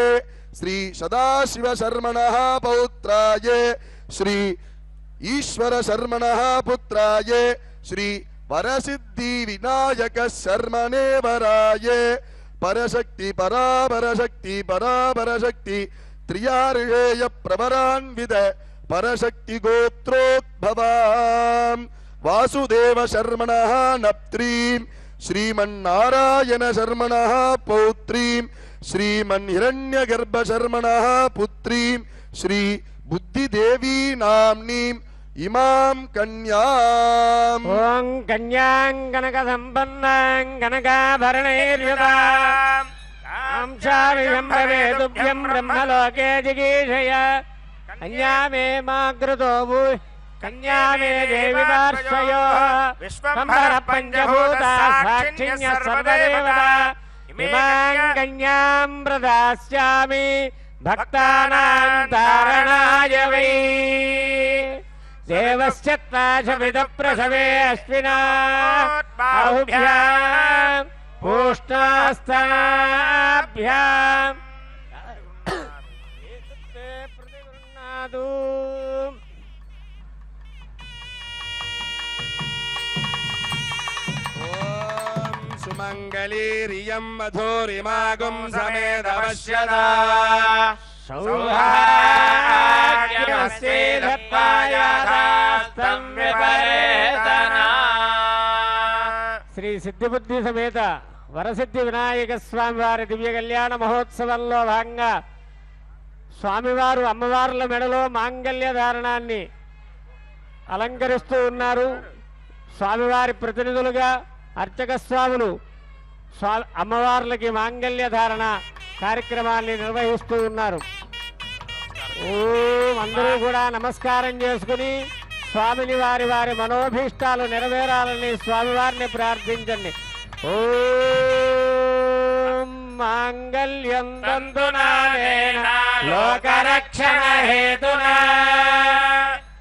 ಶ್ರೀ ಸದಾಶಿವ ಶರ್ಮಣಃ ಪೌತ್ರಾಯೇ ಶ್ರೀ ಈಶ್ವರ ಶರ್ಮಣಃ ಪುತ್ರಾಯೇ ಶ್ರೀ ವರಸಿದ್ಧಿ ವಿನಾಯಕ ಶರ್ಮಣೇ ವರಾಯೇ ಪರಶಕ್ತಿ ಪರಾಪರಶಕ್ತಿ ಪರಾಪರಶಕ್ತಿ ತ್ರಿಯಾರ್ಷೇಯ ಪ್ರವರಾನ್ವಿತ ಪರಶಕ್ತಿ ಗೋತ್ರೋದ್ಭವಾಂ ವಾಸುದೇವ ಶರ್ಮಣಃ ನಪ್ತ್ರೀಂ ಶ್ರೀಮನ್ನಾರಾಯಣ ಶರ್ಮಣಃ ಪೌತ್ರೀಂ ಶ್ರೀಮನ್ಹಿರಣ್ಯಗರ್ಭ ಶರ್ಮಣಃ ಪುತ್ರೀಂ ಶ್ರೀ ಬುದ್ಧಿದೇವಿ ನಾಮ್ನೀಂ ಇಮಾಂ ಕನ್ಯಾಂ ಓಂ ಕನ್ಯಾಂ ಕನಕ ಸಂಪನ್ನಾಂ ಕನಕಾಭರಣೈರ್ಯುತಾಂ ಂಶಾವಿಷಂಭವೇದುಭ್ಯಂ ಬ್ರಹ್ಮಲೋಕೆ ಜಿಗೀಷಯ ಕನ್ಯಾ ಮೇ ಮಾಗೃತೋ ಭೂಯ್ ಕನ್ಯಾ ಮೇ ದೇವಿ ಪಾರ್ಶ್ವಯೋ ವಿಶ್ವಂಭರ ಪಂಚಭೂತಾ ಸಾಕ್ಷಿಣ್ಯ ಸರ್ವದೇವತಾ ಇಮಾಂ ಕನ್ಯಾಂ ಪ್ರದಾಸ್ಯಾಮಿ ಭಕ್ತಾನಾಂ ತಾರಣಾಯ ವೈ ದೇವಸ್ಯ ತ್ವಾಶವಿದ ಪ್ರಸವೇ ಅಶ್ವಿನಾ ಬಾಹುಭ್ಯಾಂ ಪೂಷ್ಣಾಸ್ತಾಭ್ಯಾಂ ಪ್ರತಿಗೃಹ್ಣಾತು ಓಂ ಸುಮಂಗಲೀರಿಯಂ ಮಧುರಿಮಾಗುಂ ಸಮೇತವಶ್ಯದಾ ಸೌಭಾಗ್ಯಮಸ್ತೆ ದತ್ತಾಯಾದಾಸ್ತಂ ವಿಪರೇತನಾ శ్రీ సిద్ధిబుద్ధి సమేత వరసిద్ధి వినాయక స్వామివారి దివ్య కళ్యాణ మహోత్సవంలో భాగంగా స్వామివారు అమ్మవార్ల మెడలో మాంగల్య ధారణాన్ని అలంకరిస్తూ ఉన్నారు. స్వామివారి ప్రతినిధులుగా అర్చక స్వాములు అమ్మవార్లకి మాంగల్య ధారణ కార్యక్రమాన్ని నిర్వహిస్తూ ఉన్నారు. అందరూ కూడా నమస్కారం చేసుకుని స్వామిని వారి వారి మనోభీష్టాలు నెరవేరాలని స్వామివారిని ప్రార్థించండి. ఓం మాంగళ్యం తంతునానేన లోకరక్షణ హేతునా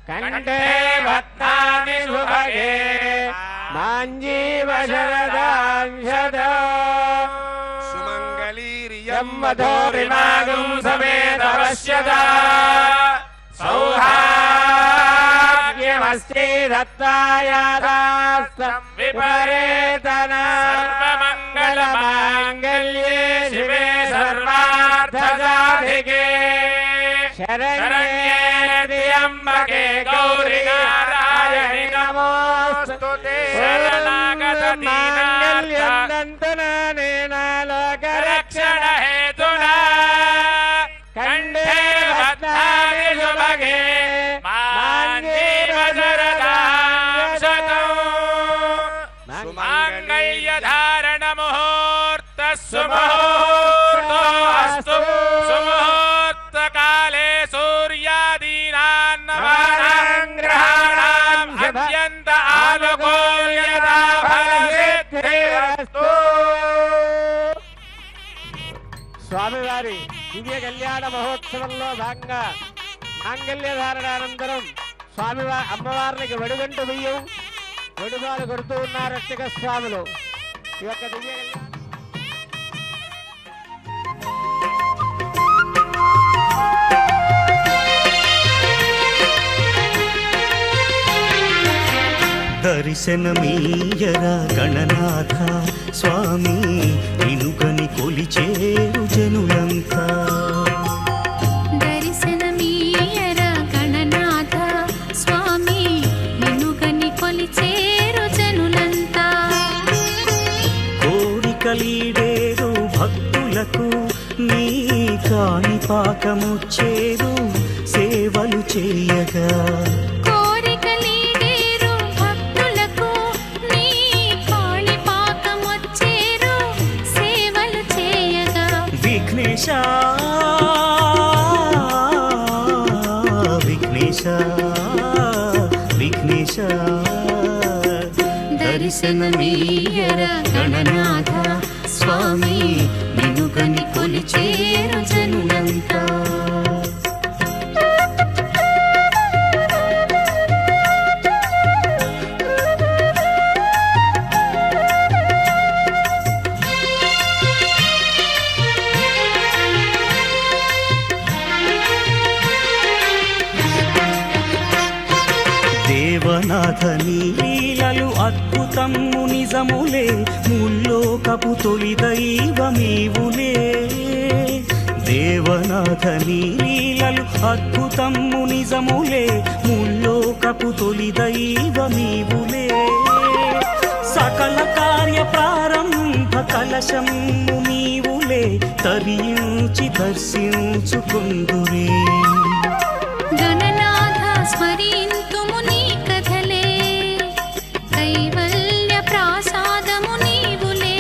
కంఠే భక్తాని శుభగే మాంజీవ శరదాంశదో సుమంగళీరియం మధురిమాగుం సమేతవశ్యదా సౌభాగ్యమస్తి దత్తాయాదాస్తం విపరేతనా సర్వమంగళమాంగళ్యే శివే సర్వార్థసాధికే శరణ్యే త్ర్యంబకే గౌరీ నారాయణి నమోస్తుతే శరణాగత రక్షణ హేతునా కంఠే బధ్నామి శుభగే మాంగళ్యధారణ ముహూర్త సుముహూర్తోస్తు సుముహూర్త కాలే సూర్యాదీనాం గ్రహాణాం అత్యంత ఆనుకూల్యతా ఫలసిద్ధిరస్తు. స్వామివారి దివ్య కళ్యాణ మహోత్సవంలో భాగంగా మాంగళ్య ధారణ అనంతరం స్వామివారి అమ్మవారికి వెడుగంటు బియ్యం వెడుగాలు కొడుతూ ఉన్నారు అర్చక స్వాములు. ఈ యొక్క దివ్య కళ్యాణ దర్శనమీయరా గణనాథ స్వామి ఇనుకని కొలిచేరు జనులంతా. దర్శనమీయరా గణనాథ స్వామి నిన్నుగని కొలిచేరు జనులంతా. కోరికలీడేరు భక్తులకు నీ కాణిపాకముచ్చేరు సేవలు చేయగా. కోరికలీడేరు భక్తులకు నీ కాణిపాకమొచ్చేరు సేవలు చేయగా. విఘ్నేశ విఘ్నేశ విఘ్నేశ దర్శనమీయరా గణనాథ స్వామి నిన్నుగని కొలిచేరు జనులంతా. దేవనాథ నీ లీలలు అద్భుతము నిజములే ముల్లోకపు తొలి దైవమీవులే. దేవనాథ నీ లీలలు అద్భుతము నిజములే ముల్లోకపు తొలి దైవమీవులే. సకల కార్య ప్రారంభ కలశము నీవులే తరించి దర్శించుకుందురే. గణనాథ స్మరింతుము నీ కథలే కైవల్య ప్రాసాదము నీవులే.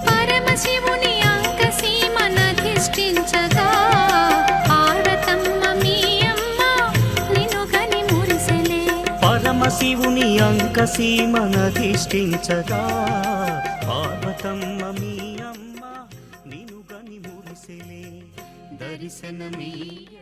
పరమశివుని అంకసీమనధిష్ఠించగా పార్వతమ్మ మీ అమ్మ నిన్నుగని మురిసెలే. పరమశివుని అంకసీమనధిష్ఠించగా పార్వతమ్మ మీ అమ్మ నినుగని మురిసెలే. దర్శనమీయర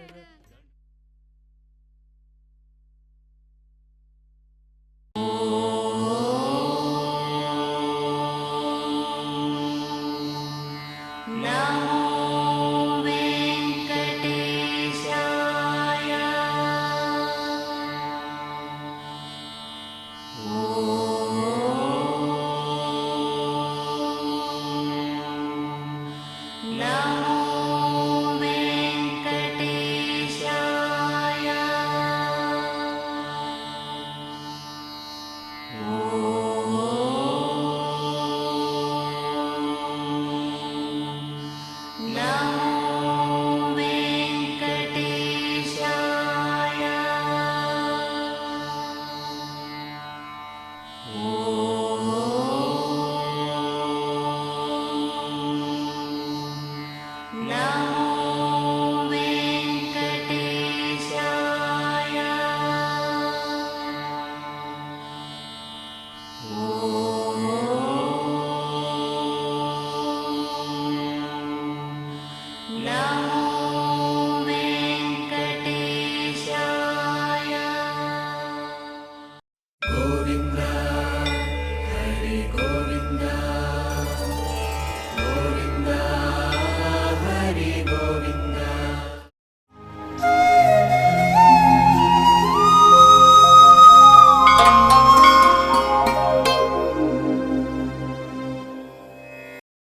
No.